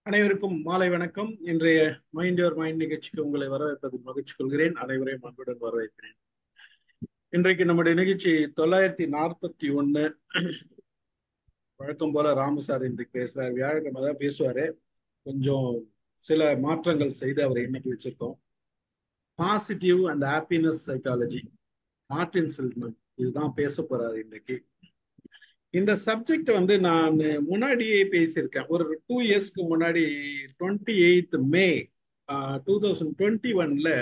அனைவருக்கும் மாலை வணக்கம். இன்றைய மைண்ட் யுவர் மைண்ட் நிகழ்ச்சிக்கு உங்களை வரவேற்பதில் மகிழ்ச்சி கொள்கிறேன். அனைவரையும் அன்புடன் வரவேற்கிறேன். இன்றைக்கு நம்முடைய நிகழ்ச்சி 941. வழக்கம் போல ராமு சார் இன்றைக்கு பேசுறாரு. வியாழக்கிழமை தான் பேசுவாரு. கொஞ்சம் சில மாற்றங்கள் செய்து அவரை இன்னைக்கு வச்சிருக்கோம். Positive and happiness psychology, Martin Seligman இதுதான் பேச போறாரு இன்னைக்கு. இந்த சப்ஜெக்ட் நான் முன்னாடியே பேசியிருக்கேன். ஒரு 2 இயர்ஸ்க்கு முன்னாடி 28th May 2021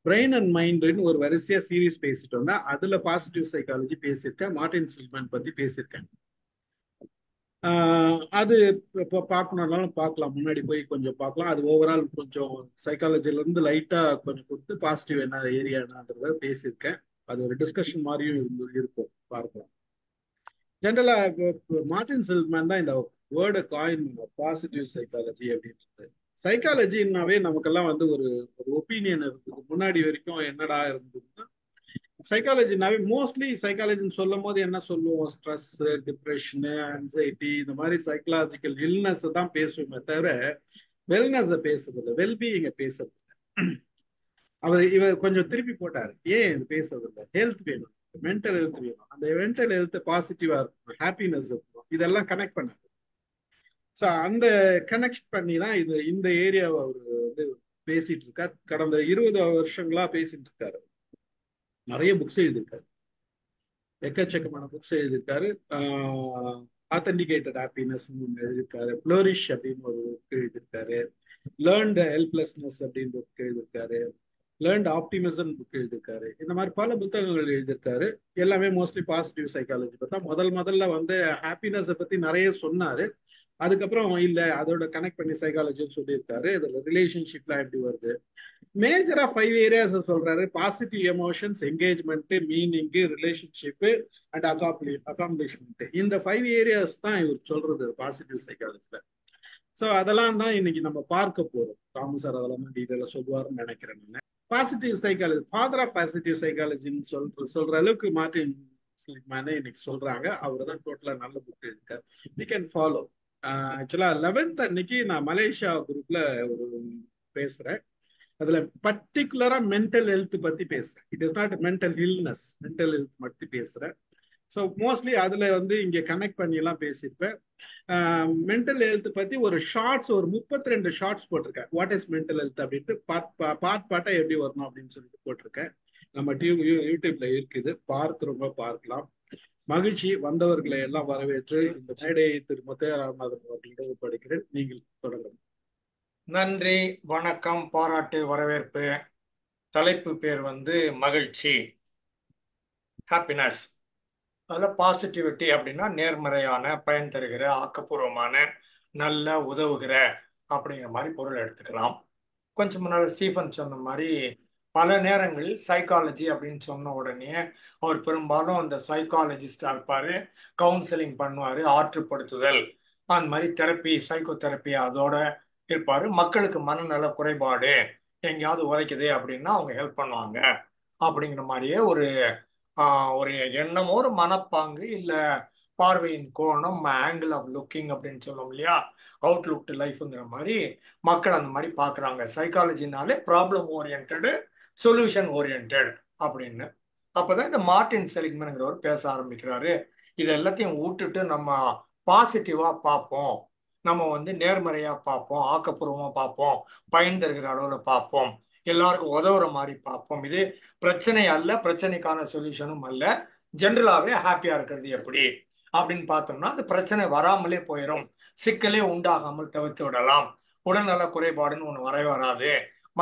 பிரெயின் அண்ட் மைண்ட்னு ஒரு வரிசையா சீரீஸ் பேசிட்டு வந்தேன். அதுல பாசிட்டிவ் சைக்காலஜி பேசியிருக்கேன், மார்டின் செல்ட்மன் பத்தி பேசியிருக்கேன். அது இப்போ பார்க்கணும்னாலும் பார்க்கலாம், முன்னாடி போய் கொஞ்சம் பார்க்கலாம். அது ஓவரால் கொஞ்சம் சைக்காலஜில இருந்து லைட்டா கொஞ்சம் கொடுத்து பாசிட்டிவ் என்ன ஏரியா என்னன்றத பேசியிருக்கேன். அது ஒரு டிஸ்கஷன் மாதிரியும் இருக்கும், பார்க்கலாம். ஜென்ரலா மார்டின் செல்ட்மன் தான் இந்த வேர்டை காயின் பாசிட்டிவ் சைக்காலஜி அப்படின்றது. சைக்காலஜின்னாவே நமக்கெல்லாம் ஒரு ஒப்பீனியன் இருந்தது. முன்னாடி வரைக்கும் என்னடா இருந்ததுன்னா, சைக்காலஜினாவே மோஸ்ட்லி சைக்காலஜின்னு சொல்லும் போது என்ன சொல்லுவோம், ஸ்ட்ரெஸ், டிப்ரெஷனு, ஆன்சைட்டி, இந்த மாதிரி சைக்கலாஜிக்கல் இல்னஸ் தான் பேசுவோமே தவிர வெல்னஸ் பேசுறது இல்லை, வெல்பீயிங்க பேசுறது இல்லை. இவர் கொஞ்சம் திருப்பி போட்டாரு, ஏன் இது பேசுறது இல்லை, ஹெல்த் வேணும், மென்டல் ஹெல்த் வேணும், அந்த மென்டல் ஹெல்த் பாசிட்டிவா இருக்கும், ஹாப்பினஸ் இருக்கும், இதெல்லாம் கனெக்ட் பண்ணாரு. ஸோ அந்த கனெக்ட் பண்ணி தான் இந்த ஏரியாவை அவர் பேசிட்டு இருக்கார். கடந்த 20 வருஷங்களா பேசிட்டு இருக்காரு. நிறைய புக்ஸ் எழுதியிருக்காரு, எக்கச்சக்கமான புக்ஸ் எழுதியிருக்காரு. ஆத்தென்டிகேட்டட் ஹாப்பினஸ் எழுதியிருக்காரு, ஃப்ளோரிஷ் அப்படின்னு ஒரு புக் எழுதியிருக்காரு, லேர்ன்டு ஹெல்ப்லெஸ்னஸ் அப்படின்னு புக் எழுதியிருக்காரு, லேர்ன்ட் ஆப்டிமிசம் புக் எழுதியிருக்காரு. இந்த மாதிரி பல புத்தகங்கள் எழுதியிருக்காரு. எல்லாமே மோஸ்ட்லி பாசிட்டிவ் சைக்காலஜி பார்த்தா முதல்ல ஹாப்பினஸை பத்தி நிறைய சொன்னாரு. அதுக்கப்புறம் இல்ல அதோட கனெக்ட் பண்ணி சைக்காலஜின்னு சொல்லியிருக்காரு. இதுல ரிலேஷன்ஷிப்லாம் எப்படி வருது, மேஜரா 5 ஏரியாஸ் சொல்றாரு. Positive emotions, engagement, meaning, relationship and accomplishment. இந்த 5 ஏரியாஸ் தான் இவர் சொல்றது பாசிட்டிவ் சைக்காலஜில. ஸோ அதெல்லாம் தான் இன்னைக்கு நம்ம பார்க்க போறோம். ராமு சார் அதெல்லாம் தான் டீட்டெயிலாக சொல்லுவாருன்னு நினைக்கிறேன். நான் positive psychology, father of positive சைக்காலஜின்னு சொல்ற அளவுக்கு மார்டின் செலிக்மேன் இன்னைக்கு சொல்றாங்க. அவர் தான் டோட்டலா நல்ல புக் இருக்காரு, வி கேன் ஃபாலோ. ஆக்சுவலா 11th அன்னைக்கு நான் மலேசியா குரூப்ல ஒரு பேசுறேன். அதுல பர்டிகுலரா மென்டல் ஹெல்த் பத்தி பேசுறேன். It is not mental illness, mental health பத்தி பேசுறேன். ஸோ மோஸ்ட்லி அதுல இங்க கனெக்ட் பண்ணி எல்லாம் பேசியிருப்பேன். மென்டல் ஹெல்த் பத்தி ஒரு ஷார்ட்ஸ், ஒரு 32 ஷார்ட்ஸ் போட்டிருக்கேன். வாட் இஸ் மென்டல் ஹெல்த் அப்படின்ட்டு பார்ட்டா எப்படி வரணும் அப்படின்னு சொல்லிட்டு போட்டிருக்கேன். நம்ம யூடியூப்ல இருக்குது, பார்க்கிறவங்க பார்க்கலாம். மகிழ்ச்சி. வந்தவர்களை எல்லாம் வரவேற்று இந்த மேடையை திரு முத்தையா ராமநாதன் அவர்களிடம் ஒப்படைக்கிறேன். நீங்கள் தொடங்கணும். நன்றி, வணக்கம், பாராட்டு, வரவேற்பு. தலைப்பு பேர் மகிழ்ச்சி, ஹாப்பினஸ். அதில் பாசிட்டிவிட்டி அப்படின்னா நேர்மறையான, பயன் தருகிற, ஆக்கப்பூர்வமான, நல்ல, உதவுகிற அப்படிங்கிற மாதிரி பொருள் எடுத்துக்கலாம். கொஞ்சம் முன்னால் ஸ்டீஃபன் சொன்ன மாதிரி பல நேரங்களில் சைக்காலஜி அப்படின்னு சொன்ன உடனே அவர் பெரும்பாலும் அந்த சைக்காலஜிஸ்டாக இருப்பார், கவுன்சிலிங் பண்ணுவார், ஆற்றுப்படுத்துதல், அந்த மாதிரி தெரப்பி, சைக்கோ தெரப்பி அதோட இருப்பார். மக்களுக்கு மனநல குறைபாடு எங்கேயாவது உரைக்குது அப்படின்னா அவங்க ஹெல்ப் பண்ணுவாங்க அப்படிங்கிற மாதிரியே ஒரு எண்ணமோ, ஒரு மனப்பாங்கு, இல்லை பார்வையின் கோணம், ஆங்கிள் ஆஃப் லுக்கிங் அப்படின்னு சொல்லுவோம் இல்லையா, அவுட்லுக் டு லைஃப்ங்கிற மாதிரி மக்கள் அந்த மாதிரி பார்க்குறாங்க. சைக்காலஜினாலே ப்ராப்ளம் ஓரியன்டு, சொல்யூஷன் ஓரியன்டு அப்படின்னு. அப்போதான் இந்த மார்டின் செலிக்மன்ங்கிறவர் பேச ஆரம்பிக்கிறாரு. இது எல்லாத்தையும் விட்டுட்டு நம்ம பாசிட்டிவாக பார்ப்போம், நம்ம நேர்மறையாக பார்ப்போம், ஆக்கப்பூர்வமாக பார்ப்போம், பயன் தருகிற அளவில் பார்ப்போம், எல்லாருக்கும் உதவுற மாதிரி பார்ப்போம். இது பிரச்சனை அல்ல, பிரச்சனைக்கான சொல்யூஷனும் அல்ல. ஜென்ரலாகவே ஹாப்பியாக இருக்கிறது எப்படி அப்படின்னு பார்த்தோம்னா அந்த பிரச்சனை வராமலே போயிடும், சிக்கலே உண்டாகாமல் தவிர்த்து விடலாம். உடல்நல குறைபாடுன்னு ஒன்று வராது,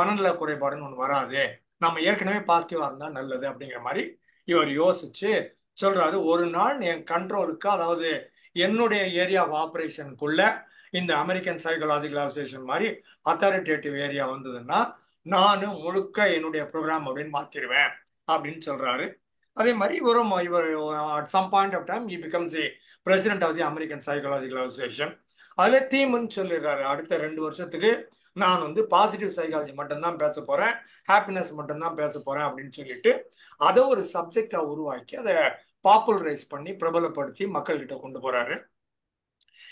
மனநல குறைபாடுன்னு ஒன்று வராது, நம்ம ஏற்கனவே பாசிட்டிவாக இருந்தால் நல்லது அப்படிங்கிற மாதிரி இவர் யோசிச்சு சொல்றாரு. ஒரு நாள் என் கண்ட்ரோலுக்கு, அதாவது என்னுடைய ஏரியா ஆஃப் ஆப்ரேஷனுக்குள்ள இந்த அமெரிக்கன் சைக்காலஜிக்கல் அசோசியேஷன் மாதிரி அத்தாரிட்டேட்டிவ் ஏரியா வந்ததுன்னா நான் முழுக்க என்னுடைய ப்ரோக்ராம் அப்படின்னு மாற்றிடுவேன் அப்படின்னு சொல்றாரு. அதே மாதிரி இவர் at some point of time he becomes the president of the American psychological association. அதில் தீம்னு சொல்லிடுறாரு, அடுத்த 2 வருஷத்துக்கு நான் பாசிட்டிவ் சைக்காலஜி மட்டும்தான் பேச போறேன், ஹாப்பினஸ் மட்டும்தான் பேச போறேன் அப்படின்னு சொல்லிட்டு அதை ஒரு சப்ஜெக்டா உருவாக்கி அதை பாப்புலரைஸ் பண்ணி பிரபலப்படுத்தி மக்கள்கிட்ட கொண்டு போறாரு.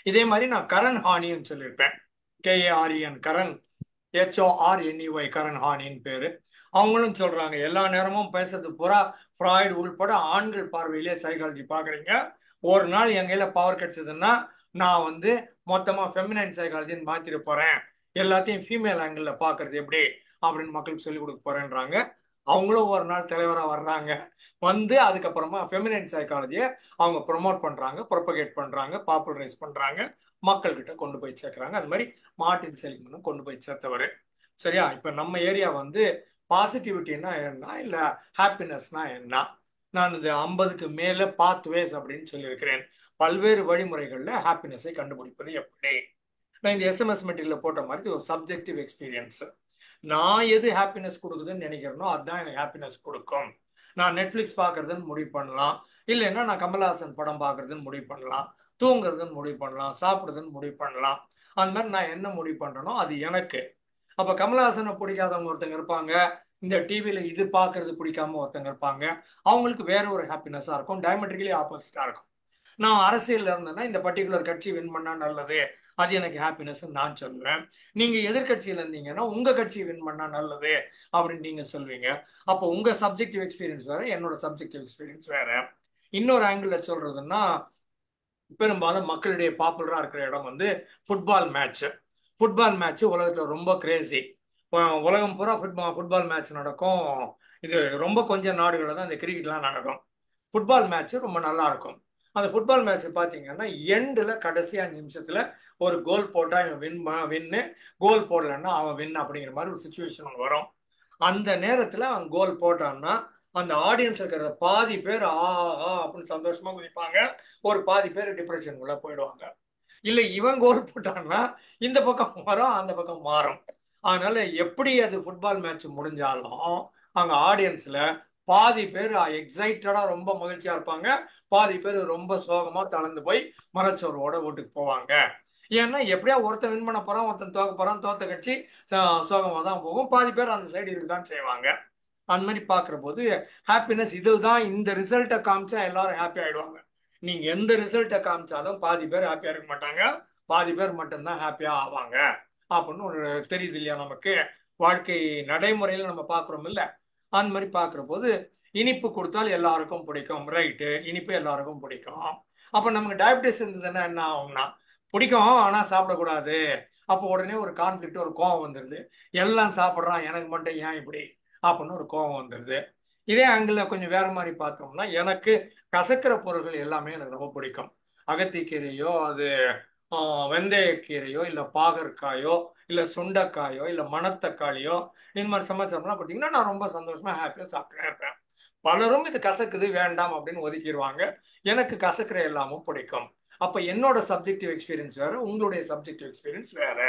இதே மாதிரி நான் கரண் ஹானின்னு சொல்லியிருப்பேன், KAREN, கரண், HORNEY, கரண் ஹானின்னு பேரு. அவங்களும் சொல்றாங்க எல்லா நேரமும் பேசுறது பூரா ஃப்ராய்டு உள்பட ஆண்கள் பார்வையிலே சைக்காலஜி பாக்குறீங்க. ஒரு நாள் என் கையில பவர் கிடைச்சதுன்னா நான் வந்து மொத்தமா ஃபெமினைன் சைக்காலஜின்னு மாத்திட்டு போறேன், எல்லாத்தையும் ஃபீமேல் ஆங்கிள் பாக்குறது எப்படி அப்படின்னு மக்களுக்கு சொல்லிக் கொடுக்க போறேன்றாங்க. அவங்களும் ஒரு நாள் தலைவரா வர்றாங்க. வந்து அதுக்கப்புறமா ஃபெமினைன் சைக்காலஜியை அவங்க ப்ரொமோட் பண்றாங்க, ப்ரொபகேட் பண்றாங்க, பாப்புலரைஸ் பண்றாங்க, மக்கள்கிட்ட கொண்டு போய் சேர்க்கறாங்க. அது மாதிரி மார்ட்டின் செலிக்மனும் கொண்டு போய் சேர்த்தவர். சரியா? இப்ப நம்ம ஏரியா வந்து பாசிட்டிவிட்டின்னா என்ன, இல்ல ஹாப்பினஸ்னா என்ன? நான் இந்த 50க்கு மேல பாத்வேஸ் அப்படின்னு சொல்லியிருக்கிறேன். பல்வேறு வழிமுறைகள்ல ஹாப்பினஸை கண்டுபிடிப்பது எப்படி. நான் இந்த எஸ்எம்எஸ் மெட்டீரியல் போட்ட மாதிரி ஒரு சப்ஜெக்டிவ் எக்ஸ்பீரியன்ஸ். நான் எது ஹாப்பினஸ் கொடுக்குதுன்னு நினைக்கிறேனோ அதுதான் எனக்கு ஹாப்பினஸ் கொடுக்கும். நான் நெட்ஃபிளிக்ஸ் பார்க்கறதுன்னு முடிவு பண்ணலாம், இல்லைன்னா நான் கமல்ஹாசன் படம் பார்க்கறதுன்னு முடிவு பண்ணலாம், தூங்குறதுன்னு முடிவு பண்ணலாம், சாப்பிடுறதுன்னு முடிவு பண்ணலாம். அந்த மாதிரி நான் என்ன முடிவு பண்றேனோ அது எனக்கு. அப்ப கமல்ஹாசனை பிடிக்காதவங்க ஒருத்தங்க இருப்பாங்க, இந்த டிவியில இது பார்க்கறது பிடிக்காம ஒருத்தங்க இருப்பாங்க. அவங்களுக்கு வேற ஒரு ஹாப்பினஸா இருக்கும், டயமெட்ரிக்கலி ஆப்போசிட்டா இருக்கும். நான் அரசியல்ல இருந்தேன்னா இந்த பர்டிகுலர் கட்சி வின் பண்ணா நல்லது, அது எனக்கு ஹாப்பினஸ் நான் சொல்லுவேன். நீங்க எதிர்கட்சியில இருந்தீங்கன்னா உங்க கட்சி வின் பண்ணா நல்லது அப்படின்னு நீங்க சொல்வீங்க. அப்போ உங்க சப்ஜெக்டிவ் எக்ஸ்பீரியன்ஸ் வேற, என்னோட சப்ஜெக்டிவ் எக்ஸ்பீரியன்ஸ் வேற. இன்னொரு ஆங்கிள் சொல்றதுன்னா, பெரும்பாலும் மக்களிடையே பாப்புலரா இருக்கிற இடம் வந்து ஃபுட்பால் மேட்ச். ஃபுட்பால் மேட்ச் உலகத்துல ரொம்ப கிரேசி. உலகம் பூரா ஃபுட்பால் மேட்ச் நடக்கும். இது ரொம்ப கொஞ்சம் நாடுகளில் தான் இந்த கிரிக்கெட்லாம் நடக்கும். ஃபுட்பால் மேட்ச் ரொம்ப நல்லா இருக்கும். அந்த ஃபுட்பால் மேட்ச் பார்த்தீங்கன்னா எண்டில் கடைசி 5 நிமிஷத்துல ஒரு கோல் போட்டா இவன் வின்னு, கோல் போடலன்னா அவன் வின் அப்படிங்கிற மாதிரி ஒரு சுச்சுவேஷன் வரும். அந்த நேரத்துல அவன் கோல் போட்டான்னா அந்த ஆடியன்ஸ் இருக்கிற பாதி பேர் ஆ ஆ அப்படின்னு சந்தோஷமா குதிப்பாங்க, ஒரு பாதி பேர் டிப்ரெஷனுக்குள்ள போயிடுவாங்க. இல்ல இவன் கோல் போட்டான்னா இந்த பக்கம் வரும், அந்த பக்கம் மாறும். அதனால எப்படி அது ஃபுட்பால் மேட்ச் முடிஞ்சாலும் அங்க ஆடியன்ஸ்ல பாதி பேர் எக்ஸைட்டடா ரொம்ப மகிழ்ச்சியா இருப்பாங்க, பாதி பேர் ரொம்ப சோகமா தளர்ந்து போய் மனச்சோர்வோட வீட்டுக்கு போவாங்க. ஏன்னா எப்படியா ஒருத்தன் வின் பண்ண போறான், ஒருத்தன் தோக்க போறான், தோத்த கட்சி சோகமா தான் போகும், பாதி பேர் அந்த சைடு இருக்குதான் செய்வாங்க. அந்த மாதிரி பாக்குற போது ஹாப்பினஸ் இதில் தான். இந்த ரிசல்ட்டை காமிச்சா எல்லாரும் ஹாப்பி ஆயிடுவாங்க. நீங்க எந்த ரிசல்ட்டை காமிச்சாலும் பாதி பேர் ஹாப்பியா இருக்க மாட்டாங்க, பாதி பேர் மட்டும்தான் ஹாப்பியா ஆவாங்க அப்படின்னு ஒரு தெரியுது இல்லையா நமக்கு? வாழ்க்கை நடைமுறையில நம்ம பாக்குறோம் இல்ல? அந்த மாதிரி பாக்குற போது இனிப்பு கொடுத்தால் எல்லாருக்கும் பிடிக்கும், ரைட்டு, இனிப்பு எல்லாருக்கும் பிடிக்கும். அப்ப நமக்கு டயபிட்டிஸ் இருந்ததுன்னா என்ன ஆகும்னா, பிடிக்கும் ஆனா சாப்பிடக்கூடாது. அப்போ உடனே ஒரு கான்ஃபிளிக்ட், ஒரு கோவம் வந்துடுது. எல்லாம் சாப்பிட்றான் எனக்கு மட்டும் ஏன் இப்படி அப்படின்னு ஒரு கோவம் வந்துடுது. இதே ஆங்கிள் கொஞ்சம் வேற மாதிரி பார்த்தோம்னா, எனக்கு கசக்கிற பொருட்கள் எல்லாமே எனக்கு ரொம்ப பிடிக்கும். அகத்திக்கீரையோ, அது வெந்தயக்கீரையோ, இல்லை பாகற்காயோ, இல்லை சுண்டைக்காயோ, இல்லை மணத்தக்காளியோ, இந்த மாதிரி சமைச்சோம்னா பார்த்தீங்கன்னா நான் ரொம்ப சந்தோஷமா ஹாப்பியாக சாப்பிட்டுட்டே இருப்பேன். பலரும் இது கசக்குது வேண்டாம் அப்படின்னு ஒதுக்கிடுவாங்க. எனக்கு கசக்கிற எல்லாமும் பிடிக்கும். அப்ப என்னோட சப்ஜெக்டிவ் எக்ஸ்பீரியன்ஸ் வேற, உங்களுடைய சப்ஜெக்டிவ் எக்ஸ்பீரியன்ஸ் வேற.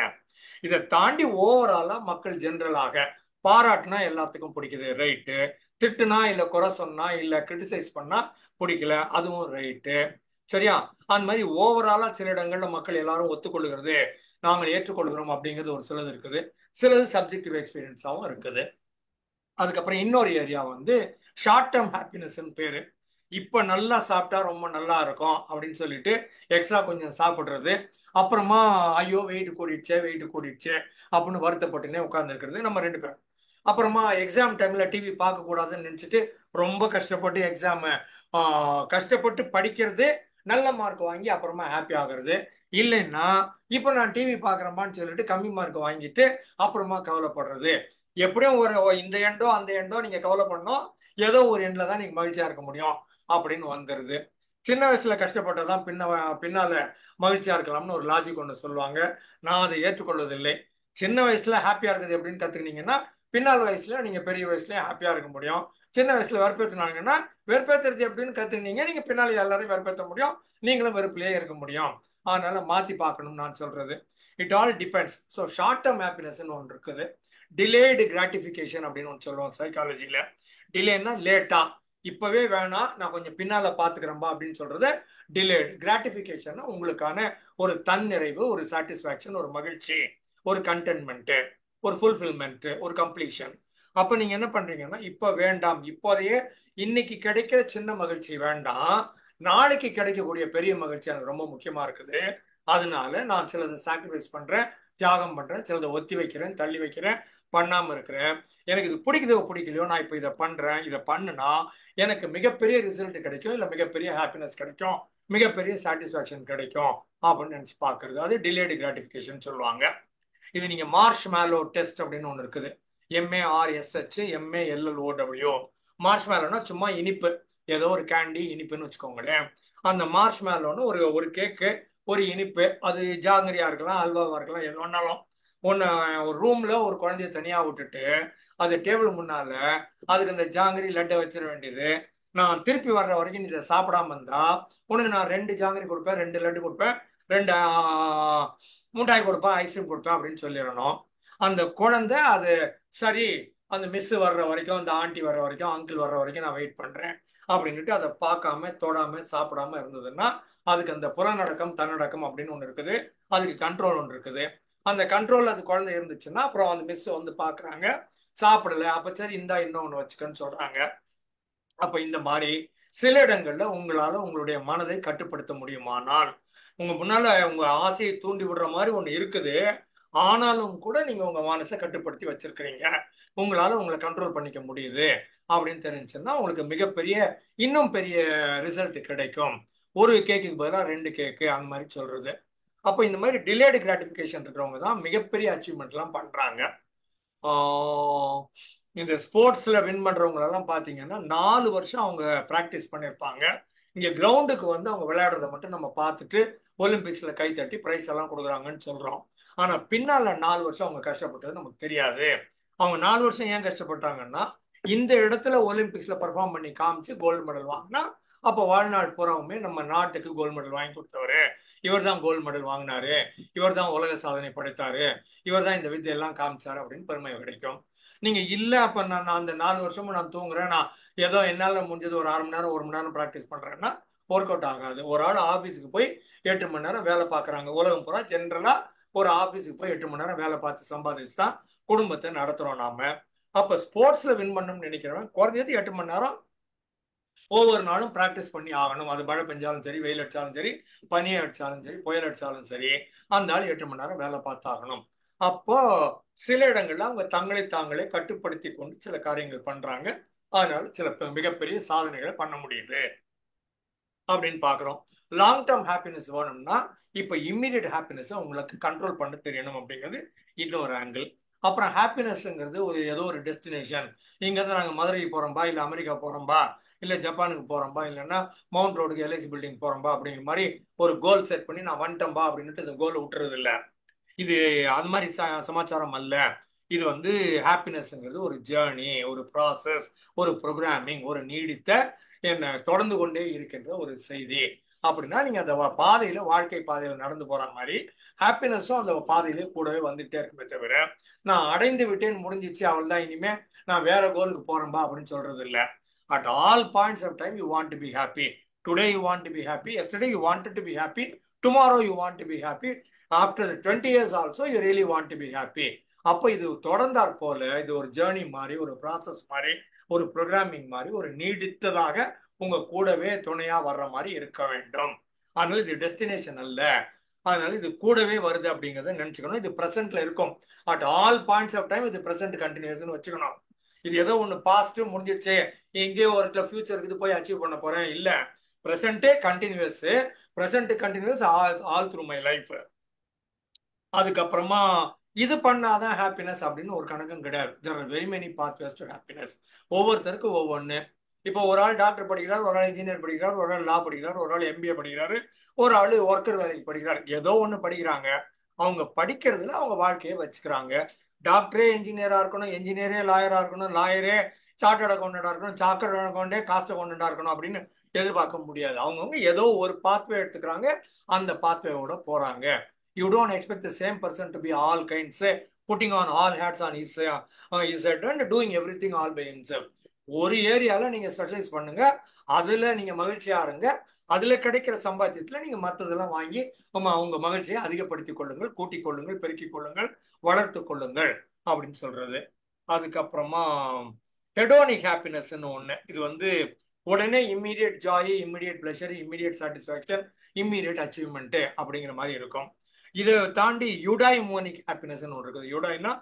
இதை தாண்டி ஓவராலா மக்கள் ஜென்ரலாக பாராட்டுனா எல்லாத்துக்கும் பிடிக்குது, ரைட்டு. திட்டுனா இல்ல குறை சொன்னா இல்ல கிரிட்டிசைஸ் பண்ணா பிடிக்கல, அதுவும் ரைட்டு. சரியா? அந்த மாதிரி ஓவராலா சில இடங்கள்ல மக்கள் எல்லாரும் ஒத்துக்கொள்ளுகிறது, நாங்கள் ஏற்றுக்கொள்கிறோம் அப்படிங்கிறது ஒரு சிலது இருக்குது. சிலது சப்ஜெக்டிவ் எக்ஸ்பீரியன்ஸாகவும் இருக்குது. அதுக்கப்புறம் இன்னொரு ஏரியா வந்து ஷார்ட் டேர்ம் ஹாப்பினஸ்ன்னு பேரு. இப்ப நல்லா சாப்பிட்டா ரொம்ப நல்லா இருக்கும் அப்படின்னு சொல்லிட்டு எக்ஸ்ட்ரா கொஞ்சம் சாப்பிடுறது, அப்புறமா ஐயோ வெயிட் கூடிடுச்சு அப்படின்னு வருத்தப்பட்டுனே உட்கார்ந்துருக்கிறது நம்ம 2 பேரும். அப்புறமா எக்ஸாம் டைம்ல டிவி பார்க்க கூடாதுன்னு நினைச்சிட்டு ரொம்ப கஷ்டப்பட்டு எக்ஸாம் கஷ்டப்பட்டு படிக்கிறது, நல்ல மார்க் வாங்கி அப்புறமா ஹாப்பி ஆகுறது. இல்லைன்னா இப்ப நான் டிவி பாக்குறேன்பான்னு சொல்லிட்டு கம்மி மார்க் வாங்கிட்டு அப்புறமா கவலைப்படுறது. எப்படியும் ஒரு இந்த எண்டோ அந்த எண்டோ நீங்க கவலைப்படணும், ஏதோ ஒரு எண்ட்ல தான் நீங்க மகிழ்ச்சியா இருக்க முடியும் அப்படின்னு வந்துருது. சின்ன வயசுல கஷ்டப்பட்டதான் பின்னால மகிழ்ச்சியா இருக்கலாம்னு ஒரு லாஜிக் ஒன்று சொல்லுவாங்க. நான் அதை ஏற்றுக்கொள்வதில்லை. சின்ன வயசுல ஹாப்பியா இருக்குது எப்படின்னு கத்துக்கினீங்கன்னா பின்னால் வயசுல நீங்க பெரிய வயசுல ஹாப்பியா இருக்க முடியும். சின்ன வயசுல வெறுப்பேற்றினாங்கன்னா வெறுப்பேற்றுறது எப்படின்னு கத்துக்கினீங்க, நீங்க பின்னால எல்லாரையும் வெறுப்பேற்ற முடியும், நீங்களும் வெறுப்பிலேயே இருக்க முடியும். அதனால மாத்தி பார்க்கணும்னு நான் சொல்றது. It all depends. So short term ஹாப்பினஸ்ன்னு ஒன்று இருக்குது, டிலேடு கிராட்டிஃபிகேஷன் அப்படின்னு ஒன்று சொல்லுவோம் சைக்காலஜியில. டிலேன்னா லேட்டா, இப்பவே வேணாம் நான் கொஞ்சம் பின்னால பாத்துக்கிறேன்பா அப்படின்னு சொல்றது டிலேடு. கிராட்டிஃபிகேஷன் உங்களுக்கான ஒரு தன்னிறைவு, ஒரு சாட்டிஸ்பாக்சன், ஒரு மகிழ்ச்சி, ஒரு கண்டென்ட்மெண்ட், ஒரு ஃபுல்ஃபில்மெண்ட், ஒரு கம்ப்ளீஷன். அப்ப நீங்க என்ன பண்றீங்கன்னா இப்ப வேண்டாம், இப்போதையே இன்னைக்கு கிடைக்கிற சின்ன மகிழ்ச்சி வேண்டாம், நாளைக்கு கிடைக்கக்கூடிய பெரிய மகிழ்ச்சி எனக்கு ரொம்ப முக்கியமா இருக்குது, அதனால நான் சிலதை சாக்ரிஃபைஸ் பண்றேன், தியாகம் பண்றேன், சிலதை ஒத்தி வைக்கிறேன், தள்ளி வைக்கிறேன், பண்ணாம இருக்கிறேன். எனக்கு இது பிடிக்குதோ பிடிக்கலையோ, நான் இப்போ இதை பண்றேன், இதை பண்ணுனா எனக்கு மிகப்பெரிய ரிசல்ட் கிடைக்கும், இல்லை மிகப்பெரிய ஹாப்பினஸ் கிடைக்கும், மிகப்பெரிய சாட்டிஸ்ஃபேக்ஷன் கிடைக்கும் அப்படின்னு நினைச்சு பார்க்கறது. அது டிலேடு கிராட்டிஃபிகேஷன் சொல்லுவாங்க. இது நீங்க மார்ஷ் மேலோ டெஸ்ட் அப்படின்னு ஒன்று இருக்குது. MARSH MALLOW. மார்ஷ் மேலோனா சும்மா இனிப்பு, ஏதோ ஒரு கேண்டி இனிப்புன்னு வச்சுக்கோங்களேன். அந்த மார்ஷ் மேலோன்னு ஒரு ஒரு கேக்கு, ஒரு இனிப்பு, அது ஜாங்கிரியா இருக்கலாம், அல்வாவா இருக்கலாம், எது வேணாலும் ஒன்று. ஒரு ரூம்ல ஒரு குழந்தைய தனியா விட்டுட்டு அது டேபிள் முன்னால அதுக்கு அந்த ஜாங்கிரி லட்டை வச்சிட வேண்டியது. நான் திருப்பி வர்ற வரைக்கும் நீ இதை சாப்பிடாம இருந்தா உனக்கு நான் 2 ஜாங்கிரி கொடுப்பேன், 2 லட்டு கொடுப்பேன், 2 முட்டாய் கொடுப்பேன், ஐஸ்கிரீம் கொடுப்பேன் அப்படின்னு சொல்லிடணும். அந்த குழந்தை அது சரி, அந்த மிஸ் வர்ற வரைக்கும், அந்த ஆண்டி வர்ற வரைக்கும், அங்கிள் வர்ற வரைக்கும் நான் வெயிட் பண்றேன் அப்படின்ட்டு அதை பார்க்காம தொடாம சாப்பிடாம இருந்ததுன்னா அதுக்கு அந்த புறநடக்கம் தன்னடக்கம் அப்படின்னு ஒன்று இருக்குது, அதுக்கு கண்ட்ரோல் ஒன்று இருக்குது. அந்த கண்ட்ரோல் அது குழந்தை இருந்துச்சுன்னா அப்புறம் அந்த மிஸ் வந்து பாக்குறாங்க, சாப்பிடல, அப்ப சரி இந்தா இன்னொன்னு வச்சுக்கன்னு சொல்றாங்க. அப்ப இந்த மாதிரி சில இடங்கள்ல உங்களால உங்களுடைய மனதை கட்டுப்படுத்த முடியுமானால், உங்க முன்னால உங்க ஆசையை தூண்டி விடுற மாதிரி ஒண்ணு இருக்குது, ஆனாலும் கூட நீங்க உங்க மனசை கட்டுப்படுத்தி வச்சிருக்கிறீங்க, உங்களால உங்களை கண்ட்ரோல் பண்ணிக்க முடியுது அப்படின்னு தெரிஞ்சுன்னா உங்களுக்கு மிகப்பெரிய இன்னும் பெரிய ரிசல்ட் கிடைக்கும். ஒரு கேக்குக்கு பதிலாக 2 கேக்கு அந்த மாதிரி சொல்றது. அப்போ இந்த மாதிரி டிலேடு கிராட்டிஃபிகேஷன் இருக்கிறவங்க தான் மிகப்பெரிய அச்சீவ்மெண்ட்லாம் பண்றாங்க. இந்த ஸ்போர்ட்ஸ்ல வின் பண்றவங்களெல்லாம் பார்த்தீங்கன்னா 4 வருஷம் அவங்க ப்ராக்டிஸ் பண்ணியிருப்பாங்க. இங்க கிரவுண்டுக்கு வந்து அவங்க விளையாடுறத மட்டும் நம்ம பார்த்துட்டு ஒலிம்பிக்ஸ்ல கை தட்டி பிரைஸ் எல்லாம் கொடுக்குறாங்கன்னு சொல்றோம். ஆனா பின்னால 4 வருஷம் அவங்க கஷ்டப்பட்டது நமக்கு தெரியாது. அவங்க 4 வருஷம் ஏன் கஷ்டப்பட்டாங்கன்னா, இந்த இடத்துல ஒலிம்பிக்ஸ்ல பர்ஃபார்ம் பண்ணி காமிச்சு கோல்டு மெடல் வாங்கினா அப்போ வாழ்நாள் பூராவுமே நம்ம நாட்டுக்கு கோல்டு மெடல் வாங்கி கொடுத்தவரு, இவர் தான் கோல்டு மெடல் வாங்கினாரு, இவர் தான் உலக சாதனை படைத்தாரு, இவர் தான் இந்த வித்தையெல்லாம் காமிச்சாரு அப்படின்னு பெருமை கிடைக்கும். நீங்க இல்ல அப்ப நான் அந்த 4 வருஷமும் நான் தூங்குறேன், நான் ஏதோ என்னால முடிஞ்சது ஒரு 1/2 மணி நேரம் 1 மணி நேரம் ப்ராக்டிஸ் பண்றேன்னா ஒர்க் அவுட் ஆகாது. ஒரு ஆள் ஆபீஸுக்கு போய் 8 மணி நேரம் வேலை பார்க்குறாங்க. உலகம் பூரா ஜென்ரலா ஒரு ஆபீஸுக்கு போய் 8 மணி நேரம் வேலை பார்த்து சம்பாதிச்சு தான் குடும்பத்தை நடத்துறோம் நாம. அப்ப ஸ்போர்ட்ஸ்ல வின் பண்ணணும்னு நினைக்கிறவன் குறைஞ்சது 8 மணி நேரம் ஒவ்வொரு நாளும் ப்ராக்டிஸ் பண்ணி ஆகணும். அது மழை பெஞ்சாலும் சரி, வெயில் அடிச்சாலும் சரி, பனியை அடிச்சாலும் சரி, புயல் அடிச்சாலும் சரி, அந்த ஆள் 8 மணி நேரம் வேலை பார்த்தாகணும். அப்போ சில இடங்கள்ல அவங்க தங்களை தாங்களே கட்டுப்படுத்தி கொண்டு சில காரியங்கள் பண்றாங்க. அதனால சில மிகப்பெரிய சாதனைகளை பண்ண முடியுது அப்படின்னு பாக்குறோம். லாங் டேர்ம் ஹாப்பினஸ் வேணும்னா இப்ப இம்மிடியட் ஹாப்பினஸ் உங்களுக்கு கண்ட்ரோல் பண்ண தெரியணும் அப்படிங்கிறது இன்னொரு ஆங்கிள். அப்புறம் ஹாப்பினஸ்ங்கிறது ஒரு ஏதோ ஒரு டெஸ்டினேஷன், இங்க இருந்து நாங்க மதுரைக்கு போறோம்பா, இல்ல அமெரிக்கா போறோம்பா, இல்ல ஜப்பானுக்கு போறோம்பா, இல்லைன்னா மவுண்ட் ரோடுக்கு எல்ஐசி பில்டிங் போறோம்பா அப்படிங்கிற மாதிரி ஒரு கோல் செட் பண்ணி நான் வந்துட்டேன்பா அப்படின்ட்டு இந்த கோலை விட்டுறது இல்லை. இது அது மாதிரி சமாச்சாரம் அல்ல. இது வந்து ஹாப்பினஸ்ங்கிறது ஒரு ஜேர்னி, ஒரு ப்ராசஸ், ஒரு ப்ரோக்ராமிங், ஒரு நீடித்த என்ன தொடர்ந்து கொண்டே இருக்கின்ற ஒரு செய்தி. அப்படின்னா நீங்க அந்த பாதையில, வாழ்க்கை பாதையில நடந்து போற மாதிரி ஹாப்பினஸும் அந்த பாதையிலே கூடவே வந்துட்டே இருக்குமே தவிர, நான் அடைந்து விட்டேன் முடிஞ்சிச்சு அவள் தான் இனிமே நான் வேற கோலுக்கு போறேன்பா அப்படின்னு சொல்றது இல்லை. At all points of time you want to be happy. Today you want to be happy, yesterday you want to be happy, tomorrow you want to be happy, after 20 years also you really want to be happy. அப்போ இது தொடர்ந்தாற் போல இது ஒரு journey மாதிரி, ஒரு process மாதிரி, ஒரு programming மாதிரி, ஒரு நீடித்ததாக உங்க கூடவே துணையா வர்ற மாதிரி இருக்க வேண்டும். அதனால இது டெஸ்டினேஷன் அல்ல, அதனால இது கூடவே வருது அப்படிங்கிறத நினைச்சுக்கணும். இது பிரசன்ட்ல இருக்கும். At all points of time இது பிரசன்ட் கண்டினியூஸ் வச்சுக்கணும். இது ஏதோ ஒன்று பாஸ்ட் முடிஞ்சிடுச்சு, எங்கேயோ ஒரு இடத்துல ஃபியூச்சருக்கு இது போய் அச்சீவ் பண்ண போறேன் இல்ல. பிரசன்டே continues, present continues all through my life. அதுக்கப்புறமா இது பண்ணாதான் ஹாப்பினஸ் அப்படின்னு ஒரு கணக்கும் கிடையாது. There are very many pathways to happiness. ஒவ்வொருத்தருக்கும் ஒவ்வொன்று. இப்போ ஒரு ஆள் டாக்டர் படிக்கிறார், ஒரு ஆள் இன்ஜினியர் படிக்கிறார், ஒரு ஆள் லா படிக்கிறார், ஒரு ஆள் MBA படிக்கிறாரு, ஒரு ஆள் ஒர்க்கர் வேலைக்கு படிக்கிறார். ஏதோ ஒன்று படிக்கிறாங்க, அவங்க படிக்கிறதுல அவங்க வாழ்க்கையை வச்சுக்கிறாங்க. டாக்டரே இன்ஜினியரா இருக்கணும், என்ஜினியரே லாயரா இருக்கணும், லாயரே சார்ட்டர்ட் அக்கௌண்டண்டா இருக்கணும், சார்ட்டர்ட் அக்கௌண்டே காஸ்ட் அக்கௌண்டண்டா இருக்கணும் அப்படின்னு எதிர்பார்க்க முடியாது. அவங்கவுங்க ஏதோ ஒரு பாத்வே எடுத்துக்கிறாங்க, அந்த பாத்வேவோட போறாங்க. You don't expect the same person to be all kinds, putting on all hats on his head and doing everything all by himself. ஒரு ஏரியால நீங்க ஸ்பெஷலைஸ் பண்ணுங்க, அதுல நீங்க மகிழ்ச்சியா இருங்க, அதுல கிடைக்கிற சம்பாத்தியத்துல நீங்க மற்றதெல்லாம் வாங்கி உங்க மகிழ்ச்சியை அதிகப்படுத்திக் கொள்ளுங்கள், கூட்டிக் கொள்ளுங்கள், பெருக்கிக் கொள்ளுங்கள், வளர்த்து கொள்ளுங்கள் அப்படின்னு சொல்றது. அதுக்கப்புறமா ஹெடோனிக் ஹாப்பினஸ்ன்னு ஒண்ணு. இது வந்து உடனே immediate Joy, immediate pleasure, immediate satisfaction, immediate achievement அப்படிங்கிற மாதிரி இருக்கும். இதை தாண்டி யுடைமோனிக் ஹாப்பினஸ் ஒன்று இருக்குது. யுடைனா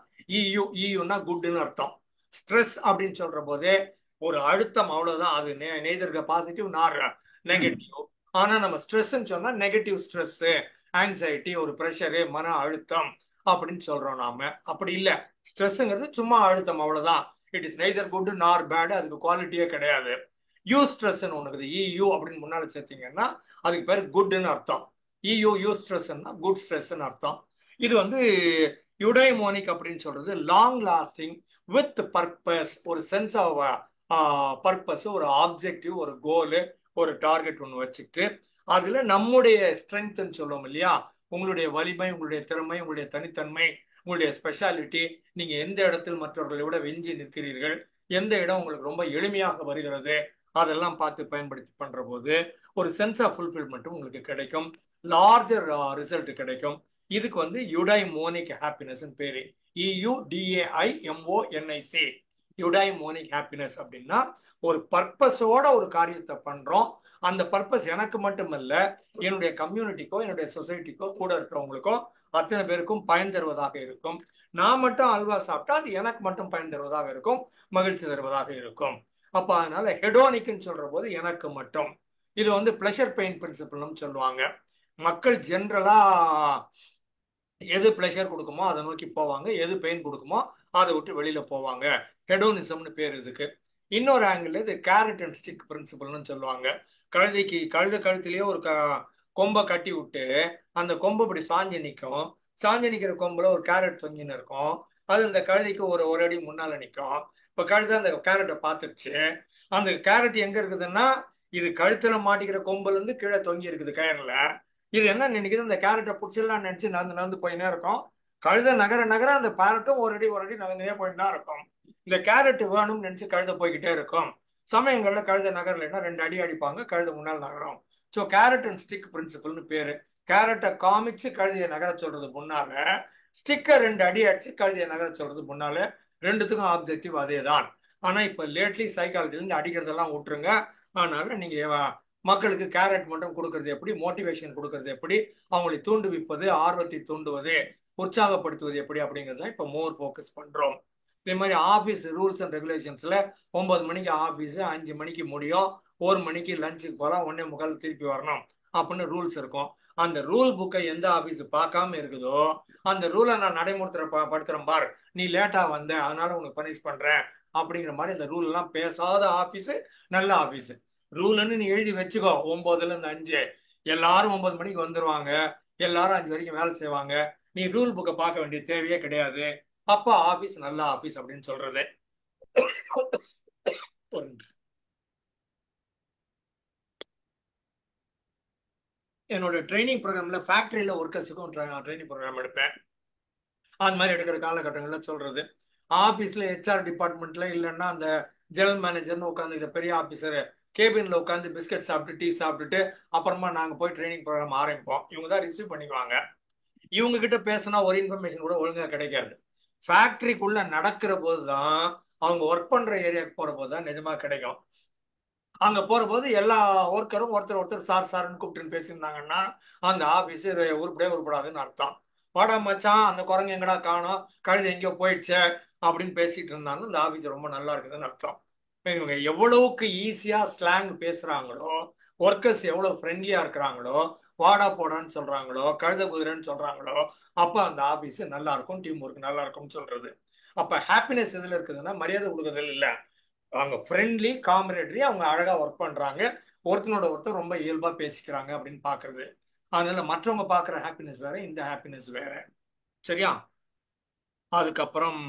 இயுனா குட்னு அர்த்தம். ஸ்ட்ரெஸ் அப்படின்னு சொல்ற போதே ஒரு அழுத்தம், அவ்வளவுதான். அது நெய்தர் பாசிட்டிவ் நார் நெகட்டிவ். ஆனா நம்ம ஸ்ட்ரெஸ்ன்னு சொன்னா நெகட்டிவ் ஸ்ட்ரெஸ், ஆங்ஸைட்டி, ஒரு ப்ரெஷரு, மன அழுத்தம் அப்படின்னு சொல்றோம் நாம. அப்படி இல்லை, ஸ்ட்ரெஸ்ங்கிறது சும்மா அழுத்தம், அவ்வளவுதான். இட் இஸ் நெய்தர் குட் நார் பேட், அதுக்கு குவாலிட்டியே கிடையாது. யூ ஸ்ட்ரெஸ்ன்னு ஒன்று இருக்குது. இயூ அப்படின்னு முன்னால சேர்த்தீங்கன்னா அதுக்கு பேர் குட்னு அர்த்தம். யூ ஸ்ட்ரெஸ்ன்னா குட் ஸ்ட்ரெஸ்ன்னு அர்த்தம். இது வந்து யுடைமோனிக் அப்படின்னு சொல்றது லாங் லாஸ்டிங் வித் பர்பஸ், ஒரு சென்ஸ் ஆஃப் பர்பஸ், ஒரு ஆப்ஜெக்டிவ், ஒரு கோலு, ஒரு டார்கெட் ஒன்று வச்சுட்டு அதுல நம்முடைய ஸ்ட்ரென்த்ன்னு சொல்லுவோம் இல்லையா, உங்களுடைய வலிமை, உங்களுடைய திறமை, உங்களுடைய தனித்தன்மை, உங்களுடைய ஸ்பெஷாலிட்டி, நீங்க எந்த இடத்தில் மற்றவர்களை விட வெஞ்சி நிற்கிறீர்கள், எந்த இடம் உங்களுக்கு ரொம்ப எளிமையாக வருகிறது, அதெல்லாம் பார்த்து பயன்படுத்தி பண்ற போது ஒரு சென்ஸ் ஆஃப் ஃபுல்ஃபில்மெண்ட்டும் உங்களுக்கு கிடைக்கும், லார்ஜர் ரிசல்ட் கிடைக்கும். இதுக்கு வந்து யுடைமோனிக் ஹாப்பினஸ் பேரு. EUDAIMONIC, யுடைமோனிக் ஹாப்பினஸ் அப்படின்னா ஒரு பர்பஸோட ஒரு காரியத்தை பண்றோம். அந்த பர்பஸ் எனக்கு மட்டுமல்ல, என்னுடைய கம்யூனிட்டிக்கோ, என்னுடைய சொசைட்டிக்கோ, கூட இருக்கிறவங்களுக்கோ, அத்தனை பேருக்கும் பயன் தருவதாக இருக்கும். நான் மட்டும் அல்வா சாப்பிட்டா அது எனக்கு மட்டும் பயன் தருவதாக இருக்கும், மகிழ்ச்சி தருவதாக இருக்கும். அப்ப அதனால ஹெடோனிக்னு சொல்ற போது எனக்கு மட்டும். இது வந்து பிளஷர் பெயின் பிரின்சிபல்னு சொல்லுவாங்க. மக்கள் ஜென்ரலா எது பிளஷர் கொடுக்குமோ அதை நோக்கி போவாங்க, எது பெயின் கொடுக்குமோ அதை விட்டு வெளியில போவாங்க. ஹெடோனிசம்னு பேர் இதுக்கு. இன்னொரு ஆங்கிள் இது கேரட் அண்ட் ஸ்டிக் பிரின்சிபல்னு சொல்லுவாங்க. கழுத கழுத்திலேயே ஒரு கொம்பை கட்டி விட்டு அந்த கொம்பு இப்படி சாஞ்சு நிற்கும். சாஞ்சு நிற்கிற கொம்புல ஒரு கேரட் தொங்கின்னு இருக்கும். அது அந்த கழுதைக்கு ஒரு அடி முன்னால நிற்கும். இப்ப கழுதை அந்த கேரட்டை பார்த்துருச்சு. அந்த கேரட் எங்க இருக்குதுன்னா இது கழுத்துல மாட்டிக்கிற கொம்புல இருந்து கீழே தொங்கி இருக்குது கயர்ல. இது என்ன நினைக்குது, இந்த கேரட்டை பிடிச்சிடலாம் நினைச்சு நடந்து நடந்து போயினே இருக்கும். கழுதை நகர நகர அந்த பேரட்டும் ஒரு அடி நகர்ந்தே போயிட்டு தான் இருக்கும். இந்த கேரட் வேணும்னு நினைச்சு கழுதை போய்கிட்டே இருக்கும். சமயங்கள்ல கழுதை நகரலைன்னா 2 அடி அடிப்பாங்க, கழுதை முன்னால் நகரும். ஸோ கேரட் அண்ட் ஸ்டிக் பிரின்சிபல்னு பேரு. கேரட்டை காமிச்சு கழுதையை நகர சொல்றது முன்னால, ஸ்டிக்கை 2 அடி அடிச்சு கழுதையை நகர சொல்றது முன்னால, ரெண்டுத்துக்கும் ஆப்ஜெக்டிவ் அதே தான். ஆனா இப்ப லேட்லி சைக்காலஜிலேருந்து அடிக்கிறதெல்லாம் விட்டுருங்க. அதனால நீங்க மக்களுக்கு கேரட் மட்டும் கொடுக்கறது எப்படி, மோட்டிவேஷன் கொடுக்கறது எப்படி, அவங்களை தூண்டுவிப்பது, ஆர்வத்தை தூண்டுவது, உற்சாகப்படுத்துவது எப்படி அப்படிங்கிறத இப்ப மோர் ஃபோக்கஸ் பண்றோம். இதே மாதிரி ஆஃபீஸ் ரூல்ஸ் அண்ட் ரெகுலேஷன்ஸ்ல 9 மணிக்கு ஆஃபீஸ், 5 மணிக்கு முடியும், 1 மணிக்கு லஞ்சுக்கு போகலாம், 1:45 திருப்பி வரணும் அப்படின்னு ரூல்ஸ் இருக்கும். அந்த ரூல் புக்கை எந்த ஆஃபீஸ் பார்க்காம இருக்குதோ அந்த ரூலை நான் படுத்துறேன் பார், நீ லேட்டா வந்த அதனால உனக்கு பனிஷ் பண்றேன் அப்படிங்கிற மாதிரி அந்த ரூல் எல்லாம் பேசாத ஆஃபீஸ் நல்ல ஆஃபீஸ். ரூல்னு நீ எழுதி வச்சுக்கோ, 9ல இருந்து 5 எல்லாரும் 9 மணிக்கு வந்துருவாங்க, எல்லாரும் 5 வரைக்கும் வேலை செய்வாங்க, நீ ரூல் புக்கை பார்க்க வேண்டிய தேவையே கிடையாது. அப்ப ஆபீஸ் நல்ல ஆபீஸ் அப்படின்னு சொல்றது. என்னோட ட்ரைனிங் ப்ரோக்ராம்ல ஃபேக்டரியில ஒர்க்கர்ஸுக்கும் ட்ரைனிங் ப்ரோக்ராம் எடுப்பேன். அந்த மாதிரி எடுக்கிற காலகட்டங்கள்ல சொல்றது. ஆபீஸ்ல HR டிபார்ட்மெண்ட்ல இல்லைன்னா அந்த ஜெனரல் மேனேஜர்னு உட்காந்து இந்த பெரிய ஆபீசர் கேபின்ல உட்காந்து பிஸ்கட் சாப்பிட்டு டீ சாப்பிட்டுட்டு அப்புறமா நாங்க போய் ட்ரைனிங் ப்ரோக்ராம் ஆரம்பிப்போம். இவங்க தான் ரிசீவ் பண்ணிக்குவாங்க. இவங்க கிட்ட பேசினா ஒரு இன்ஃபர்மேஷன் கூட ஒழுங்கா கிடைக்காது. ஃபேக்டரிக்குள்ள நடக்கிற போதுதான், அவங்க ஒர்க் பண்ற ஏரியாவுக்கு போற போதுதான் நிஜமா கிடைக்கும். அங்க போற போது எல்லா ஒர்க்கரும் ஒருத்தர் சார் சார்னு கூப்பிட்டு பேசியிருந்தாங்கன்னா அந்த ஆபீஸ் உருப்படாதுன்னு அர்த்தம். வாடா மச்சான், அந்த குரங்கு எங்கடா காணோம், கழுது எங்கேயோ போயிடுச்சு அப்படின்னு பேசிட்டு இருந்தாலும் இந்த ஆபீஸ் ரொம்ப நல்லா இருக்குதுன்னு அர்த்தம். இவங்க எவ்வளவுக்கு ஈஸியா ஸ்லாங் பேசுறாங்களோ, ஒர்க்கர்ஸ் எவ்வளவு ஃப்ரெண்ட்லியா இருக்கிறாங்களோ, வாடா போடான்னு சொல்றாங்களோ, கழுத குதிரைன்னு சொல்றாங்களோ, அப்ப அந்த ஆபீஸ் நல்லா இருக்கும், டீம் ஒர்க் நல்லா இருக்கும்னு சொல்றது. அப்ப ஹாப்பினஸ் எதுல இருக்குதுன்னா மரியாதை கொடுக்கறதுல இல்ல, அவங்க ஃப்ரெண்ட்லி காமரேடரி, அவங்க அழகா ஒர்க் பண்றாங்க, ஒருத்தனோட ஒருத்தர் ரொம்ப இயல்பா பேசிக்கிறாங்க அப்படின்னு பாக்குறது. அதனால மற்றவங்க பாக்குற ஹாப்பினஸ் வேற, இந்த ஹாப்பினஸ் வேற. சரியா? அதுக்கப்புறம்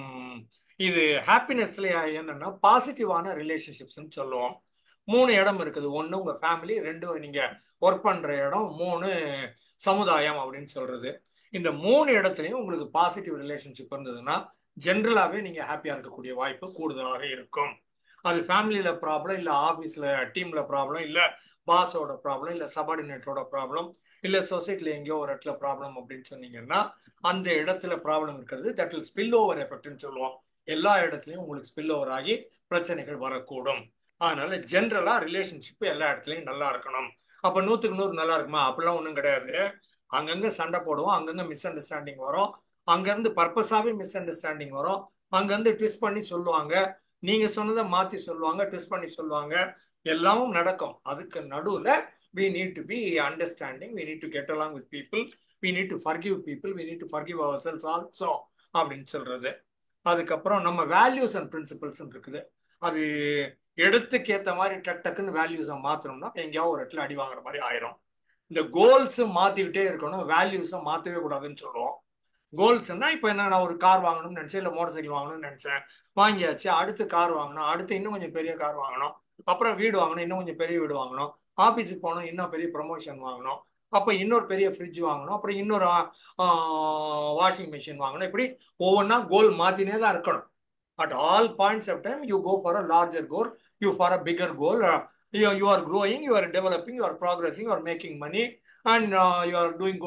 இது ஹாப்பினஸ்ல என்னன்னா பாசிட்டிவான ரிலேஷன்ஷிப்ஸ்ன்னு சொல்லுவோம். 3 இடம் இருக்குது. 1 உங்க ஃபேமிலி, 2 நீங்க ஒர்க் பண்ற இடம், 3 சமுதாயம் அப்படின்னு சொல்றது. இந்த 3 இடத்துலையும் உங்களுக்கு பாசிட்டிவ் ரிலேஷன்ஷிப் இருந்ததுன்னா ஜென்ரலாவே நீங்க ஹாப்பியா இருக்கக்கூடிய வாய்ப்பு கூடுதலாக இருக்கும். அது ஃபேமிலியில ப்ராப்ளம், இல்ல ஆபீஸ்ல டீம்ல ப்ராப்ளம், இல்ல பாஸோட ப்ராப்ளம், இல்ல சபார்டினேட்டோட ப்ராப்ளம், இல்ல சொசைட்டில எங்கேயோ ஒரு இடத்துல ப்ராப்ளம் அப்படின்னு சொன்னீங்கன்னா அந்த இடத்துல ப்ராப்ளம் இருக்கிறது தட் வில் ஸ்பில் ஓவர் எஃபெக்ட்னு சொல்லுவோம். எல்லா இடத்துலையும் உங்களுக்கு ஸ்பில் ஓவர் ஆகி பிரச்சனைகள் வரக்கூடும். அதனால ஜென்ரலா ரிலேஷன்ஷிப் எல்லா இடத்துலயும் நல்லா இருக்கணும். அப்ப 100க்கு 100 நல்லா இருக்குமா? அப்படிலாம் ஒன்றும் கிடையாது. அங்கங்க சண்டை போடுவோம், அங்கங்க மிஸ் அண்டர்ஸ்டாண்டிங் வரும், அங்கிருந்து பர்பஸாவே மிஸ் அண்டர்ஸ்டாண்டிங் வரும், அங்கிருந்து ட்விஸ்ட் பண்ணி சொல்லுவாங்க, நீங்க சொன்னதை மாத்தி சொல்லுவாங்க, ட்விஸ்ட் பண்ணி சொல்லுவாங்க, எல்லாமும் நடக்கும். அதுக்கு நடுவுல we need to be understanding, we need to get along with people, we need to forgive people, we need to forgive ourselves also அப்படின்னு சொல்றது. அதுக்கப்புறம் நம்ம வேல்யூஸ் அண்ட் பிரின்சிபல்ஸ் இருக்குது. அது இடத்துக்கு ஏற்ற மாதிரி டக் டக்குன்னு வேல்யூஸை மாற்றணும்னா எங்கேயாவது ஒரு இடத்துல அடி வாங்குற மாதிரி ஆயிரும். இந்த கோல்ஸ் மாத்திக்கிட்டே இருக்கணும், வேல்யூஸை மாற்றவே கூடாதுன்னு சொல்லுவோம். கோல்ஸ்னா இப்போ என்ன, நான் ஒரு கார் வாங்கணும்னு நினைச்சேன், இல்லை மோட்டர் சைக்கிள் வாங்கணும்னு நினைச்சேன், வாங்கியாச்சு. அடுத்து கார் வாங்கணும், அடுத்து இன்னும் கொஞ்சம் பெரிய கார் வாங்கணும், அப்புறம் வீடு வாங்கணும், இன்னும் கொஞ்சம் பெரிய வீடு வாங்கணும், ஆஃபீஸுக்கு போகணும், இன்னும் பெரிய ப்ரமோஷன் வாங்கணும், அப்போ இன்னொரு பெரிய ஃப்ரிட்ஜ் வாங்கணும், அப்புறம் இன்னொரு வாஷிங் மிஷின் வாங்கணும். இப்படி ஒவ்வொன்றா கோல் மாற்றினே தான் இருக்கணும். At all points of time, you go for a larger goal, you for a bigger goal. You are growing, you are developing, you are progressing, you are making money, and you are doing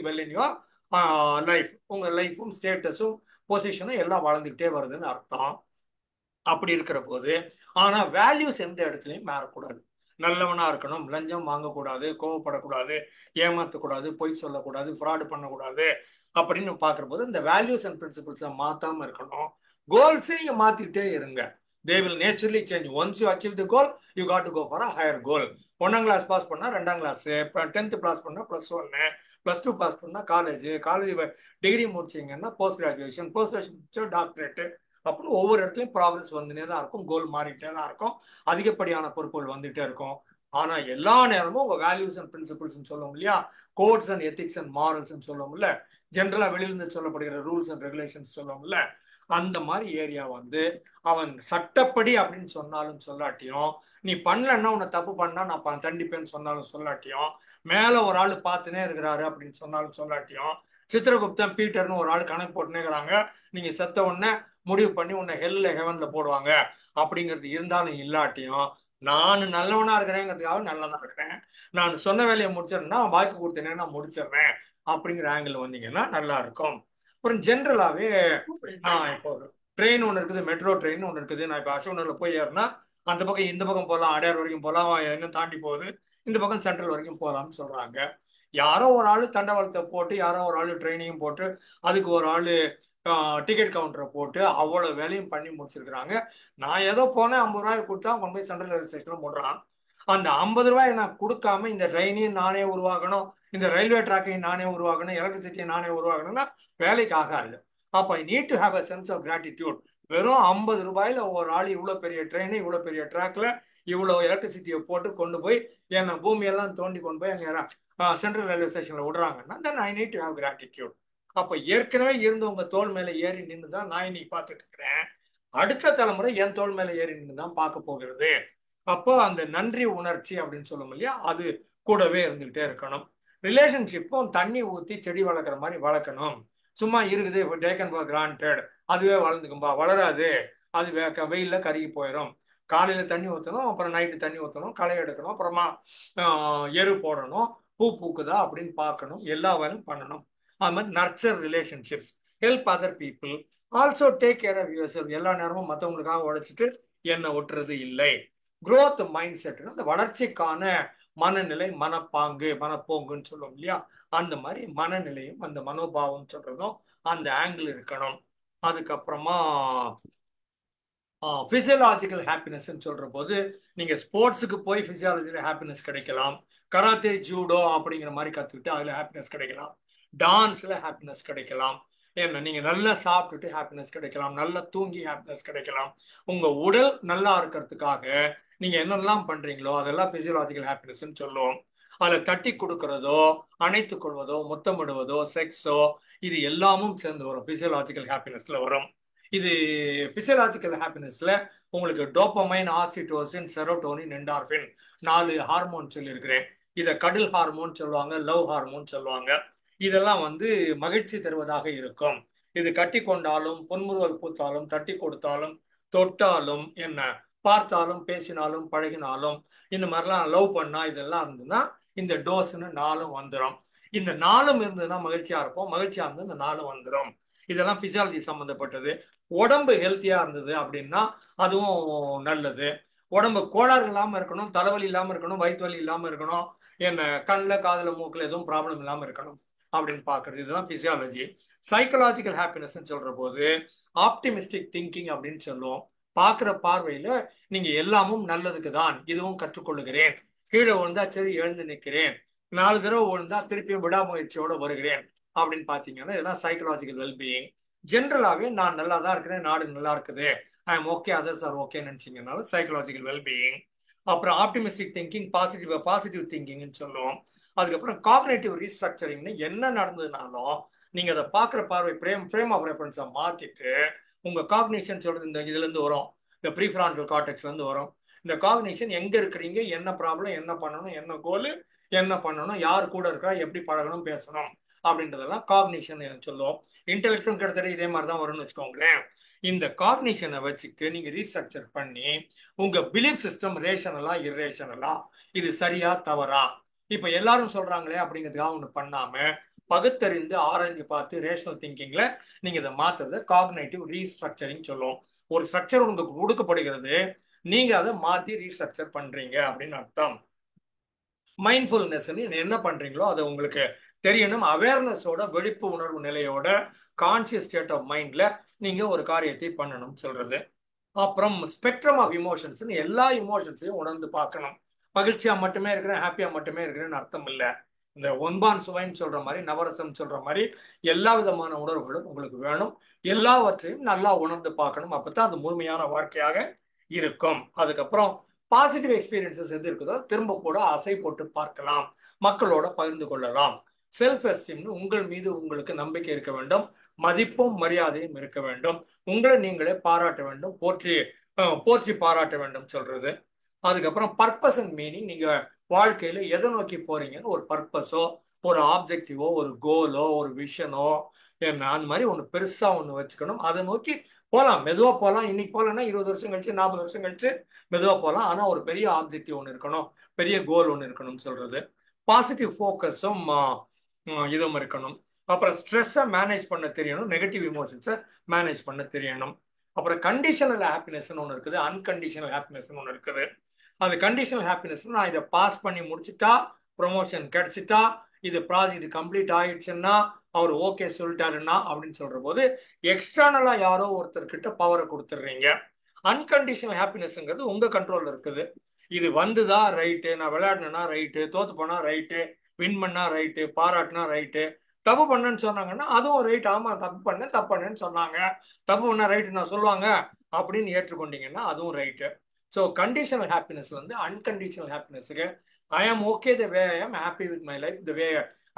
well in your life. உங்க லைஃபும் ஸ்டேட்டஸும் பொசிஷனும் எல்லாம் வளர்ந்துக்கிட்டே வருதுன்னு அர்த்தம். அப்படி இருக்கிற போது ஆனா வேல்யூஸ் எந்த இடத்துலையும் மாறக்கூடாது. நல்லவனா இருக்கணும், லஞ்சம் வாங்கக்கூடாது, கோவப்படக்கூடாது, ஏமாற்றக்கூடாது, பொய் சொல்லக்கூடாது, ஃப்ராடு பண்ணக்கூடாது அப்படின்னு பார்க்குற போது இந்த வேல்யூஸ் அண்ட் பிரின்சிபிள்ஸை மாத்தாம இருக்கணும். கோல்ஸே நீங்க மாத்திக்கிட்டே இருங்க. They will naturally change. Once you achieve the goal, you got to go for a higher goal. 1ஆம் கிளாஸ் பாஸ் பண்ணா 2ஆம் கிளாஸ், 10th பாஸ் பண்ணா +1, +2 பாஸ் பண்ணா காலேஜ் டிகிரி முடிச்சிங்கன்னா post graduation, post graduation doctorate, அப்படின்னு ஒவ்வொரு இடத்துலையும் ப்ராக்ரஸ் வந்துட்டே தான் இருக்கும், கோல் மாறிக்கிட்டே தான் இருக்கும், அதிகப்படியான பொறுப்புகள் வந்துட்டே இருக்கும். ஆனா எல்லா நேரமும் உங்க வேல்யூஸ் அண்ட் பிரின்சிபிள்ஸ் சொல்லுவோம் இல்லையா, codes and ethics and morals சொல்லுவோம்ல, ஜென்ரலா வெளியிலிருந்து சொல்லப்படுகிற ரூல்ஸ் அண்ட் ரெகுலேஷன்ஸ் சொல்லுவோம்ல, அந்த மாதிரி ஏரியா வந்து அவன் சட்டப்படி அப்படின்னு சொன்னாலும் சொல்லாட்டியும், நீ பண்ணலன்னா உன்னை தப்பு பண்ணா நான் தண்டிப்பேன்னு சொன்னாலும் சொல்லாட்டியும், மேல ஒரு ஆள் பார்த்துனே இருக்கிறாரு அப்படின்னு சொன்னாலும் சொல்லாட்டியும், சித்திரகுப்தன் பீட்டர்னு ஒரு ஆள் கணக்கு போட்டுனே இருக்கிறாங்க, நீங்க செத்த உடனே முடிவு பண்ணி உன்னை ஹெவன்ல போடுவாங்க அப்படிங்கிறது இருந்தாலும் இல்லாட்டியும், நான் நல்லவனா இருக்கிறேங்கிறதுக்காக நல்லதா இருக்கிறேன், நான் சொன்ன வேலையை முடிச்சிடறேன்னா வாய்க்கு கொடுத்தேனே நான் முடிச்சிடுறேன் அப்படிங்கிற ஆங்கிள் வந்தீங்கன்னா நல்லா இருக்கும். அப்புறம் ஜென்ரலாவே இப்போ ட்ரெயின் ஒன்று இருக்குது, மெட்ரோ ட்ரெயின் ஒன்று இருக்குது. நான் இப்போ அசோக் நகர்ல போய் ஏறினா அந்த பக்கம் இந்த பக்கம் போகலாம், அடையார் வரைக்கும் போகலாம், இன்னும் தாண்டி போகுது, இந்த பக்கம் சென்ட்ரல் வரைக்கும் போகலாம்னு சொல்றாங்க. யாரோ ஒரு ஆள் தண்டவாளத்தை போட்டு, யாரோ ஒரு ஆள் ட்ரெயினையும் போட்டு, அதுக்கு ஒரு ஆள் டிக்கெட் கவுண்டரை போட்டு அவ்வளோ வேலையும் பண்ணி முடிச்சிருக்கிறாங்க. நான் ஏதோ போனேன், 50 ரூபாய் கொடுத்தா கொண்டு போய் சென்ட்ரல் ரயில்வே ஸ்டேஷனில் போடுறான். அந்த 50 ரூபாயை நான் கொடுக்காம இந்த ட்ரெயினையும் நானே உருவாக்கணும், இந்த ரயில்வே ட்ராக்கையும் நானே உருவாக்கணும், எலக்ட்ரிசிட்டியை நானே உருவாக்கணும்னா வேலைக்கு ஆகாது. அப்போ I need to have a sense of gratitude. வெறும் 50 ரூபாயில ஒரு ஆள் இவ்வளோ பெரிய ட்ரெயினை, இவ்வளோ பெரிய ட்ராக்ல இவ்வளோ எலக்ட்ரிசிட்டியை போட்டு கொண்டு போய் என்னை பூமியெல்லாம் தோண்டி கொண்டு போய் அங்கே சென்ட்ரல் ரயில்வே ஸ்டேஷனில் விடுறாங்கன்னா then I need to have gratitude. அப்போ ஏற்கனவே இருந்தவங்க தோல் மேலே ஏறி நின்று தான் நான் இன்னைக்கு பார்த்துட்டு இருக்கிறேன், அடுத்த தலைமுறை என் தோல் மேலே ஏறி நின்று தான் பார்க்க போகிறது. அப்போ அந்த நன்றி உணர்ச்சி அப்படின்னு சொல்லும் இல்லையா, அது கூடவே இருந்துகிட்டே இருக்கணும். ரிலேஷன்ஷிப்பும் தண்ணி ஊற்றி செடி வளர்க்குற மாதிரி வளர்க்கணும். சும்மா இருக்குது டேக்கன் ஃபார் கிராண்டட், அதுவே வளர்ந்துக்கும்பா, வளராது, அது வெயில்ல கருகி போயிடும். காலையில தண்ணி ஊற்றணும், அப்புறம் நைட்டு தண்ணி ஊற்றணும், களை எடுக்கணும், அப்புறமா எரு போடணும், பூ பூக்குதா அப்படின்னு பார்க்கணும், எல்லா வேலையும் பண்ணணும். அது மாதிரி nurture relationships, help other people, also take care of yourself. எல்லா நேரமும் மற்றவங்களுக்காக உழைச்சிட்டு என்னை ஒட்டுறது இல்லை. growth மைண்ட் செட், அந்த வளர்ச்சிக்கான மனநிலை, மனப்பாங்கு, மனப்போங்குன்னு சொல்லுவோம் இல்லையா, அந்த மாதிரி மனநிலையும் அந்த மனோபாவம் சொல்றதும் அந்த ஆங்கிள் இருக்கணும். அதுக்கப்புறமா பிசியலாஜிக்கல் ஹாப்பினஸ் சொல்ற போது நீங்க ஸ்போர்ட்ஸுக்கு போய் பிசியாலஜிக்கல் ஹாப்பினஸ் கிடைக்கலாம், கராத்தே ஜூடோ அப்படிங்கிற மாதிரி கத்துக்கிட்டு அதுல ஹாப்பினஸ் கிடைக்கலாம், டான்ஸ்ல ஹாப்பினஸ் கிடைக்கலாம், என்ன நீங்க நல்லா சாப்பிட்டுட்டு ஹாப்பினஸ் கிடைக்கலாம், நல்லா தூங்கி ஹாப்பினஸ் கிடைக்கலாம். உங்க உடல் நல்லா இருக்கிறதுக்காக நீங்க என்னெல்லாம் பண்றீங்களோ அதெல்லாம் பிசியலாஜிக்கல் ஹாப்பினஸ் சொல்லுவோம். அதில் தட்டி கொடுக்கறதோ, அணைத்துக் கொள்வதோ, முத்தமிடுவதோ, செக்ஸோ, இது எல்லாமும் சேர்ந்து வரும், பிசியலாஜிக்கல் ஹாப்பினஸ்ல வரும். இது பிசியலாஜிக்கல் ஹாப்பினஸ்ல உங்களுக்கு dopamine, oxytocin, serotonin, endorphin 4 hormone சொல்லியிருக்கிறேன். இதை கடல் ஹார்மோன் சொல்லுவாங்க, லவ் ஹார்மோன் சொல்லுவாங்க. இதெல்லாம் மகிழ்ச்சி தருவதாக இருக்கும். இது கட்டி கொண்டாலும், புன்முறுவல் பூத்தாலும், தட்டி கொடுத்தாலும், தொட்டாலும், என்ன பார்த்தாலும், பேசினாலும், பழகினாலும், இந்த மாதிரிலாம் லவ் பண்ணா இதெல்லாம் இருந்ததுன்னா இந்த டோஸ்ன்னு 4 வந்துடும். இந்த 4 இருந்ததுன்னா மகிழ்ச்சியா இருப்போம், மகிழ்ச்சியா இருந்து இந்த 4 வந்துடும். இதெல்லாம் பிசியாலஜி சம்பந்தப்பட்டது. உடம்பு ஹெல்த்தியா இருந்தது அப்படின்னா அதுவும் நல்லது. உடம்பு கோளாறு இல்லாம இருக்கணும், தலைவலி இல்லாம இருக்கணும், வயிற்று வலி இல்லாம இருக்கணும், என்ன கண்ணில் காதுல மூக்குல எதுவும் ப்ராப்ளம் இல்லாம இருக்கணும் அப்படின்னு பாக்குறது. இதுதான் பிசியாலஜி. சைக்கலாஜிக்கல் ஹாப்பினஸ் சொல்ற போது ஆப்டிமிஸ்டிக் திங்கிங் அப்படின்னு சொல்லுவோம். பாக்குற பார்வையில நீங்க எல்லாமும் நல்லதுக்கு தான், இதுவும் கற்றுக்கொள்ளுகிறேன், கீழே விழுந்தா சரி எழுந்து நிற்கிறேன், 4 தடவை விழுந்தா திருப்பியும் விடாமுயற்சியோட வருகிறேன் அப்படின்னு பாத்தீங்கன்னா இதெல்லாம் சைக்கலாஜிக்கல் வெல்பீயிங். ஜென்ரலாவே நான் நல்லா தான் இருக்கிறேன், நாடு நல்லா இருக்குது, I am okay, others are okay நினைச்சீங்கனாலும் சைக்கலாஜிக்கல் வெல்பீயிங். அப்புறம் ஆப்டிமிஸ்டிக் திங்கிங், பாசிட்டிவ் திங்கிங்னு சொல்லுவோம். அதுக்கப்புறம் காக்னேட்டிவ் ரீஸ்ட்ரக்சரிங்னு என்ன நடந்ததுனாலும் நீங்க அதை பார்க்குற பார்வை ஃப்ரேம் ஆஃப் ரெஃபரன்ஸை மாத்திட்டு உங்க காக்னிஷன் சொல்றது இந்த இதுல இருந்து வரும், இந்த ப்ரீஃப்ரான்டல் கார்டெக்ஸ்ல இருந்து வரும். இந்த காக்னிஷன் எங்க இருக்கிறீங்க, என்ன ப்ராப்ளம், என்ன பண்ணணும், என்ன கோல், என்ன பண்ணணும், யார் கூட இருக்கா, எப்படி பழகணும், பேசணும் அப்படின்றதெல்லாம் காக்னிஷன் சொல்லுவோம். இன்டெலெக்டும் கிட்டத்தட்ட இதே மாதிரி தான் வரும்னு வச்சுக்கோங்களேன். இந்த காக்னிஷனை வச்சுக்கிட்டு நீங்க ரீஸ்ட்ரக்சர் பண்ணி உங்க பிலீஃப் சிஸ்டம் ரேஷனலா இரேஷனலா, இது சரியா தவறா, இப்ப எல்லாரும் சொல்றாங்களே அப்படிங்கிறதுக்காக ஒண்ணு பண்ணாம பகுத்தறிந்து ஆராய்ஞ்சு பார்த்து ரேஷனல் திங்கிங்ல நீங்க இதை மாத்துறத காக்னேட்டிவ் ரீஸ்ட்ரக்சரிங் சொல்லுவோம். ஒரு ஸ்ட்ரக்சர் உங்களுக்கு கொடுக்கப்படுகிறது, நீங்க அதை மாத்தி ரீஸ்ட்ரக்சர் பண்றீங்க அப்படின்னு அர்த்தம். மைண்ட்ஃபுல்னஸ் என்ன பண்றீங்களோ அது உங்களுக்கு தெரியணும். அவேர்னஸோட விழிப்பு உணர்வு நிலையோட கான்சியஸ் ஸ்டேட் ஆஃப் மைண்ட்ல நீங்க ஒரு காரியத்தை பண்ணணும் சொல்றது. அப்புறம் ஸ்பெக்ட்ரம் ஆஃப் இமோஷன்ஸ், எல்லா இமோஷன்ஸையும் உணர்ந்து பார்க்கணும். மகிழ்ச்சியா மட்டுமே இருக்கிறேன், ஹாப்பியா மட்டுமே இருக்கிறேன்னு அர்த்தம் இல்லை. இந்த ஒன்பான் சுவைன்னு சொல்ற மாதிரி, நவரசம் சொல்ற மாதிரி எல்லா விதமான உணர்வுகளும் உங்களுக்கு வேணும். எல்லாவற்றையும் நல்லா உணர்ந்து பார்க்கணும். அப்பதான் அது முழுமையான வாழ்க்கையாக இருக்கும். அதுக்கப்புறம் பாசிட்டிவ் எக்ஸ்பீரியன்சஸ் எது இருக்குதோ திரும்ப கூட ஆசை போட்டு பார்க்கலாம், மக்களோட பகிர்ந்து கொள்ளலாம். செல்ஃப் எஸ்டீம்னு உங்கள் மீது உங்களுக்கு நம்பிக்கை இருக்க வேண்டும், மதிப்பும் மரியாதையும் இருக்க வேண்டும், உங்களை நீங்களே பாராட்ட வேண்டும், போற்றி பாராட்ட வேண்டும் சொல்றது. அதுக்கப்புறம் பர்பஸ் அண்ட் மீனிங், நீங்க வாழ்க்கையில எதை நோக்கி போறீங்கன்னு ஒரு பர்பஸோ, ஒரு ஆப்ஜெக்டிவோ, ஒரு கோலோ, ஒரு விஷனோ, என்ன அந்த மாதிரி ஒன்று பெருசா ஒன்று வச்சுக்கணும். அதை நோக்கி போகலாம், மெதுவா போகலாம். இன்னைக்கு போகலன்னா 20 வருஷம் கழிச்சு, 40 வருஷம் கழிச்சு மெதுவா போகலாம். ஆனா ஒரு பெரிய ஆப்ஜெக்டிவ் ஒன்று இருக்கணும், பெரிய கோல் ஒன்று இருக்கணும்னு சொல்றது. பாசிட்டிவ் ஃபோக்கஸும் இதுவும் இருக்கணும். அப்புறம் ஸ்ட்ரெஸ்ஸை மேனேஜ் பண்ண தெரியணும், நெகட்டிவ் இமோஷன்ஸை மேனேஜ் பண்ண தெரியணும். அப்புறம் கண்டிஷனல் ஹாப்பினஸ்ன்னு ஒன்று இருக்குது, அன்கண்டிஷனல் ஹாப்பினஸ்ன்னு ஒன்று இருக்குது. அந்த கண்டிஷனல் ஹாப்பினஸ் நான் இதை பாஸ் பண்ணி முடிச்சுட்டா, ப்ரொமோஷன் கிடைச்சிட்டா, இது ப்ராஜெக்ட் கம்ப்ளீட் ஆயிடுச்சுன்னா, அவர் ஓகே சொல்லிட்டாருன்னா அப்படின்னு சொல்ற போது எக்ஸ்டர்னலா யாரோ ஒருத்தர்கிட்ட பவரை கொடுத்துடுறீங்க. அன்கண்டிஷனல் ஹாப்பினஸ்ங்கிறது உங்க கண்ட்ரோல்ல இருக்குது. இது வந்துதா ரைட்டு, நான் விளையாடினா ரைட்டு, தோத்து போனா ரைட்டு, வின் பண்ணா ரைட்டு, பாராட்டினா ரைட்டு, தப்பு பண்ணேன்னு சொன்னாங்கன்னா அதுவும் ரைட், ஆமா தப்பு பண்ணேன்னு சொன்னாங்க, தப்பு பண்ணா ரைட்டு நான் சொல்லுவாங்க அப்படின்னு ஏற்றுக்கொண்டீங்கன்னா அதுவும் ரைட்டு. ஸோ கண்டிஷனல் ஹாப்பினஸ்ல இருந்து அன்கண்டிஷனல் ஹாப்பினஸுக்கு ஐ ஆம் okay the way I am happy with my life the way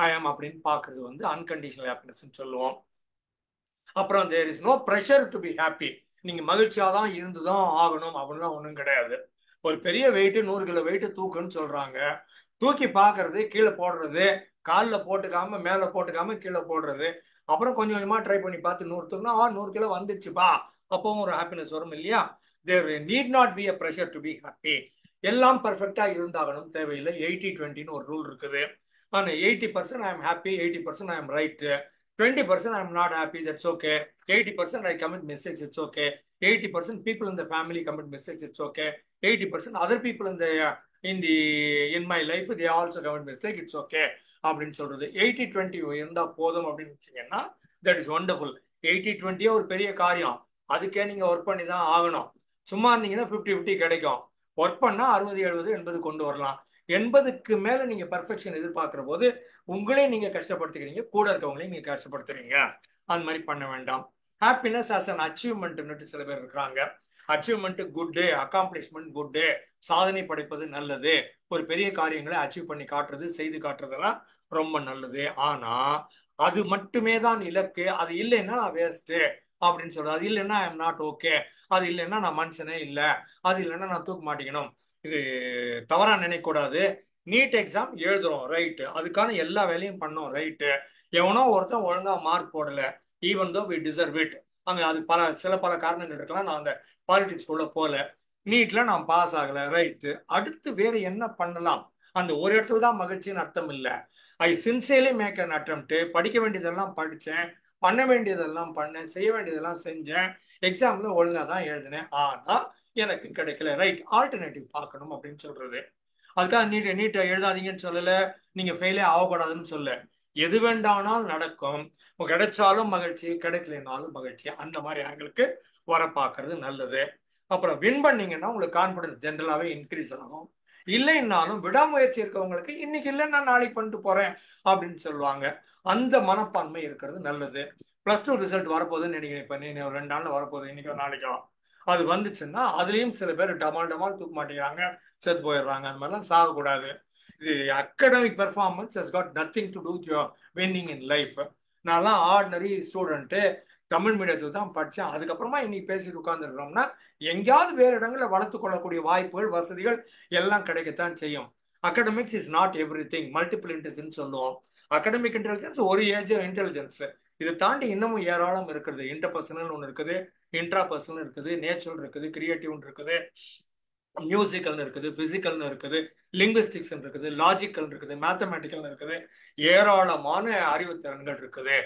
I am அப்படின்னு பாக்குறது வந்து அன்கண்டிஷனல் ஹாப்பினஸ் சொல்லுவோம். அப்புறம் there is no pressure to be happy, நீங்க மகிழ்ச்சியா தான் இருந்துதான் ஆகணும் அப்படின்லாம் ஒன்றும் கிடையாது. ஒரு பெரிய வெயிட் 100 கிலோ வெயிட் தூக்குன்னு சொல்றாங்க, தூக்கி பாக்குறது, கீழே போடுறது, காலில் போட்டுக்காம மேலே போட்டுக்காம கீழே போடுறது, அப்புறம் கொஞ்சம் கொஞ்சமா ட்ரை பண்ணி பார்த்து 100 தூக்குனா 100 கிலோ வந்துடுச்சுப்பா, அப்பவும் ஒரு ஹாப்பினஸ் வரும் இல்லையா. There need not be a pressure to be happy. எல்லாம் பர்ஃபெக்டா இருந்தாகணும் தேவையில்லை. 80-20ன்னு ஒரு ரூல் இருக்குது. ஆனால் 80% I am happy, 80% I am right, 20% I am not happy, that's okay. 80% I commit mistakes, it's okay. 80% people in the family commit mistakes, it's okay. 80% other people in my life they also commit mistakes, it's okay அப்படின்னு சொல்றது. 80-20 இருந்தா போதும் அப்படின்னு வச்சீங்கன்னா that is wonderful. 80-20 ஒரு பெரிய காரியம், அதுக்கே நீங்க ஒர்க் பண்ணி தான் ஆகணும். சும்மா இருந்தீங்கன்னா 50-50 கிடைக்கும். ஒர்க் பண்ணா 60-70-80 கொண்டு வரலாம். 80க்கு மேல நீங்க பர்ஃபெக்ஷன் எதிர்பார்க்கிற போது உங்களையும் நீங்க கஷ்டப்படுத்துக்கிறீங்க, கூட இருக்கவங்களையும் நீங்க கஷ்டப்படுத்துறீங்க. அந்த மாதிரி பண்ண வேண்டாம். ஹாப்பினஸ் ஆஸ் அன் அச்சீவ்மெண்ட் சில பேர் இருக்கிறாங்க. அச்சீவ்மெண்ட் குட்டு, அக்காம்ப்ளிஷ்மெண்ட் குட்டு, சாதனை படைப்பது நல்லது, ஒரு பெரிய காரியங்களை அச்சீவ் பண்ணி காட்டுறது, செய்து காட்டுறதெல்லாம் ரொம்ப நல்லது. ஆனா அது மட்டுமே தான் இலக்கு, அது இல்லைன்னா நான் வேஸ்ட் அப்படின்னு சொல்றது. அது இல்லைன்னா ஐ எம் நாட் ஓகே, அது இல்லைன்னா நான் மனுஷனே இல்லை, அது இல்லைன்னா நான் தூக்க மாட்டேங்கணும். இது தவறா நினைக்கக்கூடாது. நீட் எக்ஸாம் எழுதுறோம் ரைட்டு, அதுக்கான எல்லா வேலையும் பண்ணோம் ரைட்டு, எவனோ ஒருத்தன் ஒழுங்கா மார்க் போடல, even though we deserve it, அங்கே அது பல காரணங்கள் இருக்கலாம். நான் அந்த பாலிடிக்ஸ் உள்ள போல, நீட்ல நான் பாஸ் ஆகல ரைட்டு, அடுத்து வேற என்ன பண்ணலாம். அந்த ஒரு இடத்துல தான் மகிழ்ச்சின்னு அர்த்தம் இல்லை. I sincerely make an attempt, படிக்க வேண்டியதெல்லாம் படித்தேன், பண்ண வேண்டியதெல்லாம் பண்ணேன், செய்ய வேண்டியதெல்லாம் செஞ்சேன், எக்ஸாம்ல ஒழுங்கா தான் எழுதினேன், ஆனா எனக்கு கிடைக்கல, ரைட், ஆல்டர்னேட்டிவ் பார்க்கணும் அப்படின்னு சொல்றது. அதுக்காக நீட்டை எழுதாதீங்கன்னு சொல்லல, நீங்க ஃபெயிலே ஆகக்கூடாதுன்னு சொல்ல. எது வேண்டாம்னாலும் நடக்கும், கிடைச்சாலும் மகிழ்ச்சி, கிடைக்கலனாலும் மகிழ்ச்சி, அந்த மாதிரி ஆங்களுக்கு வர பார்க்கறது நல்லது. அப்புறம் வின் பண்ணீங்கன்னா உங்களுக்கு கான்பிடன்ஸ் ஜென்ரலாவே இன்க்ரீஸ் ஆகும். இல்லைன்னாலும் விடாமுயற்சி இருக்கவங்களுக்கு இன்னைக்கு இல்லை நான் நாளைக்கு பண்ணிட்டு போறேன் அப்படின்னு சொல்லுவாங்க. அந்த மனப்பான்மை இருக்கிறது நல்லது. +2 ரிசல்ட் வரப்போகுதுன்னு நினைக்கிறேன். இப்ப நீ ஒரு 2 நாள்ல வரப்போகுது, இன்னைக்கோ நாளைக்கோ. அது வந்துச்சுன்னா அதுலயும் சில பேர் டமால் தூக்க மாட்டேங்கிறாங்க, செத்து போயிடுறாங்க. அந்த மாதிரிலாம் சாகக்கூடாது. இது academic performance has got nothing to two your winning in life. நான்லாம் ஆர்டினரி ஸ்டூடெண்ட்டு, தமிழ் மீடியத்தில் தான் படித்தேன். அதுக்கப்புறமா இன்னைக்கு பேசிட்டு உட்காந்துருக்கோம்னா எங்கேயாவது வேறு இடங்களில் வளர்த்து கொள்ளக்கூடிய வாய்ப்புகள், வசதிகள் எல்லாம் கிடைக்கத்தான் செய்யும். Academics is not every thing. Multiple intelligence சொல்லுவோம். அகடமிக் இன்டெலிஜென்ஸ் ஒரு ஏஜ் இன்டெலிஜென்ஸ். இதை தாண்டி இன்னமும் ஏராளம் இருக்குது. இன்டர்பர்சனல் ஒன்று இருக்குது, இன்ட்ரா பர்சனல் இருக்குது, நேச்சுரல் இருக்குது, கிரியேட்டிவ் இருக்குது, மியூசிக்கல்னு இருக்குது, பிசிக்கல்னு இருக்குது, லிங்குவிஸ்டிக்ஸ் இருக்குது, லாஜிக்கல் இருக்குது, மேத்தமேட்டிக்கல் இருக்குது, ஏராளமான அறிவுத்திறன்கள் இருக்குது.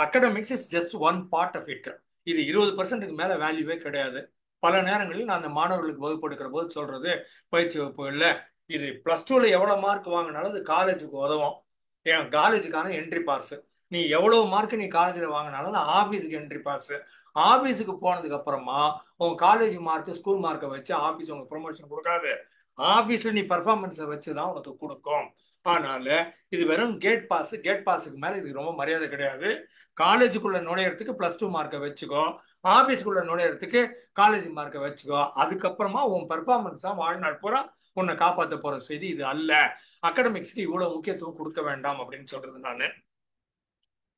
Academics is just one part of it. இது 20%க்கு மேல வேல்யூவே கிடையாது. பல நேரங்களில் நான் அந்த மாணவர்களுக்கு வகுப்பு எடுக்கிற போது சொல்றது, பயிற்சி வகுப்புகள்ல, இது +2ல எவ்வளவு மார்க் வாங்கினாலும் அது காலேஜுக்கு உதவும். ஏன் காலேஜுக்கான என்ட்ரி பாஸ். நீ எவ்வளவு மார்க் நீ காலேஜில் வாங்கினாலும் ஆபீஸுக்கு என்ட்ரி பாஸ். ஆபீஸுக்கு போனதுக்கு அப்புறமா உன் காலேஜ் மார்க், ஸ்கூல் மார்க்கை வச்சு ஆபீஸ் உனக்கு ப்ரொமோஷன் கொடுக்காது. ஆபீஸ்ல நீ பர்ஃபார்மன்ஸை வச்சுதான் உனக்கு கொடுக்கும். அதனால இது வெறும் கேட் பாஸ். கேட் பாஸுக்கு மேல இதுக்கு ரொம்ப மரியாதை கிடையாது. காலேஜுக்குள்ள நுழையறதுக்கு +2 மார்க்கை வச்சுக்கோ, ஆபீஸ்க்குள்ள நுழையறதுக்கு காலேஜ் மார்க்கை வச்சுக்கோ. அதுக்கப்புறமா உன் பர்ஃபார்மன்ஸ் தான் வாழ்நாள் பூரா உன்னை காப்பாற்ற போற செய்தி. இது அல்ல. அகடமிக்ஸ்க்கு இவ்வளவு முக்கியத்துவம் கொடுக்க வேண்டாம் அப்படின்னு சொல்றது நானு.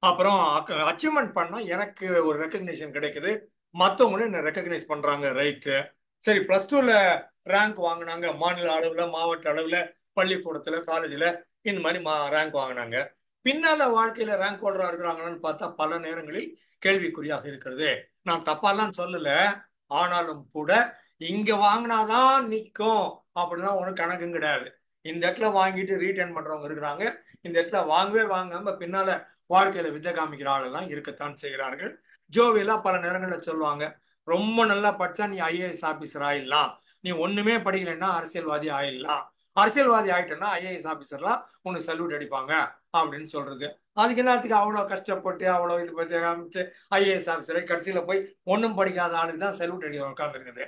அப்புறம் அச்சீவ்மெண்ட் பண்ணா எனக்கு ஒரு ரெக்கக்னிஷன் கிடைக்குது, மற்றவங்களும் என்ன ரெக்கக்னைஸ் பண்றாங்க, ரைட்டு. சரி, +2ல ரேங்க் வாங்கினாங்க, மாநில அளவுல, மாவட்ட அளவுல, பள்ளிக்கூடத்துல, காலேஜ்ல இந்த மாதிரி ரேங்க் வாங்கினாங்க. பின்னால வாழ்க்கையில ரேங்க் ஹோல்டரா இருக்கிறாங்கன்னு பார்த்தா பல நேரங்களில் கேள்விக்குறியாக இருக்கிறது. நான் தப்பாலாம் சொல்லல, ஆனாலும் கூட இங்க வாங்கினாதான் நிற்கும் அப்படின்னா ஒன்றும் கணக்கும் கிடையாது. இந்த இடத்துல வாங்கிட்டு ரீட்டர்ன் பண்றவங்க இருக்கிறாங்க, இந்த இடத்துல வாங்கவே வாங்காம பின்னால வாழ்க்கையில வித்தை காமிக்கிற ஆளெல்லாம் இருக்கத்தான் செய்கிறார்கள். ஜோவியலா பல நேரங்களில் சொல்லுவாங்க, ரொம்ப நல்லா படிச்சா நீ IAS ஆபீசர் ஆயிடலாம், நீ ஒண்ணுமே படிக்கலைன்னா அரசியல்வாதி ஆயிடலாம், அரசியல்வாதி ஆயிட்டேன்னா IAS ஆபீசர்லாம் உனக்கு சல்யூட் அடிப்பாங்க அப்படின்னு சொல்றது. அதுக்கு என்னத்துக்கு அவ்வளோ கஷ்டப்பட்டு அவ்வளோ இது பற்றி காமிச்சு IAS ஆபீசரை கடைசியில போய் ஒன்றும் படிக்காத ஆளுக்கு தான் சல்யூட் அடிக்க உட்காந்துருக்குது.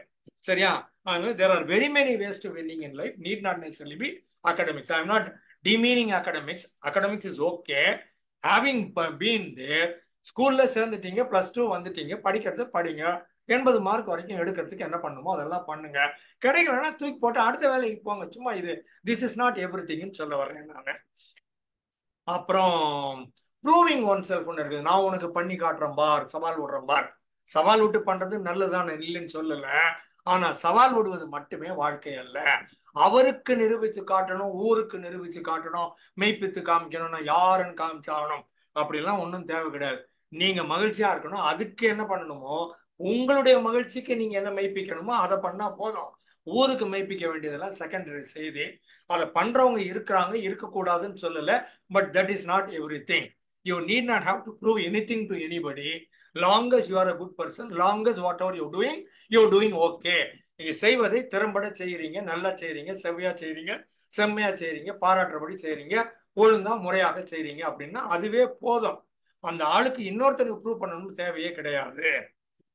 சரியா? அதனால there are very many ways to winning in life, need not necessarily be academics. I am not demeaning academics. Academics is okay. Having been there, ஸ்கூல்ல சேர்ந்துட்டீங்க, +2 வந்துட்டீங்க, படிக்கிறது படிங்க, 80 மார்க் வரைக்கும் எடுக்கிறதுக்கு என்ன பண்ணுமோ அதெல்லாம் பண்ணுங்க. கிடைக்கலன்னா தூக்கி போட்டு அடுத்த வேலைக்கு போங்க. சும்மா இது திஸ் இஸ் நாட் எவ்ரி திங்னு சொல்ல வர்றேன் நான். அப்புறம் ப்ரூவிங் ஒன் செல்ஃப் ஒன்று இருக்குது. நான் உனக்கு பண்ணி காட்டுறேன் பார், சவால் விடுறேன் பார். சவால் விட்டு பண்றது நல்லதுதான், இல்லைன்னு சொல்லல. ஆனா சவால் விடுவது மட்டுமே வாழ்க்கை அல்ல. அவருக்கு நிரூபித்து காட்டணும், ஊருக்கு நிரூபித்து காட்டணும், மெய்ப்பித்து காமிக்கணும், நான் யாருன்னு காமிச்சாகணும் அப்படிலாம் ஒன்றும் தேவை கிடையாது. நீங்க மகிழ்ச்சியா இருக்கணும். அதுக்கு என்ன பண்ணணுமோ, உங்களுடைய மகிழ்ச்சிக்கு நீங்க என்ன மெய்ப்பிக்கணுமோ அதை பண்ணா போதும். ஊருக்கு மெய்ப்பிக்க வேண்டியதெல்லாம் செகண்டரி செய்தி. அதை பண்றவங்க இருக்கிறாங்க, இருக்கக்கூடாதுன்னு சொல்லல. But that is not everything. You need not have to prove anything to anybody. Long as you are a good person, long as whatever you doing okay. நீங்க செய்வதை திறம்பட செய்யறீங்க, நல்லா செய்யறீங்க, செவ்வையா செய்யறீங்க, செம்மையா செய்யறீங்க, பாராட்டுறபடி செய்யறீங்க, ஒழுங்கா முறையாக செய்யறீங்க அப்படின்னா அதுவே போதும். அந்த ஆளுக்கு இன்னொருத்தருக்கு ப்ரூவ் பண்ணணும்னு தேவையே கிடையாது.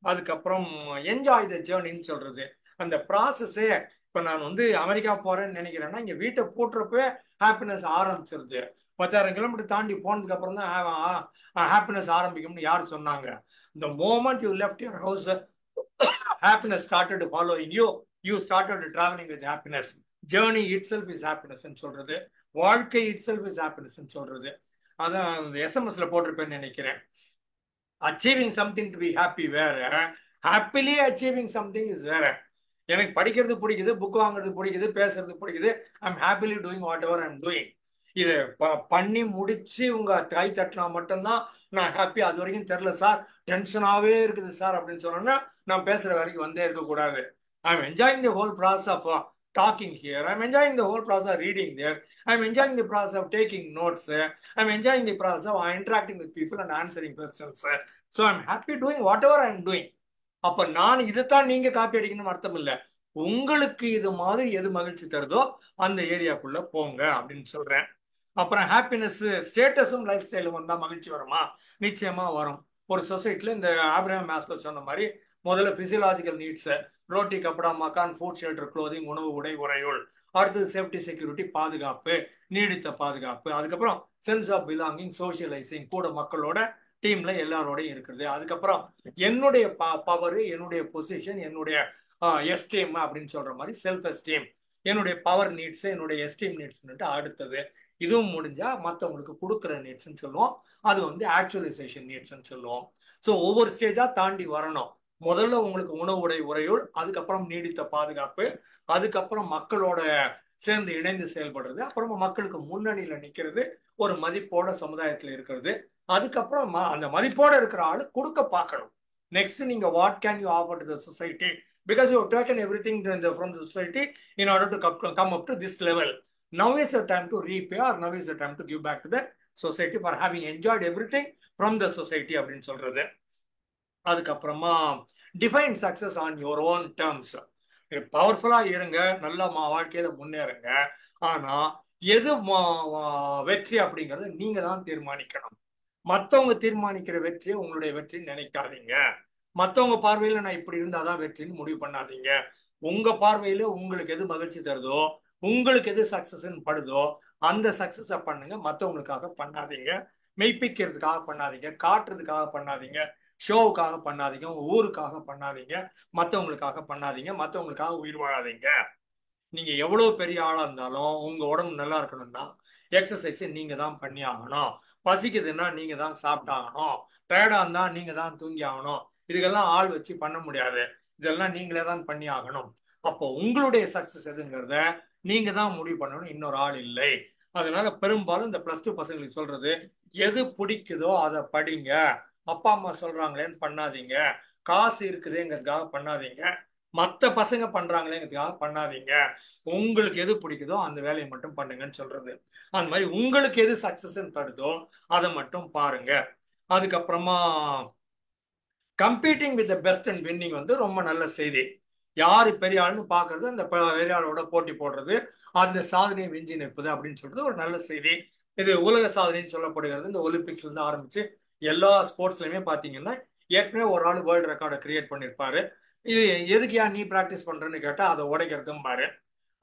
அதுக்கப்புறம் என்ஜாய் த ஜேர்னின்னு சொல்றது, அந்த ப்ராசஸே. இப்ப நான் அமெரிக்கா போறேன்னு நினைக்கிறேன்னா இங்க வீட்டை பூட்டுறப்பவே ஹாப்பினஸ் ஆரம்பிச்சிருது. 10,000 கிலோமீட்டர் தாண்டி போனதுக்கு அப்புறம் தான் ஹாப்பினஸ் ஆரம்பிக்கும்னு யார் சொன்னாங்க? The moment you left your house, happiness started following you. You started traveling with happiness. Journey itself is happiness ன்னு சொல்றது, வாழ்க்கை itself is happiness ன்னு சொல்றது. அதான் SMSல போட்டிருப்பேன்னு நினைக்கிறேன். Achieving something to be happy வேற, ஹாப்பிலி அச்சீவிங் சம்திங் இஸ் வேற. எனக்கு படிக்கிறது பிடிக்குது, புக் வாங்குறது பிடிக்குது, பேசுறது பிடிக்குது, I'm happily doing what ever I'm doing. இதை பண்ணி முடிச்சு உங்க கை தட்டினா மட்டும்தான் நான் ஹாப்பி. அது வரைக்கும் தெரியல சார், டென்ஷனாவே இருக்குது சார் அப்படின்னு சொன்னோன்னா நான் பேசுற வேலைக்கு வந்தே இருக்கக்கூடாது. I'm enjoying the whole process of talking here. I'm enjoying the whole process of reading there. I'm enjoying the process of taking notes. I'm enjoying the process of interacting with people and answering questions. So I'm happy doing whatever I'm doing. அப்ப நான் இதைத்தான் நீங்க copy அடிக்கணும்னு அர்த்தம் இல்லை. உங்களுக்கு இது மாதிரி எது மகிழ்ச்சி தருதோ அந்த ஏரியாக்குள்ள போங்க அப்படின்னு சொல்றேன். அப்புறம் ஹாப்பினஸ் ஸ்டேட்டஸும் லைஃப் ஸ்டைலும் வந்தா மகிழ்ச்சி வருமா? நிச்சயமா வரும். ஒரு சொசைட்டில இந்த ஆப்ரஹாம் மாஸ்லோ சொன்ன மாதிரி முதல்ல பிசியலாஜிக்கல் நீட்ஸ், ரோட்டி கப்படா மக்கான், ஃபுட் ஷெல்டர் க்ளோதிங், உணவு உடை உறையுள், அடுத்தது சேஃப்டி செக்யூரிட்டி பாதுகாப்பு, நீடித்த பாதுகாப்பு, அதுக்கப்புறம் சென்ஸ் ஆஃப் பிலாங்கிங், சோசியலைசிங், கூட மக்களோட டீம்ல எல்லாரோடையும் இருக்கிறது, அதுக்கப்புறம் என்னுடைய பவர், என்னுடைய பொசிஷன், என்னுடைய எஸ்டீம் அப்படின்னு சொல்ற மாதிரி செல்ஃப் எஸ்டீம், என்னுடைய பவர் நீட்ஸ், என்னுடைய எஸ்டீம் நீட்ஸ் அடுத்தது. இதுவும் முடிஞ்சா மற்றவங்களுக்கு கொடுக்குற நீட்ஸ்ன்னு சொல்லுவோம். அது வந்து ஆக்சுவலைசேஷன் நீட்ஸ்ன்னு சொல்லுவோம். ஸோ ஒவ்வொரு ஸ்டேஜா தாண்டி வரணும். முதல்ல உங்களுக்கு உணவு உடை உறையுள், அதுக்கப்புறம் நீடித்த பாதுகாப்பு, அதுக்கப்புறம் மக்களோட சேர்ந்து இணைந்து செயல்படுறது, அப்புறமா மக்களுக்கு முன்னணியில நிக்கிறது, ஒரு மதிப்போட சமுதாயத்துல இருக்கிறது, அதுக்கப்புறம் அந்த மதிப்போட இருக்கிற ஆளு கொடுக்க பார்க்கணும். நெக்ஸ்ட் நீங்க what can you offer to the society, because you taken everything from the society in order to come up to this level. Now is the time to repay, or now is the time to give back to the society for having enjoyed everything from the society அப்படின்னு சொல்றது. அதுக்கப்புறமா define success on your own terms. பவர்ஃபுல்லா இருங்க, நல்ல வாழ்க்கையில முன்னேறுங்க. ஆனா எது வெற்றி அப்படிங்கறத நீங்க தான் தீர்மானிக்கணும். மத்தவங்க தீர்மானிக்கிற வெற்றியை உங்களுடைய வெற்றின்னு நினைக்காதீங்க. மத்தவங்க பார்வையில நான் இப்படி இருந்தாதான் வெற்றின்னு முடிவு பண்ணாதீங்க. உங்க பார்வையில உங்களுக்கு எது மகிழ்ச்சி தருதோ, உங்களுக்கு எது சக்சஸ் படுதோ அந்த சக்சஸ பண்ணுங்க. மத்தவங்களுக்காக பண்ணாதீங்க, மெய்ப்பிக்கிறதுக்காக பண்ணாதீங்க, காட்டுறதுக்காக பண்ணாதீங்க, ஷோவுக்காக பண்ணாதீங்க, ஊருக்காக பண்ணாதீங்க, மத்தவங்களுக்காக பண்ணாதீங்க, மத்தவங்களுக்காக உயிர் வாழாதீங்க. நீங்க எவ்வளவு பெரிய ஆளா இருந்தாலும் உங்க உடம்பு நல்லா இருக்கணும்னா எக்ஸசைஸ் நீங்க தான் பண்ணி ஆகணும். பசிக்குதுன்னா நீங்க தான் சாப்பிட்டாகணும். டயர்டா இருந்தா நீங்க தான் தூங்கி ஆகணும். இதுக்கெல்லாம் ஆள் வச்சு பண்ண முடியாது. இதெல்லாம் நீங்களே தான் பண்ணி ஆகணும். அப்போ உங்களுடைய சக்சஸ் எதுங்கிறத நீங்க தான் முடிவு பண்ணணும், இன்னொரு ஆள் இல்லை. அதனால பெரும்பாலும் இந்த +2 பசங்களுக்கு சொல்றது, எது பிடிக்குதோ அதை படிங்க. அப்பா அம்மா சொல்றாங்களேன்னு பண்ணாதீங்க, காசு இருக்குதுங்கிறதுக்காக பண்ணாதீங்க, மற்ற பசங்க பண்றாங்களேங்கிறதுக்காக பண்ணாதீங்க. உங்களுக்கு எது பிடிக்குதோ அந்த வேலையை மட்டும் பண்ணுங்கன்னு சொல்றது. அந்த மாதிரி உங்களுக்கு எது சக்சஸ் தருதோ அதை மட்டும் பாருங்க. அதுக்கப்புறமா competing with the best and winning வந்து ரொம்ப நல்ல செய்தி. யாரு பெரிய ஆளுன்னு பாக்குறது, அந்த பெரிய ஆளோட போட்டி போடுறது, அந்த சாதனையை விஞ்சி நிற்பது அப்படின்னு சொல்றது ஒரு நல்ல செய்தி. இது உலக சாதனைன்னு சொல்லப்படுகிறது. இந்த ஒலிம்பிக்ஸ்ல இருந்து ஆரம்பிச்சு எல்லா ஸ்போர்ட்ஸ்லயுமே பாத்தீங்கன்னா ஏற்கனவே ஒரு ஆள் வேர்ல்டு ரெக்கார்டை கிரியேட் பண்ணிருப்பாரு. இது எதுக்கு நீ பிராக்டிஸ் பண்றேன்னு கேட்டா அதை உடைக்கிறதும் பாரு.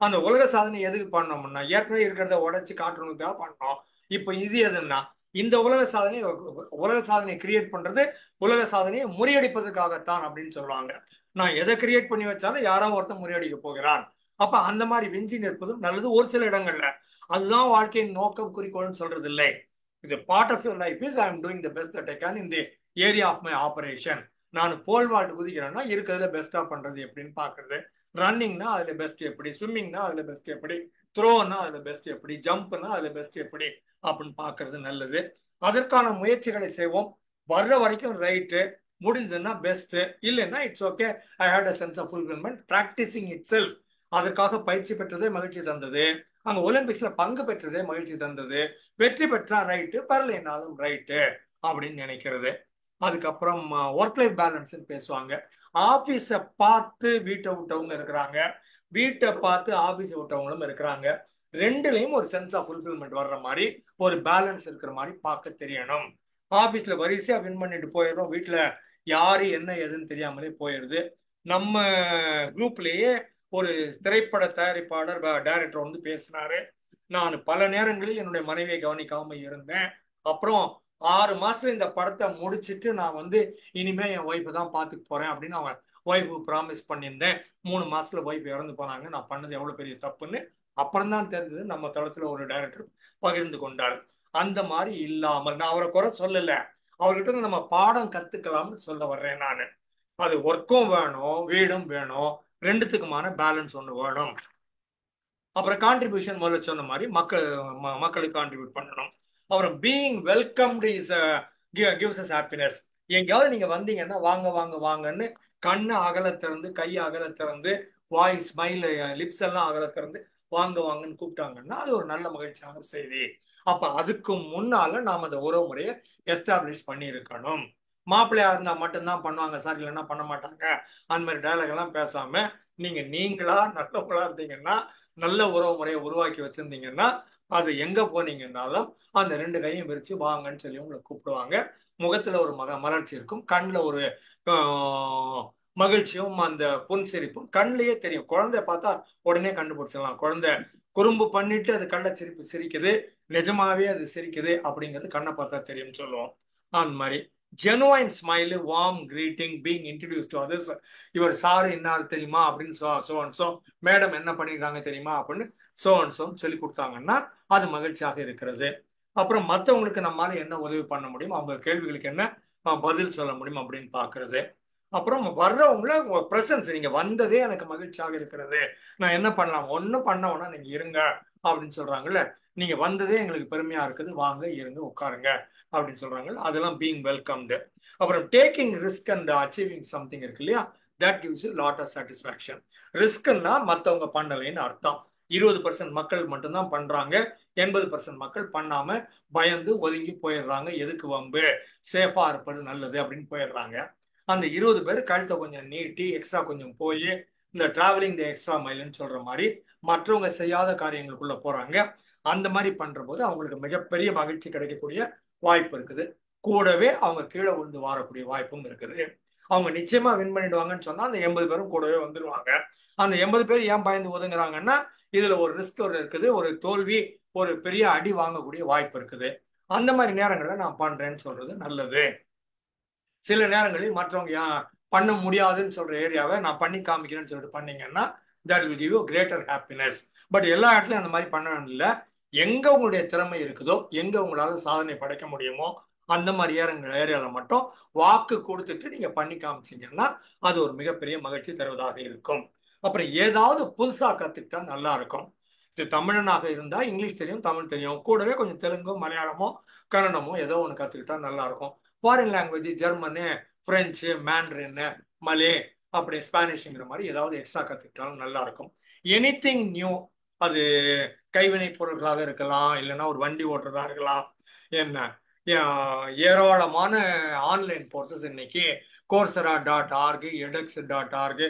அந்த உலக சாதனை எதுக்கு பண்ணோம்னா ஏற்கனவே இருக்கிறத உடைச்சு காட்டுறதுக்காக பண்ணோம். இப்போ இது எதுன்னா இந்த உலக சாதனை கிரியேட் பண்றது உலக சாதனையை முறியடிப்பதற்காகத்தான் அப்படின்னு சொல்லுவாங்க. நான் எதை கிரியேட் பண்ணி வச்சாலும் யாராவது ஒருத்தன் முறியடிக்க போகிறான். அப்ப அந்த மாதிரி விஞ்சி நிற்பதும் நல்லது ஒரு சில இடங்கள்ல. அதுதான் வாழ்க்கையின் நோக்கம், குறிக்கோள்னு சொல்றது இல்லை. இது part of your life is I am doing the best that I can in the area of my operation. நான் போல் வால்ட் குதிக்கிறேன்னா இருக்கிறதுல பெஸ்டா பண்றது எப்படின்னு பாக்குறது. ரன்னிங்னா அதுல பெஸ்ட் எப்படி, ஸ்விம்மிங்னா அதுல பெஸ்ட் எப்படி, த்ரோனா அதுல பெஸ்ட் எப்படி, ஜம்ப்னா அதுல பெஸ்ட் எப்படி அப்படின்னு பாக்குறது நல்லது. அதற்கான முயற்சிகளை செய்வோம். வர்ற வரைக்கும் ரைட்டு, முடிஞ்சதுன்னா பெஸ்ட், இல்லைன்னா it's okay. I had a sense of fulfilment practicing itself. அதற்காக பயிற்சி பெற்றதே மகிழ்ச்சி தந்தது. அங்க ஒலிம்பிக்ஸ்ல பங்கு பெற்றதே மகிழ்ச்சி தந்தது. வெற்றி பெற்றா ரைட்டு, பரலைனாலும் ரைட்டு அப்படின்னு நினைக்கிறது. அதுக்கப்புறம் ஒர்க் லைஃப் பேலன்ஸ் பேசுவாங்க. ஆபீஸ பார்த்து வீட்டை விட்டவங்க இருக்கிறாங்க, வீட்டை பார்த்து ஆபீஸை விட்டவங்களும் இருக்கிறாங்க. ரெண்டுலையும் ஒரு சென்ஸ் ஆஃப் ஃபுல்ஃபில்மெண்ட் வர்ற மாதிரி ஒரு பேலன்ஸ் இருக்கிற மாதிரி பார்க்க தெரியணும். ஆபீஸ்ல வரிசையா வின் பண்ணிட்டு போயிடுறோம், வீட்டுல யாரு என்ன எதுன்னு தெரியாமலே போயிடுது. நம்ம குரூப்லயே ஒரு திரைப்பட தயாரிப்பாளர் டைரக்டர் வந்து பேசினாரு. நான் பல நேரங்களில் என்னுடைய மனைவியை கவனிக்காம இருந்தேன். அப்புறம் 6 மாசத்துல இந்த படத்தை முடிச்சுட்டு நான் வந்து இனிமே என் ஒய்ஃபை தான் பார்த்துக்க போறேன் அப்படின்னு அவன் ஒய்ஃபு ப்ராமிஸ் பண்ணியிருந்தேன். 3 மாசத்துல ஒய்ஃப் இறந்து போனாங்க. நான் பண்ணது எவ்வளவு பெரிய தப்புன்னு அப்புறம் தான் தெரிஞ்சது. நம்ம தளத்துல ஒரு டைரக்டர் பகிர்ந்து கொண்டார். அந்த மாதிரி இல்லாமல், நான் அவரை குறை சொல்லல, அவர்கிட்ட நம்ம பாடம் கத்துக்கலாம்னு சொல்ல வர்றேன் நான். அது ஒர்க்கும் வேணும், வீடும் வேணும், ரெண்டுத்துக்குமான பேலன்ஸ் ஒன்று வேணும். அப்புறம் கான்ட்ரிபியூஷன் முதல்ல சொன்ன மாதிரி மக்களுக்கு கான்ட்ரிபியூட் பண்ணணும். அப்புறம் being welcomed is gives us happiness. எங்கேயாவது நீங்க வந்தீங்கன்னா வாங்க வாங்க வாங்கன்னு கண்ணை அகல திறந்து, கையை அகல திறந்து, வாய் ஸ்மைல், லிப்ஸ் எல்லாம் அகல திறந்து வாங்க வாங்கன்னு கூப்பிட்டாங்கன்னா அது ஒரு நல்ல மகிழ்ச்சியான செய்தி. அப்ப அதுக்கு முன்னால நாம அந்த உறவு முறையை எஸ்டாப்ளிஷ் பண்ணி இருக்கணும். மாப்பிள்ளையா இருந்தா மட்டும்தான் பண்ணுவாங்க சார், இல்லைன்னா பண்ண மாட்டாங்க. அந்த மாதிரி டயலாக் எல்லாம் பேசாம நீங்களா நல்லவங்களா இருந்தீங்கன்னா, நல்ல உறவு முறையை உருவாக்கி வச்சிருந்தீங்கன்னா, அது எங்க போனீங்கன்னாலும் அந்த 2 கையும் விரிச்சு வாங்கன்னு சொல்லி உங்களை கூப்பிடுவாங்க. முகத்துல ஒரு மலர்ச்சி இருக்கும், கண்ணுல ஒரு மகிழ்ச்சியும் அந்த புன்சிரிப்பும் கண்ணிலேயே தெரியும். குழந்தைய பார்த்தா உடனே கண்டுபிடிச்சிடலாம். குழந்தை குறும்பு பண்ணிட்டு அது கள்ள சிரிக்குது, நிஜமாவே அது சிரிக்குது அப்படிங்கிறது கண்ணை பார்த்தா தெரியும்னு சொல்லுவோம். அந்த மாதிரி genuine smile, warm greeting, being introduced to others. இவர் சாரு இன்னார் தெரியுமா அப்படின்னு சோ மேடம் என்ன பண்ணிருக்காங்க தெரியுமா அப்படின்னு சோன்னு சொல்லி கொடுத்தாங்கன்னா அது மகிழ்ச்சியாக இருக்கிறது. அப்புறம் மற்றவங்களுக்கு நம்மளால என்ன உதவி பண்ண முடியும், அவங்க கேள்விகளுக்கு என்ன பதில் சொல்ல முடியும் அப்படின்னு பாக்குறது. அப்புறம் வர்றவங்கள உங்க பிரசன்ஸ், நீங்க வந்ததே எனக்கு மகிழ்ச்சியாக இருக்கிறது, நான் என்ன பண்ணலாம், ஒன்னும் பண்ண நீங்க இருங்க அப்படின்னு சொல்றாங்கல்ல, நீங்க வந்ததே எங்களுக்கு பெருமையா இருக்குது, வாங்க இருங்க உட்காருங்க அப்படின்னு சொல்றாங்க. அதெல்லாம் பீங் வெல்கம்டு. அப்புறம் taking risk and achieving something இருக்கு இல்லையா, that gives you lot of satisfaction. ரிஸ்க்னா மத்தவங்க பண்ணலைன்னு அர்த்தம். 20% மக்கள் மட்டும்தான் பண்றாங்க, 80% மக்கள் பண்ணாம பயந்து ஒதுங்கி போயிடுறாங்க. எதுக்கு வம்பு, சேஃபா இருப்பது நல்லது அப்படின்னு போயிடுறாங்க. அந்த 20 பேர் கழுத்தை கொஞ்சம் நீட்டி எக்ஸ்ட்ரா கொஞ்சம் போய் இந்த டிராவலிங் தி எக்ஸ்ட்ரா மைல்னு சொல்ற மாதிரி மற்றவங்க செய்யாத காரியங்களுக்குள்ள போறாங்க. அந்த மாதிரி பண்ற போது அவங்களுக்கு மிகப்பெரிய மகிழ்ச்சி கிடைக்கக்கூடிய வாய்ப்பு இருக்குது. கூடவே அவங்க கீழே விழுந்து வாரக்கூடிய வாய்ப்பும் இருக்குது. அவங்க நிச்சயமா வின் பண்ணிடுவாங்கன்னு சொன்னா அந்த 80 பேரும் கூடவே வந்துருவாங்க. அந்த 80 பேர் ஏன் பயந்து ஒதுங்குறாங்கன்னா, இதுல ஒரு ரிஸ்க் இருக்குது, ஒரு தோல்வி, ஒரு பெரிய அடி வாங்கக்கூடிய வாய்ப்பு இருக்குது. அந்த மாதிரி நேரங்களில் நான் பண்றேன்னு சொல்றது நல்லது. சில நேரங்களில் மற்றவங்க பண்ண முடியாதுன்னு சொல்ற ஏரியாவை நான் பண்ணி காமிக்கிறேன்னு சொல்லிட்டு பண்ணீங்கன்னா that will give you greater happiness. But எல்லா இடத்துலையும் அந்த மாதிரி பண்ணணும் இல்லை. எங்க உங்களுடைய திறமை இருக்குதோ, எங்க உங்களால சாதனை படைக்க முடியுமோ அந்த மாதிரி ஏரியால மட்டும் வாக்கு கொடுத்துட்டு நீங்க பண்ணி காமிச்சீங்கன்னா அது ஒரு மிகப்பெரிய மகிழ்ச்சி தருவதாக இருக்கும். அப்புறம் ஏதாவது புதுசா கத்துக்கிட்டா நல்லா இருக்கும். இது தமிழனாக இருந்தா இங்கிலீஷ் தெரியும், தமிழ் தெரியும், கூடவே கொஞ்சம் தெலுங்கோ, மலையாளமோ, கன்னடமோ ஏதோ ஒன்று கத்துக்கிட்டா நல்லா இருக்கும். ஃபாரின் லாங்குவேஜ் ஜெர்மனு, பிரெஞ்சு, மேண்ட்ரின்னு, மலே, அப்படி ஸ்பானிஷ்ங்கிற மாதிரி ஏதாவது எக்ஸ்ட்ரா கத்துக்கிட்டாலும் நல்லா இருக்கும். எனிதிங் நியூ, அது கைவினை பொருட்களாக இருக்கலாம், இல்லைன்னா ஒரு வண்டி ஓட்டுறதா இருக்கலாம். என்ன ஏராளமான ஆன்லைன் கோர்சஸ் இன்னைக்கு coursera.org, edX.org,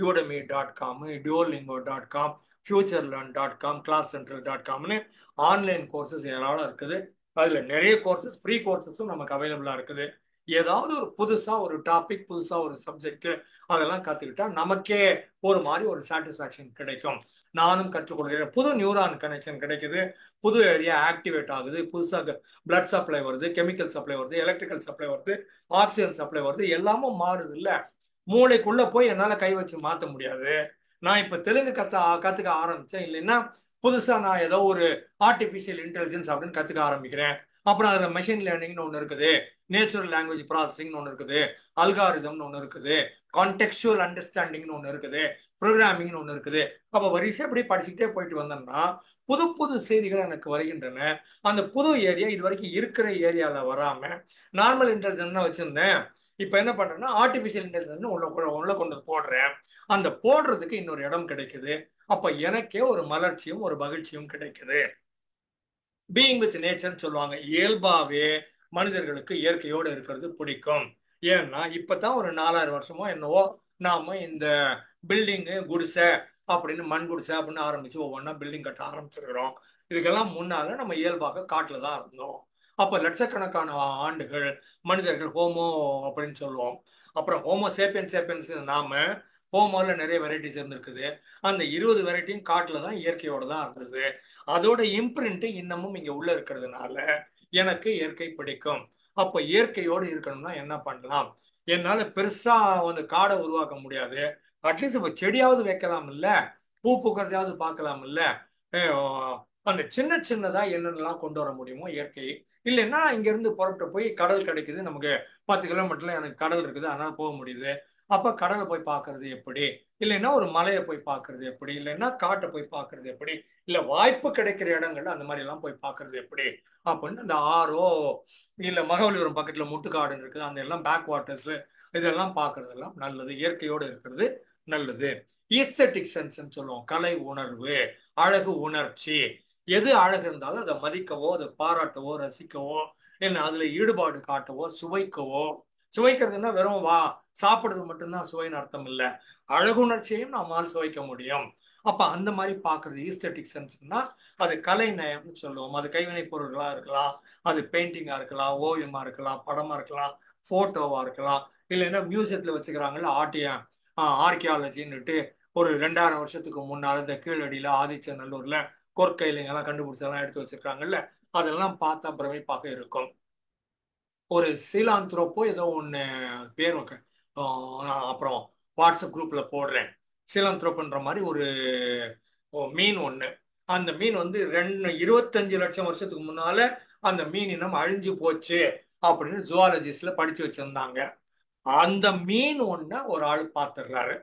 udemy.com, duolingo.com, futurelearn.com, classcentral.comனு online courses ஏராளம் இருக்குது. அதுல நிறைய கோர்சஸ், ஃப்ரீ கோர்சஸும் நமக்கு அவைலபிளா இருக்குது. ஏதாவது ஒரு புதுசா ஒரு டாபிக், புதுசா ஒரு சப்ஜெக்ட் அதெல்லாம் கத்துக்கிட்டா நமக்கே ஒரு மாதிரி ஒரு சாட்டிஸ்பாக்சன் கிடைக்கும். நானும் கற்றுக்கொள்கிறேன், புது நியூரான் கனெக்ஷன் கிடைக்குது, புது ஏரியா ஆக்டிவேட் ஆகுது, புதுசாக பிளட் சப்ளை வருது, கெமிக்கல் சப்ளை வருது, எலக்ட்ரிக்கல் சப்ளை வருது, ஆக்சிஜன் சப்ளை வருது, எல்லாமும் மாறுது இல்ல. மூளைக்குள்ள போய் என்னால கை வச்சு மாத்த முடியாது. நான் இப்ப தெலுங்கு கத்துக்க ஆரம்பிச்சேன், இல்லைன்னா புதுசா நான் ஏதோ ஒரு ஆர்டிபிஷியல் இன்டெலிஜென்ஸ் அப்படின்னு கத்துக்க ஆரம்பிக்கிறேன். அப்புறம் அதுல மெஷின் லேர்னிங்னு ஒன்று இருக்குது, நேச்சுரல் லாங்குவேஜ் ப்ராசஸிங்னு ஒன்று இருக்குது, அல்காரிதம்னு ஒன்று இருக்குது, கான்டெக்சுவல் அண்டர்ஸ்டாண்டிங்னு ஒன்று இருக்குது, ப்ரோக்ராமிங்னு ஒன்று இருக்குது. அப்ப வரிசை இப்படி படிச்சுக்கிட்டே போயிட்டு வந்தோம்னா புது புது செய்திகள் எனக்கு வருகின்றன. அந்த புது ஏரியா இது வரைக்கும் இருக்கிற ஏரியால வராம நார்மல் இன்டெலிஜென்ஸ் வச்சிருந்தேன், இப்ப என்ன பண்றேன்னா ஆர்டிபிஷியல் இன்டெலிஜென்ஸ் உள்ள கொண்டு போடுறேன். அந்த போடுறதுக்கு இன்னொரு இடம் கிடைக்குது. அப்ப எனக்கே ஒரு மலர்ச்சியும் ஒரு மகிழ்ச்சியும் கிடைக்குது. பீயிங் வித் நேச்சர்னு சொல்லுவாங்க. இயல்பாவே மனிதர்களுக்கு இயற்கையோடு இருக்கிறது பிடிக்கும். ஏன்னா இப்பதான் ஒரு 4000 வருஷமோ என்னவோ நாம இந்த பில்டிங்கு, குடிசை அப்படின்னு, மண் குடிசை அப்படின்னு ஆரம்பிச்சு ஒவ்வொன்றா பில்டிங் கட்ட ஆரம்பிச்சிருக்கிறோம். இதுக்கெல்லாம் முன்னால நம்ம இயல்பாக காட்டுல தான் இருந்தோம். அப்ப லட்சக்கணக்கான ஆண்டுகள் மனிதர்கள் ஹோமோ அப்படின்னு சொல்லுவோம். அப்புறம் ஹோமோ சேப்பியன்ஸ் நாம ஹோமோல நிறைய வெரைட்டிஸ் இருந்திருக்குது. அந்த 20 வெரைட்டியும் காட்டுல தான் இயற்கையோட தான் இருந்தது. அதோட இம்ப்ரிண்ட் இன்னமும் இங்க உள்ள இருக்கிறதுனால எனக்கு இயற்கை பிடிக்கும். அப்ப இயற்கையோடு இருக்கணும்னா என்ன பண்ணலாம்? என்னால பெருசா வந்து காடை உருவாக்க முடியாது, அட்லீஸ்ட் இப்ப செடியாவது வைக்கலாம் இல்ல, பூ பூக்கிறதையாவது பார்க்கலாம் இல்ல. அந்த சின்ன சின்னதா என்னென்னலாம் கொண்டு வர முடியுமோ இயற்கை. இல்லைன்னா இங்க இருந்து புறப்பட்டு போய் கடல் கிடைக்குது, நமக்கு 10 கிலோமீட்டர்ல எனக்கு கடல் இருக்குது, அதனால போக முடியுது. அப்ப கடலை போய் பார்க்கறது எப்படி, இல்லைன்னா ஒரு மலையை போய் பார்க்கறது எப்படி, இல்லைன்னா காட்டை போய் பார்க்கறது எப்படி, இல்ல வாய்ப்பு கிடைக்கிற இடங்கள்ல அந்த மாதிரி எல்லாம் போய் பார்க்கறது எப்படி அப்படின்னு அந்த ஆறோ இல்ல மகாபலிபுரம் பக்கத்துல முட்டுக்காடு இருக்குது, அந்த எல்லாம் பேக் வாட்டர்ஸ், இதெல்லாம் பார்க்கறதெல்லாம் நல்லது. இயற்கையோடு இருக்கிறது நல்லது. ஈஸ்தட்டிக் சென்ஸ் சொல்லுவோம், கலை உணர்வு, அழகு உணர்ச்சி. எது அழகு இருந்தாலும் அதை மதிக்கவோ, அதை பாராட்டவோ, ரசிக்கவோ, என்ன அதுல ஈடுபாடு காட்டவோ, சுவைக்கவோ சுவைக்கிறதுன்னா வெறும் சாப்பிடுறது மட்டும்தான் சுவைன்னு அர்த்தம் இல்லை. அழகுணர்ச்சியையும் நம்மால் சுவைக்க முடியும். அப்ப அந்த மாதிரி பாக்குறது ஈஸ்தட்டிக் சென்ஸ்னா அது கலை நயம்னு சொல்லுவோம். அது கைவினை பொருட்களா இருக்கலாம், அது பெயிண்டிங்கா இருக்கலாம், ஓவியமா இருக்கலாம், படமா இருக்கலாம், போட்டோவா இருக்கலாம், இல்லைன்னா மியூசியத்துல வச்சுக்கிறாங்கல்ல ஆர்கியாலஜின்னுட்டு ஒரு 2000 வருஷத்துக்கு முன்னால இந்த கீழடியில ஆதிச்சநல்லூர்ல கொற்கையில எல்லாம் கண்டுபிடிச்சதெல்லாம் எடுத்து வச்சிருக்காங்கல்ல, அதெல்லாம் பார்த்தா பிரமிப்பாக இருக்கும். ஒரு சீலாந்த்ரோப்போ ஏதோ ஒன்று பேர் நான் அப்புறம் வாட்ஸ்அப் குரூப்ல போடுறேன். சீலாந்த்ரோப்புன்ற மாதிரி ஒரு மீன் ஒண்ணு. அந்த மீன் வந்து 25 லட்சம் வருஷத்துக்கு முன்னால அந்த மீன் இனம் அழிஞ்சு போச்சு அப்படின்னு ஜுவாலஜிஸ்ட்ல படிச்சு வச்சிருந்தாங்க. அந்த மீன் ஒண்ண ஒரு ஆள் பார்த்துடுறாரு.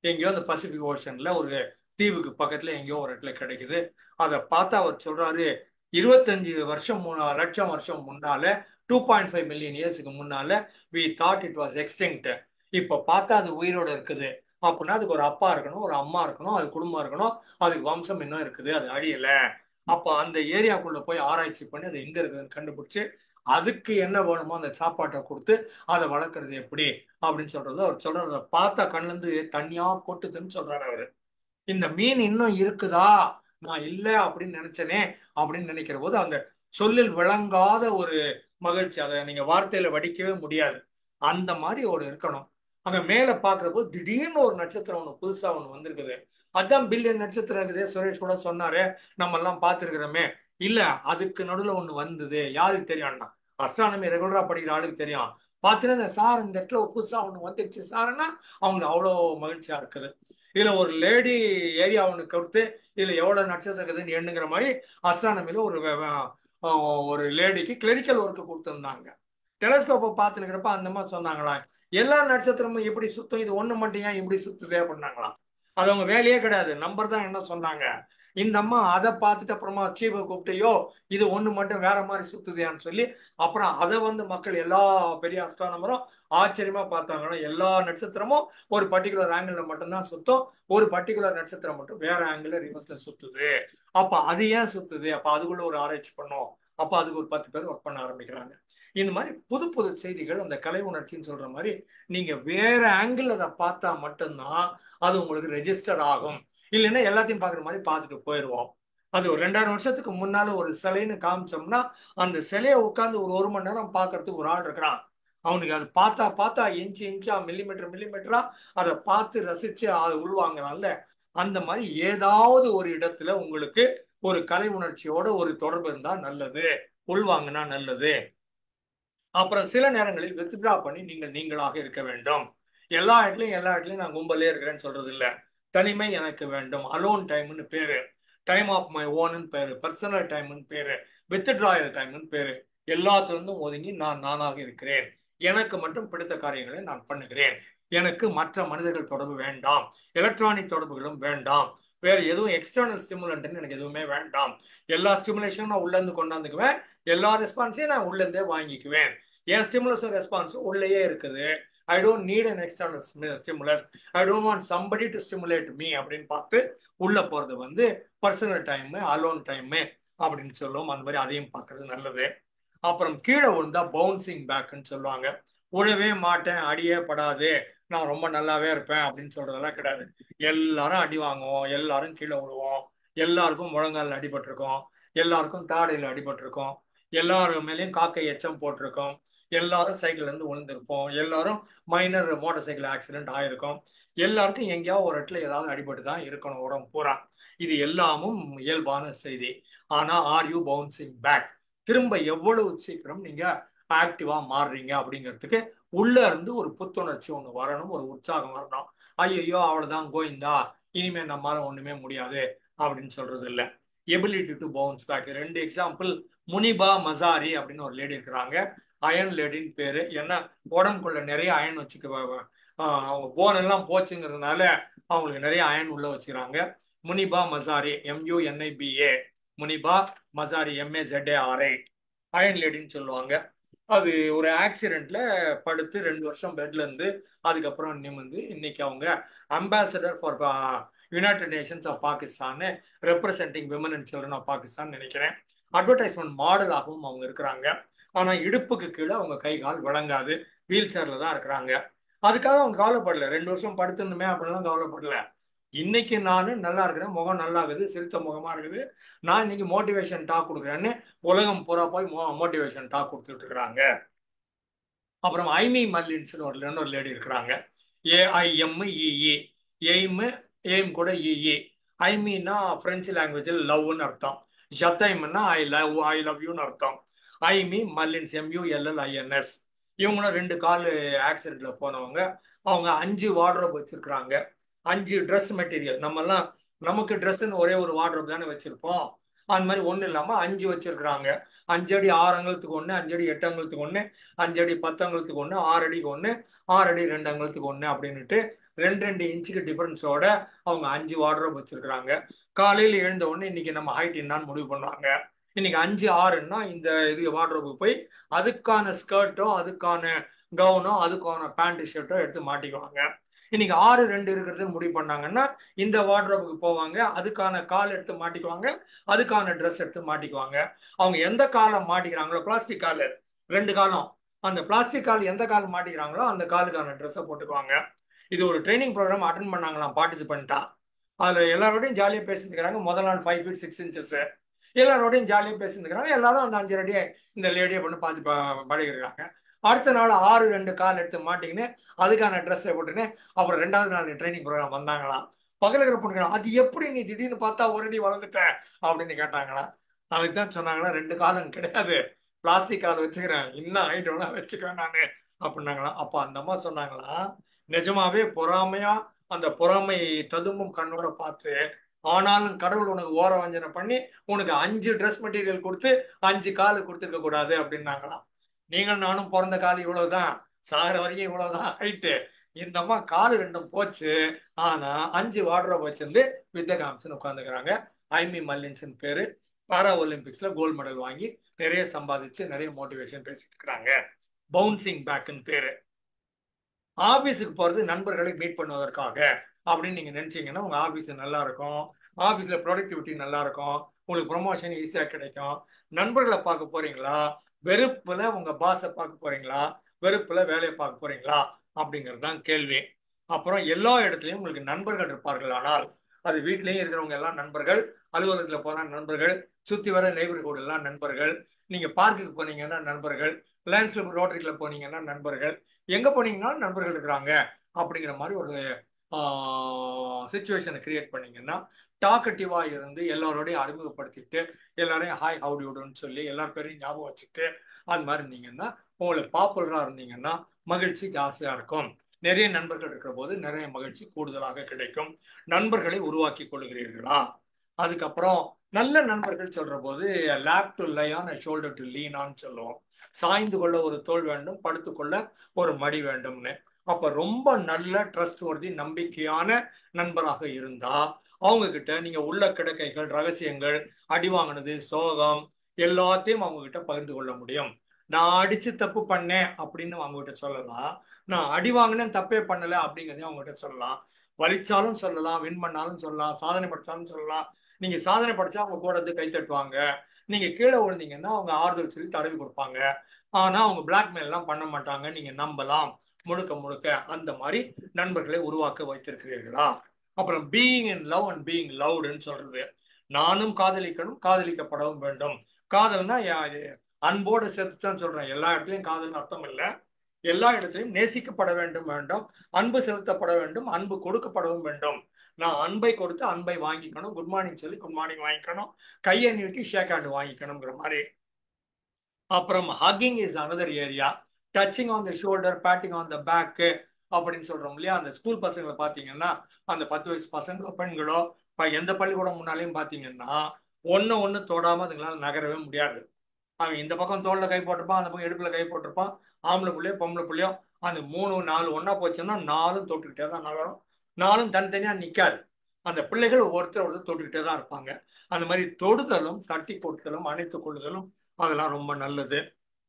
எங்கேயோ அந்த பசிபிக் ஓஷன்ல ஒரு தீவுக்கு பக்கத்துல எங்கேயோ ஒரு இடத்துல கிடைக்குது. அதை பார்த்தா அவர் சொல்றாரு, 25 லட்சம் வருஷம் முன்னால 2.5 மில்லியன் இயர்ஸுக்கு முன்னால we thought it was extinct. இப்ப பார்த்தா அது உயிரோட இருக்குது. அப்படின்னா அதுக்கு ஒரு அப்பா இருக்கணும், ஒரு அம்மா இருக்கணும், அது குடும்பம் இருக்கணும், அதுக்கு வம்சம் இன்னும் இருக்குது, அது அழியல. அப்ப அந்த ஏரியாக்குள்ள போய் ஆராய்ச்சி பண்ணி அது எங்க இருக்குதுன்னு கண்டுபிடிச்சு அதுக்கு என்ன வேணுமோ அந்த சாப்பாட்டை கொடுத்து அதை வளர்க்கறது எப்படி அப்படின்னு சொல்றது அவர் சொல்றத பார்த்தா கண்ணுல இருந்து தனியா கொட்டுதுன்னு சொல்றாரு அவரு. இந்த மீன் இன்னும் இருக்குதா, நான் இல்ல அப்படின்னு நினைச்சனே அப்படின்னு நினைக்கிற போது அந்த சொல்லில் விளங்காத ஒரு மகிழ்ச்சி, அதை நீங்க வார்த்தையில வடிக்கவே முடியாது. அந்த மாதிரி ஒரு இருக்கணும். அங்க மேல பாக்குற போது திடீர்னு ஒரு நட்சத்திரம் ஒண்ணு புதுசா ஒண்ணு வந்திருக்குது. அதான் பில்லியன் நட்சத்திரம் இருக்குதே, சுரேஷ் கூட சொன்னாரு, நம்ம எல்லாம் பார்த்திருக்கிறோமே. இல்ல, அதுக்கு நடுவுல ஒண்ணு வந்தது, யாருக்கு தெரியும்னா அஸ்ட்ரானமி ரெகுலரா படிக்கிற ஆளுக்கு தெரியும். பாத்தீங்கன்னா சார் இந்த இடத்துல ஒரு புதுசா ஒண்ணு வந்துச்சு சார்னா அவங்க அவ்வளவு மகிழ்ச்சியா இருக்குது. இதுல ஒரு லேடி ஏரியா ஒண்ணு கொடுத்து இதுல எவ்வளவு நட்சத்திரம் இருக்குதுன்னு எண்ணுங்கிற மாதிரி அஸ்ட்ரானமில ஒரு லேடிக்கு கிளரிக்கல் ஒர்க் கொடுத்துருந்தாங்க. டெலஸ்கோப்பை பார்த்துருக்கிறப்ப அந்த மாதிரி சொன்னாங்களாம், எல்லா நட்சத்திரமும் எப்படி சுத்தும், இது ஒண்ணு மட்டும் ஏன் இப்படி சுத்துதே பண்ணாங்களாம். அது அவங்க வேலையே கிடையாது, நம்பர் தான் என்ன சொன்னாங்க. இந்த அம்மா அதை பார்த்துட்டு அப்புறமா சீஃபை கூப்பிட்டையோ இது ஒண்ணு மட்டும் வேற மாதிரி சுத்துதேன்னு சொல்லி அப்புறம் அதை வந்து மக்கள் எல்லா பெரிய அஸ்ட்ரானமரும் ஆச்சரியமா பார்த்தாங்கன்னா எல்லா நட்சத்திரமும் ஒரு பர்டிகுலர் ஆங்கிள் மட்டும்தான் சுத்தும், ஒரு பர்டிகுலர் நட்சத்திரம் மட்டும் வேற ஆங்கிள் ரிவர்ஸ்ல சுத்துது. அப்ப அது ஏன் சுத்துது, அப்ப அதுக்குள்ள ஒரு ஆராய்ச்சி பண்ணும். அப்ப அதுக்கு ஒரு 10 பேர் ஒர்க் பண்ண ஆரம்பிக்கிறாங்க. இந்த மாதிரி புது புது செய்திகள் அந்த கலை உணர்ச்சின்னு சொல்ற மாதிரி நீங்க வேற ஆங்கிள் அதை பார்த்தா மட்டும்தான் அது உங்களுக்கு ரெஜிஸ்டர் ஆகும். இல்லைன்னா எல்லாத்தையும் பாக்குற மாதிரி பார்த்துட்டு போயிடுவோம். அது ஒரு 2000 வருஷத்துக்கு முன்னால ஒரு சிலைன்னு காமிச்சோம்னா அந்த சிலையை உட்காந்து ஒரு மணி நேரம் பார்க்கறதுக்கு ஒரு ஆள் இருக்கிறான். அவனுக்கு அது பார்த்தா பார்த்தா இன்ச்சா மில்லிமீட்டரா அதை பார்த்து ரசிச்சு அதை உள்வாங்கறான்ல. அந்த மாதிரி ஏதாவது ஒரு இடத்துல உங்களுக்கு ஒரு கலை உணர்ச்சியோட ஒரு தொடர்பு இருந்தா நல்லது, உள்வாங்கினா நல்லது. அப்புறம் சில நேரங்களில் வித்ட்ரா பண்ணி நீங்கள் நீங்களாக இருக்க வேண்டும். எல்லா இடத்துலயும் நான் கும்பலே இருக்கிறேன்னு சொல்றது இல்ல. தனிமை எனக்கு வேண்டும், அலோன் டைம்னு பேரு, டைம் ஆஃப் மை ஓன்னு பேரு, பர்சனல் டைம்னு பேரு, வித்ட்ராயல் டைம்னு பேரு. எல்லாத்துல இருந்தும் ஒதுங்கி நான் நானாக இருக்கிறேன், எனக்கு மட்டும் பிடித்த காரியங்களை நான் பண்ணுகிறேன், எனக்கு மற்ற மனிதர்கள் தொடர்பு வேண்டாம், எலக்ட்ரானிக் தொடர்புகளும் வேண்டாம், வேற எதுவும் எக்ஸ்டர்னல் ஸ்டிமுலன்ட்னு எனக்கு எதுவுமே வேண்டாம். எல்லா ஸ்டிமுலேஷனும் நான் உள்ள இருந்து கொண்டாந்துக்குவேன், எல்லா ரெஸ்பான்ஸையும் நான் உள்ள இருந்தே வாங்கிக்குவேன். என் ஸ்டிமுலஸ் ரெஸ்பான்ஸ் உள்ளேயே இருக்குது. I don't need an external stimulus, I don't want somebody to stimulate me அப்படின்னு பார்த்து உள்ள போறது வந்து பர்சனல் டைம், அலோன் டைம் அப்படின்னு சொல்லுவோம். அந்த மாதிரி அதையும் பார்க்கறது நல்லது. அப்புறம் கீழே விழுந்தா பவுன்சிங் பேக்னு சொல்லுவாங்க. விழவே மாட்டேன், அடியே படாது, நான் ரொம்ப நல்லாவே இருப்பேன் அப்படின்னு சொல்றதெல்லாம் கிடையாது. எல்லாரும் அடி வாங்குவோம், எல்லாரும் கீழே விழுவோம், எல்லாருக்கும் முழங்கால் அடிபட்டிருக்கோம், எல்லாருக்கும் தாடையில் அடிபட்டிருக்கோம், எல்லாரும் மேலேயும் காக்கை எச்சம் போட்டிருக்கோம், எல்லாரும் சைக்கிள்ல இருந்து விழுந்திருப்போம், எல்லாரும் மைனர் மோட்டார் சைக்கிள் ஆக்சிடென்ட் ஆயிருக்கும், எல்லாருக்கும் எங்கேயாவது ஒரு இடத்துல ஏதாவது அடிபட்டு தான் இருக்கணும் உடம்பு பூரா. இது எல்லாமும் இயல்பான செய்தி. ஆனா ஆர் யூ பவுன்சிங் பேக், திரும்ப எவ்வளவு சீக்கிரம் நீங்க ஆக்டிவா மாறுறீங்க அப்படிங்கிறதுக்கு உள்ள இருந்து ஒரு புத்துணர்ச்சி ஒண்ணு வரணும், ஒரு உற்சாகம் வரணும். ஐயோ அவ்வளவுதான் கோயிந்தா, இனிமே நம்மளால ஒண்ணுமே முடியாது அப்படின்னு சொல்றது இல்ல. Ability to bounce back. 2 example, Muniba Mazari அப்படின்னு ஒரு லேடி இருக்கிறாங்க, அயன் லேடின்னு பேரு. ஏன்னா உடம்புக்குள்ள நிறைய அயன் வச்சுக்க, அவங்க போன் எல்லாம் போச்சுங்கிறதுனால அவங்களுக்கு நிறைய அயன் உள்ள வச்சுக்கிறாங்க. Muniba Mazari, MUNIBA, Muniba Mazari MAZARA, iron லேடின்னு சொல்லுவாங்க. அது ஒரு ஆக்சிடென்ட்ல படுத்து 2 வருஷம் பெட்ல இருந்து அதுக்கப்புறம் நிமிர்ந்து இன்னைக்கு அவங்க ambassador for United Nations of Pakistan, representing women and children of Pakistan நினைக்கிறேன். அட்வர்டைஸ்மெண்ட் மாடலாகவும் அவங்க இருக்கிறாங்க. ஆனா இடுப்புக்கு கீழே அவங்க கை கால் வழங்காது, வீல் சேர்ல தான் இருக்கிறாங்க. அதுக்காக அவங்க கவலைப்படல, 2 வருஷம் படுத்துணுமே அப்படிலாம் கவலைப்படல. இன்னைக்கு நான் நல்லா இருக்கிறேன், முகம் நல்லா இருக்குது, சிரித்த முகமா இருக்குது, நான் இன்னைக்கு மோட்டிவேஷன் டாக் கொடுக்குறேன்னு உலகம் பூரா போய் மோட்டிவேஷன் டாக் கொடுத்துட்டு இருக்கிறாங்க. அப்புறம் ஐமி மல்லின்ஸ்னு இன்னொரு லேடி இருக்கிறாங்க. AIMEE. எய்ம், எய்ம் கூட இஇ. ஐமின்னா பிரெஞ்சு லாங்குவேஜில் லவ்னு அர்த்தம். ஜத்தைம்னா ஐ லவ் யூன்னு அர்த்தம். ஐமி மல்லின்ஸ், MULLINS. இவங்களும் 2 கால் ஆக்சிடென்ட்ல போனவங்க. அவங்க 5 வார்ட்ரோப் வச்சிருக்கிறாங்க. 5 ட்ரெஸ் மெட்டீரியல். நம்மெல்லாம் நமக்கு ட்ரெஸ்ன்னு ஒரே ஒரு வார்ட்ரோப் தானே வச்சிருப்போம். அந்த மாதிரி ஒன்றும் இல்லாமல் 5 வச்சிருக்கிறாங்க. 5 அடி 6 அங்குலத்துக்கு ஒன்று, 5 அடி 8 அங்குலத்துக்கு ஒன்று, 5 அடி 10 அங்குலத்துக்கு ஒன்று, 6 அடிக்கு ஒன்று, 6 அடி 2 அங்குலத்துக்கு ஒன்று அப்படின்னுட்டு 2 இன்ச்சுக்கு டிஃபரன்ஸோட அவங்க 5 வார்ட்ரோப் வச்சிருக்கிறாங்க. காலையில் எழுந்த உடனே இன்னைக்கு நம்ம ஹைட் என்னான்னு முடிவு பண்ணுவாங்க. இன்னைக்கு 5, 6ன்னா இந்த இது வார்ட்ரோபு போய் அதுக்கான ஸ்கர்ட்டோ, அதுக்கான கவுனோ, அதுக்கான பேண்ட் ஷர்ட்டோ எடுத்து மாட்டிக்குவாங்க. இன்னைக்கு 6, 2 இருக்கிறது முடிவு பண்ணாங்கன்னா இந்த வார்ட்ரோபுக்கு போவாங்க, அதுக்கான கால் எடுத்து மாட்டிக்குவாங்க, அதுக்கான ட்ரெஸ் எடுத்து மாட்டிக்குவாங்க. அவங்க எந்த காலை மாட்டிக்கிறாங்களோ, பிளாஸ்டிக் கால் 2 காலம், அந்த பிளாஸ்டிக் கால் எந்த கால் மாட்டிக்கிறாங்களோ அந்த காலுக்கான ட்ரெஸ்ஸை போட்டுக்குவாங்க. இது ஒரு ட்ரைனிங் ப்ரோக்ராம் அட்டன் பண்ணாங்களாம் பார்ட்டிசிபெண்ட்டா. அதில் எல்லாரோடையும் ஜாலியாக பேசியிருக்கிறாங்க. முதல் நாள் 5 feet 6 inches. எல்லாரோடையும் ஜாலியாக பேசியிருக்கிறாங்க. எல்லாரும் அந்த 5 அடியை இந்த லேடியை பண்ணி பார்த்து பழகிருக்காங்க. அடுத்த நாள் 6, 2 கால் எடுத்து மாட்டிக்கின்னு அதுக்கான ட்ரெஸ்ஸை போட்டுன்னு அப்புறம் 2வது நாள் ட்ரைனிங் ப்ரோக்ராம் வந்தாங்களாம். பக்கத்தில் இருக்கிற பொண்ணுங்க, அது எப்படி நீ திடீர்னு பார்த்தா ஒரு அடி வளர்ந்துட்ட அப்படின்னு கேட்டாங்களாம். அதுக்கு தான் சொன்னாங்களா, 2 காலம் கிடையாது, பிளாஸ்டிக் கால் வச்சுக்கிறேன், இன்னும் ஹைட் வேணா வச்சுக்கிறேன் நான் அப்படின்னாங்களாம். அப்போ அந்த அம்மா சொன்னாங்களாம், நிஜமாவே பொறாமையா அந்த பொறாமை ததும்பும் கண்ணோட பார்த்து, ஆனாலும் கடவுள் உனக்கு ஓர வஞ்சனை பண்ணி உனக்கு 5 ட்ரெஸ் மெட்டீரியல் கொடுத்து 5 கால் கொடுத்துருக்க கூடாது அப்படின்னாங்களாம். நீங்கள் நானும் பிறந்த கால் இவ்வளவுதான், சாகிற வரைக்கும் இவ்வளவுதான் ஹைட்டு. இந்த அம்மா கால் 2ம் போச்சு, ஆனா 5 வார்ட்ரோப் வச்சிருந்து வித்தை காமிச்சுன்னு உட்காந்துக்கிறாங்க. ஐமி மல்லின்ஸ்னு பேரு. பாரா ஒலிம்பிக்ஸ்ல கோல்டு மெடல் வாங்கி நிறைய சம்பாதிச்சு நிறைய மோட்டிவேஷன் பேசிட்டு இருக்கிறாங்க. பவுன்சிங் பேக்னு பேரு. ஆபீஸுக்கு போறது நண்பர்களை மீட் பண்ணுவதற்காக அப்படின்னு நீங்க நினைச்சீங்கன்னா உங்க ஆபீஸ் நல்லா இருக்கும், ஆபீஸ்ல ப்ரொடக்டிவிட்டி நல்லா இருக்கும், உங்களுக்கு ப்ரொமோஷன் ஈஸியா கிடைக்கும். நண்பர்களை பார்க்க போறீங்களா, வெறுப்புல உங்க பாஸை பார்க்க போறீங்களா, வெறுப்புல வேலையை பார்க்க போறீங்களா அப்படிங்கிறது தான் கேள்வி. அப்புறம் எல்லா இடத்துலையும் உங்களுக்கு நண்பர்கள் இருப்பார்கள். ஆனால் அது வீட்லயும் இருக்கிறவங்க எல்லாம் நண்பர்கள், அலுவலகத்துல போனா நண்பர்கள், சுத்தி வர நெய்பர்ஹுட் எல்லாம் நண்பர்கள், நீங்க பார்க்குக்கு போனீங்கன்னா நண்பர்கள், லைன்ஸ்ல ரோட்டரியில போனீங்கன்னா நண்பர்கள், எங்க போனீங்கன்னாலும் நண்பர்கள் இருக்கிறாங்க. அப்படிங்கிற மாதிரி ஒரு சுச்சுவேஷனை கிரியேட் பண்ணீங்கன்னா டாக்கட்டிவா இருந்து எல்லாரோடையும் அறிமுகப்படுத்திட்டு எல்லாரையும் ஹாய் ஹவுடியூடுன்னு சொல்லி எல்லார் பேரையும் ஞாபகம் வச்சுட்டு அது மாதிரி இருந்தீங்கன்னா உங்களுக்கு பாப்புலரா இருந்தீங்கன்னா மகிழ்ச்சி ஜாஸ்தியா இருக்கும். நிறைய நண்பர்கள் இருக்கிற போது நிறைய மகிழ்ச்சி கூடுதலாக கிடைக்கும். நண்பர்களை உருவாக்கி கொள்கிறீர்களா? அதுக்கப்புறம் நல்ல நண்பர்கள் சொல்ற போது lap to lie on, shoulder to lean on சொல்லுவோம். சாய்ந்து கொள்ள ஒரு தோள் வேண்டும், படுத்துக்கொள்ள ஒரு மடி வேண்டும்னு. அப்ப ரொம்ப நல்ல ட்ரஸ்ட் வர்தி நம்பிக்கையான நண்பராக இருந்தா அவங்க கிட்ட நீங்க உள்ள கிடக்கைகள், ரகசியங்கள், அடி வாங்கினது, சோகம் எல்லாத்தையும் அவங்க கிட்ட பகிர்ந்து கொள்ள முடியும். நான் அடிச்சு தப்பு பண்ணேன் அப்படின்னு அவங்க கிட்ட சொல்லலாம். நான் அடி வாங்கினேன் தப்பே பண்ணல அப்படிங்கிறதையும் அவங்க கிட்ட சொல்லலாம். வலிச்சாலும் சொல்லலாம், வின் பண்ணாலும் சொல்லலாம், சாதனை படிச்சாலும் சொல்லலாம். நீங்க சாதனை படிச்சா அவங்க கூட வந்து கை தட்டுவாங்க, நீங்க கீழே விழுந்தீங்கன்னா அவங்க ஆறுதல் சொல்லி தடவி கொடுப்பாங்க. ஆனா அவங்க பிளாக்மெயில் எல்லாம் பண்ண மாட்டாங்க, நீங்க நம்பலாம் முழுக்க முழுக்க. அந்த மாதிரி நண்பர்களை உருவாக்க வைத்திருக்கிறீர்களா? அப்புறம் being in love and being லவ்டுன்னு சொல்றது. நானும் காதலிக்கணும், காதலிக்கப்படவும் வேண்டும். காதல்னா அன்போடு சேர்த்துதான் சொல்றேன். எல்லா இடத்துலையும் காதல் அர்த்தம் இல்லை. எல்லா இடத்திலையும் நேசிக்கப்பட வேண்டும், அன்பு செலுத்தப்பட வேண்டும், அன்பு கொடுக்கப்படவும் வேண்டும். நான் அன்பை கொடுத்து அன்பை வாங்கிக்கணும், குட் மார்னிங் சொல்லி குட் மார்னிங் வாங்கிக்கணும், கையை நீட்டி ஷேக் ஹேண்ட் வாங்கிக்கணுங்கிற மாதிரி. அப்புறம் hugging is another area. Touching on the shoulder, patting on the back அப்படின்னு சொல்றோம் இல்லையா? அந்த ஸ்கூல் பசங்களை பார்த்தீங்கன்னா அந்த 10 வயசு பசங்களோ பெண்களோ எந்த பள்ளிக்கூடம் முன்னாலையும் பார்த்தீங்கன்னா ஒன்னு தொடாம அதுங்களால நகரவே முடியாது. அவன் இந்த பக்கம் தோல்ல கை போட்டிருப்பான், அந்த பக்கம் இடுப்புல கை போட்டிருப்பான். ஆம்பளை புள்ளையோ பொம்பளை புள்ளையோ அந்த 3, 4 ஒன்னா போச்சுன்னா 4ம் தொட்டுக்கிட்டே தான் நகரும். 4ம் தனித்தனியா நிக்காது. அந்த பிள்ளைகள் ஒருத்தர் தொட்டுக்கிட்டே தான் இருப்பாங்க. அந்த மாதிரி தொடுதலும் தட்டி கொடுத்தலும் அணைத்துக் கொள்ளுதலும் அதெல்லாம் ரொம்ப நல்லது.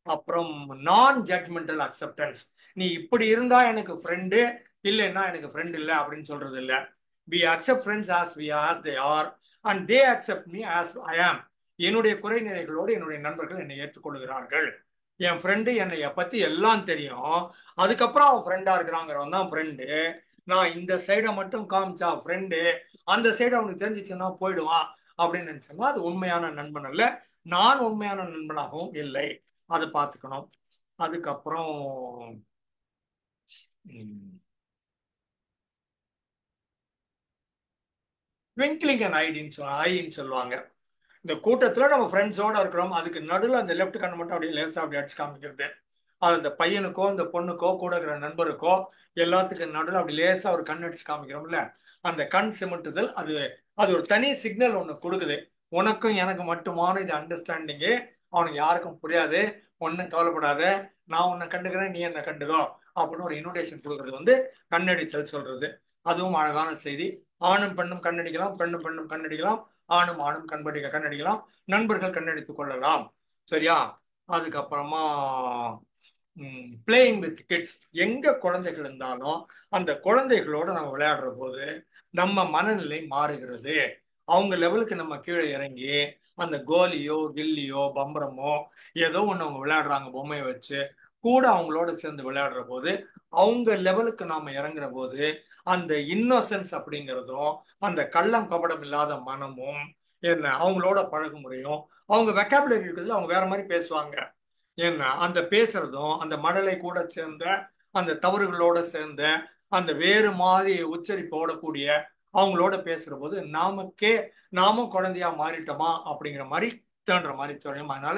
அப்புறம் நான் ஜட்ஜ்மெண்டல் அக்செப்டன்ஸ். நீ இப்படி இருந்தா எனக்கு ஃப்ரெண்டு, இல்லைன்னா எனக்கு ஃப்ரெண்ட் இல்லை அப்படின்னு சொல்றது இல்லை. we accept friends as they are and they accept me as I am. என்னுடைய குறை நிறைகளோடு என்னுடைய நண்பர்கள் என்னை ஏற்றுக்கொள்கிறார்கள். என் ஃப்ரெண்டு என்னைய பத்தி எல்லாம் தெரியும், அதுக்கப்புறம் அவன் ஃப்ரெண்டா இருக்கிறாங்கிறவன் தான் ஃப்ரெண்டு. நான் இந்த சைடை மட்டும் காமிச்சா ஃப்ரெண்டு, அந்த சைடு அவனுக்கு தெரிஞ்சிச்சுன்னா போயிடுவான் அப்படின்னு நினைச்சோம்னா அது உண்மையான நண்பன் அல்ல. நான் உண்மையான நண்பனாகவும் இல்லை. அதை பார்த்துக்கணும். அதுக்கப்புறம் ட்விங்க்லிங் அண்ட் ஐன்னு சொல்லுவாங்க. இந்த கூட்டத்துல நம்ம ஃப்ரெண்ட்ஸோட இருக்கிறோம், அதுக்கு நடுவில் அந்த லெஃப்ட் கண்ணை மட்டும் அப்படியே லேசா அப்படி அடிச்சு காமிக்கிறது. அது அந்த பையனுக்கோ இந்த பொண்ணுக்கோ கூட இருக்கிற நண்பருக்கோ எல்லாத்துக்கும் நடுவில் அப்படி லேசா ஒரு கண் அடிச்சு காமிக்கிறோம்ல, அந்த கண் சிமிட்டுதல், அது அது ஒரு தனி சிக்னல் ஒன்று கொடுக்குது. உனக்கும் எனக்கு மட்டுமான இது அண்டர்ஸ்டாண்டிங்கு, அவனுக்கு யாருக்கும் புரியாது, ஒன்றும் கவலைப்படாத, நான் உன்னை கண்டுக்கிறேன், நீ என்ன கண்டுக்கோ அப்படின்னு ஒரு இன்விடேஷன் கொடுக்கறது வந்து கண்ணடித்தல் சொல்றது. அதுவும் அழகான செய்தி. ஆணும் பெண்ணும் கண்ணடிக்கலாம், பெண்ணும் பெண்ணும் கண்ணடிக்கலாம், ஆணும் ஆணும் கண்ணடிக்கலாம், நண்பர்கள் கண்ணடித்துக் கொள்ளலாம். சரியா? அதுக்கப்புறமா பிளேயிங் வித் கிட்ஸ். எங்க குழந்தைகள் இருந்தாலும் அந்த குழந்தைகளோட நம்ம விளையாடுற போது நம்ம மனநிலை மாறுகிறது. அவங்க லெவலுக்கு நம்ம கீழே இறங்கி அந்த கோலியோ கில்லியோ பம்பரமோ ஏதோ ஒன்று அவங்க விளையாடுறாங்க பொம்மையை வச்சு, கூட அவங்களோட சேர்ந்து விளையாடுற போது அவங்க லெவலுக்கு நாம இறங்குற போது அந்த இன்னோசன்ஸ் அப்படிங்கிறதும் அந்த கள்ளம் கபடம் இல்லாத மனமும் என்ன அவங்களோட பழக முடியும். அவங்க வெக்காபுலரி இருக்கிறது, அவங்க வேற மாதிரி பேசுவாங்க. ஏன்னா அந்த பேசுறதும் அந்த மடலை கூட சேர்ந்த அந்த தவறுகளோட சேர்ந்த அந்த வேறு மாதிரி உச்சரிப்போட கூடிய அவங்களோட பேசுற போது நாமும் குழந்தையா மாறிட்டோமா அப்படிங்கிற மாதிரி தோன்ற மாதிரி தோணும். அதனால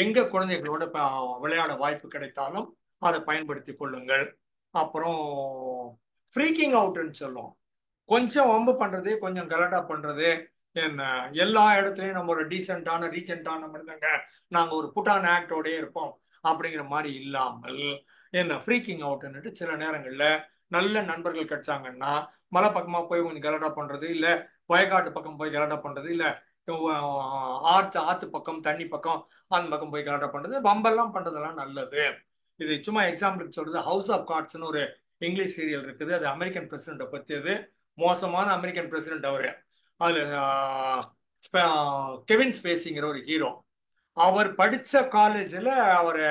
எங்க குழந்தைகளோட விளையாட வாய்ப்பு கிடைத்தாலும் அதை பயன்படுத்தி கொள்ளுங்கள். அப்புறம் ஃப்ரீக்கிங் அவுட்னு சொல்லுவோம். கொஞ்சம் வம்பு பண்றது, கொஞ்சம் கலாட்டா பண்றது, என்ன எல்லா இடத்துலயும் நம்ம ஒரு டீசென்டான ரீசெண்டான மனிதங்க, நாங்க ஒரு புட்டான ஆக்டோடே இருப்போம் அப்படிங்கிற மாதிரி இல்லாமல் என்ன ஃப்ரீக்கிங் அவுட்னுட்டு சில நேரங்கள்ல நல்ல நண்பர்கள் கிடைச்சாங்கன்னா மலை பக்கமா போய் கொஞ்சம் கலாட்டா பண்றது, இல்ல வயக்காட்டு பக்கம் போய் கலாட்டா பண்றது, இல்ல ஆத்து பக்கம் தண்ணி பக்கம் அந்த பக்கம் போய் கலாட்டா பண்றது, வம்பெல்லாம் பண்றதெல்லாம் நல்லது. இது சும்மா எக்ஸாம்பிளுக்கு சொல்றது. ஹவுஸ் ஆஃப் கார்ட்ஸ்னு ஒரு இங்கிலீஷ் சீரியல் இருக்குது, அது அமெரிக்கன் பிரசிடென்ட்டை பற்றியது. மோசமான அமெரிக்கன் பிரசிடென்ட் அவரு. அதுல கெவின் ஸ்பேசிங்கிற ஒரு ஹீரோ. அவர் படிச்ச காலேஜில் அவரை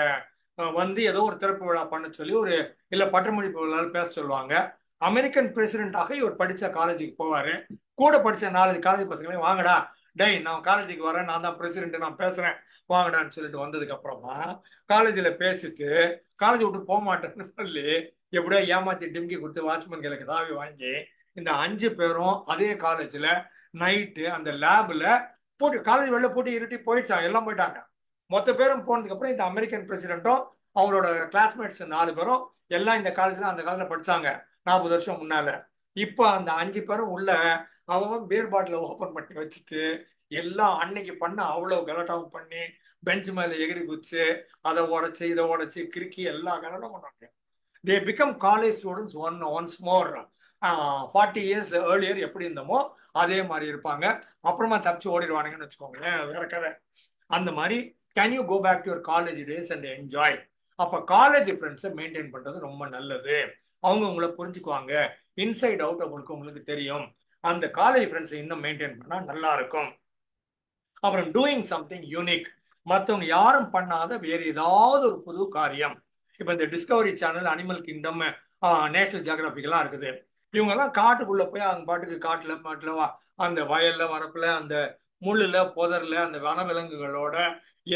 வந்து ஏதோ ஒரு திறப்பு விழா பண்ண சொல்லி ஒரு இல்ல பட்டமளிப்பு விழாவில் பேச சொல்லுவாங்க. அமெரிக்கன் பிரசிடென்டாக இவர் படிச்ச காலேஜுக்கு போவாரு. கூட படிச்ச 4 காலேஜ் பசங்களையும் வாங்கடா, டேய் நான் காலேஜுக்கு வரேன், நான் தான் பிரசிடென்ட், நான் பேசுறேன் வாங்கடான்னு சொல்லிட்டு வந்ததுக்கு அப்புறமா காலேஜில் பேசிட்டு காலேஜ் விட்டு போக மாட்டேன்னு சொல்லி எப்படியோ ஏமாத்தி டிம்கி கொடுத்து வாட்ச்மேன் கையில தாவி வாங்கி இந்த 5 பேரும் அதே காலேஜில் நைட்டு அந்த லேபில் போட்டு காலேஜ் வெளில போட்டு இருட்டி போயிடுச்சாங்க, எல்லாம் போயிட்டாங்க. மொத்த பேரும் போனதுக்கு அப்புறம் இந்த அமெரிக்கன் பிரசிடென்ட்டும் அவரோட கிளாஸ்மேட்ஸ் 4 பேரும் எல்லாம் இந்த காலேஜ்ல அந்த காலத்துல படிச்சாங்க 40 வருஷம் முன்னால. இப்ப அந்த 5 பேரும் உள்ள அவன் பியர் பாட்டில ஓபன் பண்ணி வச்சுட்டு எல்லாம் அன்னைக்கு பண்ண அவ்வளவு கலாட்டாவும் பண்ணி பெஞ்ச் மேல எகிரி குதிச்சு அதை உடைச்சு இதை உடைச்சு கிறுக்கி எல்லா கலாட்டும் பண்ணாங்க. They become college students once more. 40 years earlier எப்படி இருந்தோமோ அதே மாதிரி இருப்பாங்க. அப்புறமா தப்பிச்சு ஓடிடுவானுங்கன்னு வச்சுக்கோங்களேன், வேற கதை. அந்த மாதிரி can you go back to your college days and enjoy. அப்ப காலேஜ் ஃப்ரெண்ட்ஸை மெயின்டைன் பண்றது ரொம்ப நல்லது. அவங்க உங்களை புரிஞ்சுக்குவாங்க, இன்சைட் அவுட் உங்களுக்கு தெரியும். அந்த காலேஜ் ஃப்ரெண்ட்ஸை இன்னும் மெயின்டைன் பண்ணா நல்லா இருக்கும். அப்புறம் டூயிங் சம்திங் யூனிக். மற்றவங்க யாரும் பண்ணாத வேற ஏதாவது ஒரு புது காரியம். இப்ப இந்த Discovery Channel, Animal Kingdom, National ஜியோகிராபிக்லாம் இருக்குது. இவங்கெல்லாம் காட்டுக்குள்ள போய் அவங்க பாட்டுக்கு காட்டுல மாட்டுல அந்த வயல்ல வரப்புல அந்த முள்ளுல புதர்ல அந்த வனவிலங்குகளோட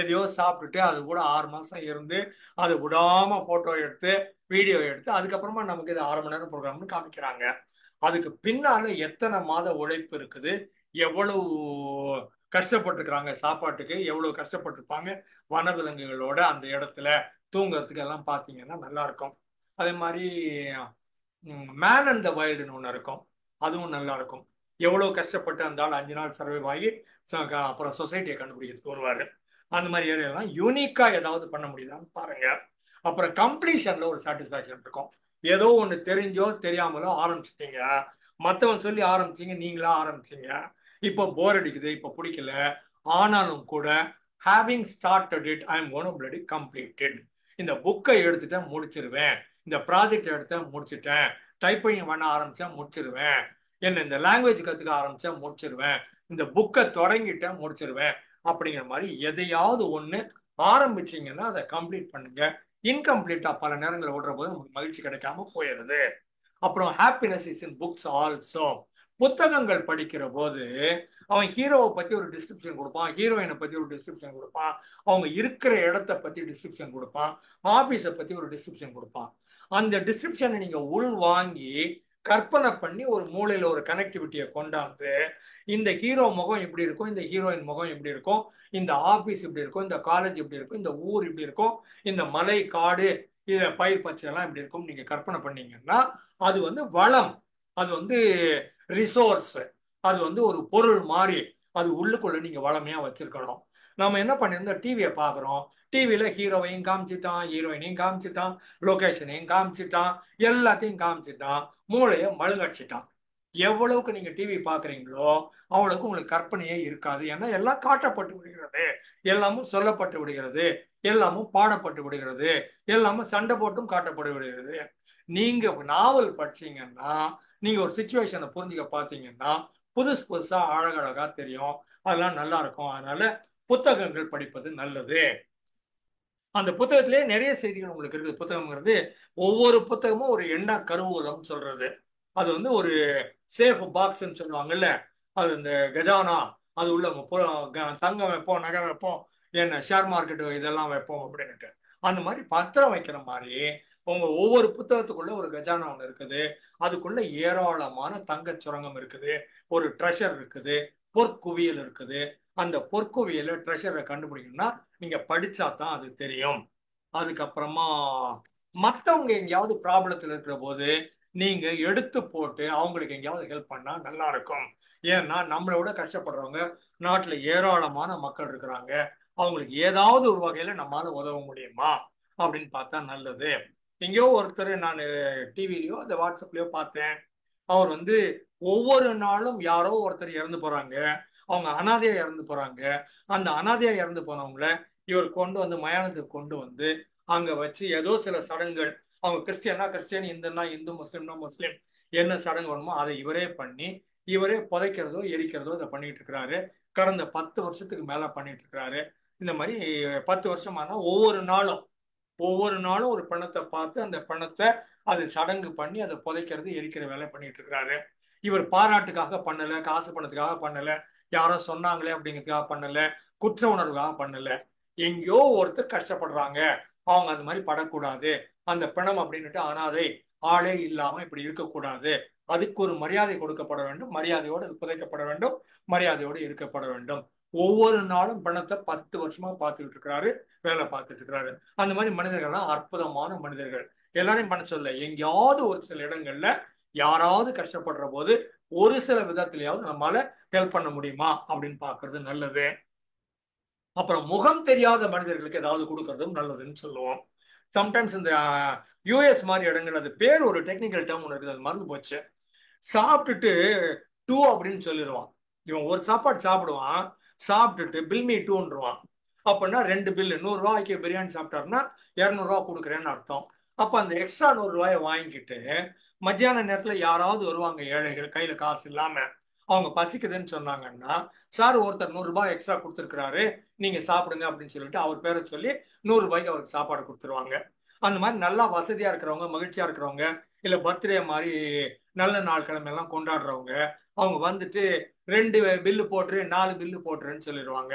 எதையோ சாப்பிட்டுட்டு அது கூட 6 மாசம் இருந்து அதை விடாம போட்டோ எடுத்து வீடியோ எடுத்து அதுக்கப்புறமா நமக்கு இது 1/2 மணி நேரம் ப்ரோக்ராம்னு காமிக்கிறாங்க. அதுக்கு பின்னால எத்தனை மாத உழைப்பு இருக்குது, எவ்வளவு கஷ்டப்பட்டிருக்கிறாங்க, சாப்பாட்டுக்கு எவ்வளவு கஷ்டப்பட்டிருப்பாங்க, வனவிலங்குகளோட அந்த இடத்துல தூங்குறதுக்கு எல்லாம் பார்த்தீங்கன்னா நல்லா இருக்கும். அதே மாதிரி மேன் அண்ட் த வைல்டுன்னு ஒன்று இருக்கும், அதுவும் நல்லா இருக்கும். எவ்வளவு கஷ்டப்பட்டு அந்த ஆள் 5 நாள் சர்வைவ் ஆகி அப்புறம் சொசைட்டியை கண்டுபிடிக்கிறதுக்கு வருவாரு. அந்த மாதிரி ஏரியாலாம் யூனிக்கா ஏதாவது பண்ண முடியுதான்னு பாருங்க. அப்புறம் கம்ப்ளீஷன்ல ஒரு சாட்டிஸ்பாக்சன் இருக்கும். ஏதோ ஒன்று தெரிஞ்சோ தெரியாமலோ ஆரம்பிச்சிட்டீங்க, மற்றவன் சொல்லி ஆரம்பிச்சீங்க, நீங்களா ஆரம்பிச்சீங்க, இப்போ போர் அடிக்குது, இப்போ பிடிக்கல, ஆனாலும் கூட having started it I am gonna bloody completed. இந்த புக்கை எடுத்துட்டேன் முடிச்சிருவேன், இந்த ப்ராஜெக்ட் எடுத்தேன் முடிச்சிட்டேன், டைப்பிங் பண்ண ஆரம்பிச்சேன் முடிச்சிருவேன், என்ன இந்த லாங்குவேஜ் கற்றுக்க ஆரம்பிச்சேன் முடிச்சிருவேன், இந்த புக்கை தொடங்கிட்டேன் முடிச்சிருவேன் அப்படிங்கிற மாதிரி எதையாவது ஒன்று ஆரம்பிச்சீங்கன்னா அதை கம்ப்ளீட் பண்ணுங்க. இன்கம்ப்ளீட்டா பல நேரங்களில் ஓடுற போது நமக்கு மகிழ்ச்சி கிடைக்காம போயிடுது. அப்புறம் happiness is in books also. புத்தகங்கள் படிக்கிற போது அவன் ஹீரோவை பத்தி ஒரு டிஸ்கிரிப்ஷன் கொடுப்பான், ஹீரோயினை பத்தி ஒரு டிஸ்கிரிப்ஷன் கொடுப்பான், அவங்க இருக்கிற இடத்த பத்தி டிஸ்கிரிப்ஷன் கொடுப்பான், ஆபீஸை பத்தி ஒரு டிஸ்கிரிப்ஷன் கொடுப்பான். அந்த டிஸ்கிரிப்ஷனை நீங்க உள் வாங்கி கற்பனை பண்ணி ஒரு மூளையில ஒரு கனெக்டிவிட்டியை கொண்டாந்து இந்த ஹீரோ முகம் இப்படி இருக்கும், இந்த ஹீரோயின் முகம் இப்படி இருக்கும், இந்த ஆபீஸ் இப்படி இருக்கும், இந்த காலேஜ் இப்படி இருக்கும், இந்த ஊர் இப்படி இருக்கும், இந்த மலை காடு இத பயிர் பச்சை எல்லாம் இப்படி இருக்கும் நீங்க கற்பனை பண்ணீங்கன்னா அது வந்து வளம், அது வந்து ரிசோர்ஸ், அது வந்து ஒரு பொருள் மாதிரி அது உள்ளுக்குள்ள நீங்க வளமையா வச்சிருக்கணும். நம்ம என்ன பண்ணிருந்தோம், டிவியை பாக்குறோம், டிவியில ஹீரோவையும் காமிச்சிட்டான், ஹீரோயினையும் காமிச்சிட்டான், லொகேஷனையும் காமிச்சிட்டான், எல்லாத்தையும் காமிச்சிட்டான், மூளையை மழுங்கடிச்சிட்டான். எவ்வளவுக்கு நீங்க டிவி பாக்குறீங்களோ அவ்வளவுக்கு உங்களுக்கு கற்பனையே இருக்காது. ஏன்னா எல்லாம் காட்டப்பட்டு விடுகிறது, எல்லாமும் சொல்லப்பட்டு விடுகிறது, எல்லாமும் பாடப்பட்டு விடுகிறது, எல்லாமும் சண்டை போட்டும் காட்டப்பட்டு விடுகிறது. நீங்க நாவல் படிச்சீங்கன்னா நீங்க ஒரு சுச்சுவேஷனை புரிஞ்சுக்க பார்த்தீங்கன்னா புதுசு புதுசா அழகழகா தெரியும், அதெல்லாம் நல்லா இருக்கும். அதனால புத்தகங்கள் படிப்பது நல்லது. அந்த புத்தகத்திலேயே நிறைய செய்திகள் உங்களுக்கு இருக்குது. புத்தகம்ங்கிறது ஒவ்வொரு புத்தகமும் ஒரு எண்ண கருவூலம் சொல்றது. அது வந்து ஒரு சேஃப் பாக்ஸ்ன்னு சொல்லுவாங்கல்ல, அது இந்த கஜானா, அது உள்ள தங்கம் வைப்போம், நகை வைப்போம், என்ன ஷேர் மார்க்கெட் இதெல்லாம் வைப்போம் அப்படின்ட்டு. அந்த மாதிரி பத்திரம் வைக்கிற மாதிரி உங்க ஒவ்வொரு புத்தகத்துக்குள்ள ஒரு கஜானா ஒன்று இருக்குது, அதுக்குள்ள ஏராளமான தங்க சுரங்கம் இருக்குது, ஒரு ட்ரெஷர் இருக்குது, பொற்குவியல் இருக்குது. அந்த பொற்குவியல ட்ரெஷரை கண்டுபிடிக்கணும்னா நீங்க படிச்சா தான் அது தெரியும். அதுக்கப்புறமா மற்றவங்க எங்கேயாவது ப்ராப்ளத்தில் இருக்கிற போது நீங்க எடுத்து போட்டு அவங்களுக்கு எங்கேயாவது ஹெல்ப் பண்ணா நல்லா இருக்கும். ஏன்னா நம்மளை விட கஷ்டப்படுறவங்க நாட்டுல ஏராளமான மக்கள் இருக்கிறாங்க, அவங்களுக்கு ஏதாவது ஒரு வகையில நம்மளால உதவ முடியுமா அப்படின்னு பார்த்தா நல்லது. எங்கேயோ ஒருத்தர் நான் டிவிலயோ அந்த வாட்ஸ்அப்லயோ பார்த்தேன், அவர் வந்து ஒவ்வொரு நாளும் யாரோ ஒருத்தர் இறந்து போறாங்க, அவங்க அனாதையா இறந்து போறாங்க. அந்த அனாதையா இறந்து போனவங்கள இவர் கொண்டு வந்து மயானத்துக்கு கொண்டு வந்து அங்க வச்சு ஏதோ சில சடங்குகள், அவங்க கிறிஸ்டியனா கிறிஸ்டியன், இந்துன்னா இந்து, முஸ்லீம்னா முஸ்லீம், என்ன சடங்கு வேணுமோ அதை இவரே பண்ணி இவரே புதைக்கிறதோ எரிக்கிறதோ இதை பண்ணிட்டு இருக்கிறாரு. கடந்த 10 வருஷத்துக்கு மேல பண்ணிட்டு இருக்கிறாரு. இந்த மாதிரி 10 வருஷமானா ஒவ்வொரு நாளும் ஒரு பணத்தை பார்த்து அந்த பணத்தை அது சடங்கு பண்ணி அதை புதைக்கிறது எரிக்கிற வேலை பண்ணிட்டு இருக்கிறாரு. இவர் பாராட்டுக்காக பண்ணல, காசு பணத்துக்காக பண்ணல, யாரோ சொன்னாங்களே அப்படிங்கிறதுக்காக பண்ணல, குற்ற உணர்வுக்காக பண்ணல. எங்கேயோ ஒருத்தர் கஷ்டப்படுறாங்க, அவங்க அந்த மாதிரி படக்கூடாது, அந்த பிணம் அப்படின்னுட்டு அனாதை ஆளே இல்லாம இப்படி இருக்கக்கூடாது, அதுக்கு ஒரு மரியாதை கொடுக்கப்பட வேண்டும், மரியாதையோடு அது புதைக்கப்பட வேண்டும், மரியாதையோடு இருக்கப்பட வேண்டும். ஒவ்வொரு நாளும் பணத்தை 10 வருஷமா பார்த்துக்கிட்டு இருக்கிறாரு, வேலை பார்த்துட்டு இருக்கிறாரு. அந்த மாதிரி மனிதர்கள்லாம் அற்புதமான மனிதர்கள். எல்லாரையும் பண்ண சொல்ல, எங்கேயாவது ஒரு சில இடங்கள்ல யாராவது கஷ்டப்படுற போது ஒரு சில விதத்திலேயாவது நம்மளால ஹெல்ப் பண்ண முடியுமா அப்படின்னு பாக்குறது நல்லது. அப்புறம் முகம் தெரியாத மனிதர்களுக்கு ஏதாவது கொடுக்கறதும் நல்லதுன்னு சொல்லுவோம். சம்டைம்ஸ் இந்த யூஎஸ் மாதிரி இடங்கள் அது பேர் ஒரு டெக்னிக்கல் டேர்ம் ஒன்று இருக்குது, அது மறந்து போச்சு. சாப்பிட்டுட்டு டூ அப்படின்னு சொல்லிடுவான். இவன் ஒரு சாப்பாடு சாப்பிடுவான், சாப்பிட்டுட்டு பில் மீ டூன்றுவான். அப்படின்னா 2 பில்லு, 100 ரூபாய்க்கு பிரியாணி சாப்பிட்டாருன்னா 200 ரூபா கொடுக்குறேன்னு அர்த்தம். அப்ப அந்த எக்ஸ்ட்ரா 100 ரூபாயை வாங்கிக்கிட்டு மத்தியான நேரத்துல யாராவது வருவாங்க ஏழைகள், கையில காசு இல்லாம, அவங்க பசிக்குதுன்னு சொன்னாங்கன்னா, சார் ஒருத்தர் 100 ரூபாய் எக்ஸ்ட்ரா கொடுத்துருக்கிறாரு, நீங்க சாப்பிடுங்க அப்படின்னு சொல்லிட்டு அவர் பேரை சொல்லி 100 ரூபாய்க்கு அவருக்கு சாப்பாடு கொடுத்துருவாங்க. அந்த மாதிரி நல்லா வசதியா இருக்கிறவங்க, மகிழ்ச்சியா இருக்கிறவங்க, இல்ல பர்த்டே மாதிரி நல்ல நாள் கிழமை எல்லாம் கொண்டாடுறவங்க, அவங்க வந்துட்டு 2 பில்லு போட்டுரு, 4 பில்லு போட்டுருன்னு சொல்லிடுவாங்க.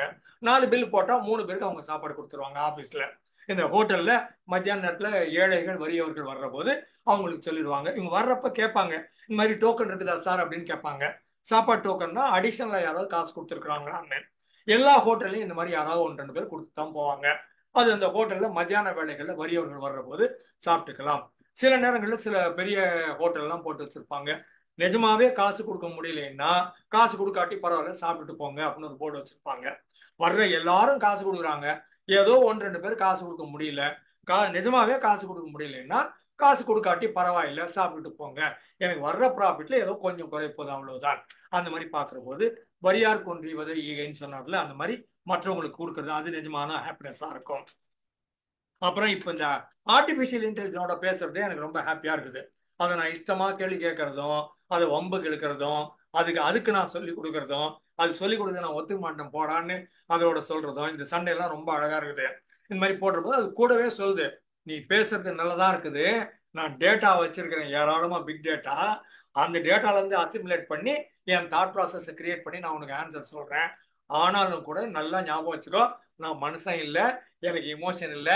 4 பில்லு போட்டா 3 பேருக்கு அவங்க சாப்பாடு கொடுத்துருவாங்க ஆபீஸ்ல. இந்த ஹோட்டல்ல மத்தியான நேரத்துல ஏழைகள் வறியவர்கள் வர்ற போது அவங்களுக்கு சொல்லிடுவாங்க. இவங்க வர்றப்ப கேட்பாங்க, இந்த மாதிரி டோக்கன் இருக்குதா சார் அப்படின்னு கேட்பாங்க. சாப்பாடு டோக்கன்னா அடிஷனலா யாராவது காசு கொடுத்துருக்காங்களான்னு. எல்லா ஹோட்டல்லையும் இந்த மாதிரி யாராவது 1-2 பேர் கொடுத்து தான் போவாங்க. அது அந்த ஹோட்டல்ல மத்தியான வேலைகள்ல வறியவர்கள் வர்ற போது சாப்பிட்டுக்கலாம். சில நேரங்களில் சில பெரிய ஹோட்டல்லாம் போட்டு வச்சிருப்பாங்க, நிஜமாவே காசு கொடுக்க முடியலன்னா காசு கொடுக்காட்டி பரவாயில்ல சாப்பிட்டுட்டு போங்க அப்படின்னு ஒரு போர்டு வச்சிருப்பாங்க. வர்ற எல்லாரும் காசு கொடுக்குறாங்க, ஏதோ 1-2 பேர் காசு கொடுக்க முடியல, நிஜமாவே காசு கொடுக்க முடியலன்னா காசு கொடுக்காட்டி பரவாயில்ல சாப்பிட்டுட்டு போங்க, எனக்கு வர்ற ப்ராஃபிட்ல ஏதோ கொஞ்சம் குறைப்பது அவ்வளவுதான். அந்த மாதிரி பாக்குற போது வரியார் கொன்றிவதை ஈகைன்னு சொன்னார்ல, அந்த மாதிரி மற்றவங்களுக்கு கொடுக்கறது அது நிஜமான ஹாப்பினஸா இருக்கும். அப்புறம் இப்ப இந்த ஆர்டிபிஷியல் இன்டெலிஜென்ஸோட பேசுறதே எனக்கு ரொம்ப ஹாப்பியா இருக்குது. அதை நான் இஷ்டமா கேள்வி கேட்கறதும், அதை வம்புக்கு இழுக்கிறதும், அதுக்கு நான் சொல்லி கொடுக்கறதும், அது சொல்லி கொடுக்க நான் ஒத்துக்க மாட்டேன் போடான்னு அதோட சொல்றதும், இந்த சண்டையெல்லாம் ரொம்ப அழகா இருக்குது. இந்த மாதிரி போடுறபோது அது கூடவே சொல்லுது, நீ பேசுறது நல்லதா இருக்குது, நான் டேட்டா வச்சிருக்கிறேன் ஏராளமா பிக் டேட்டா, அந்த டேட்டால இருந்து அசிமுலேட் பண்ணி என் தாட் ப்ராசஸை கிரியேட் பண்ணி நான் உனக்கு ஆன்சர் சொல்றேன். ஆனாலும் கூட நல்லா ஞாபகம் வச்சுக்கோ, நான் மனுஷன் இல்லை, எனக்கு இமோஷன் இல்லை,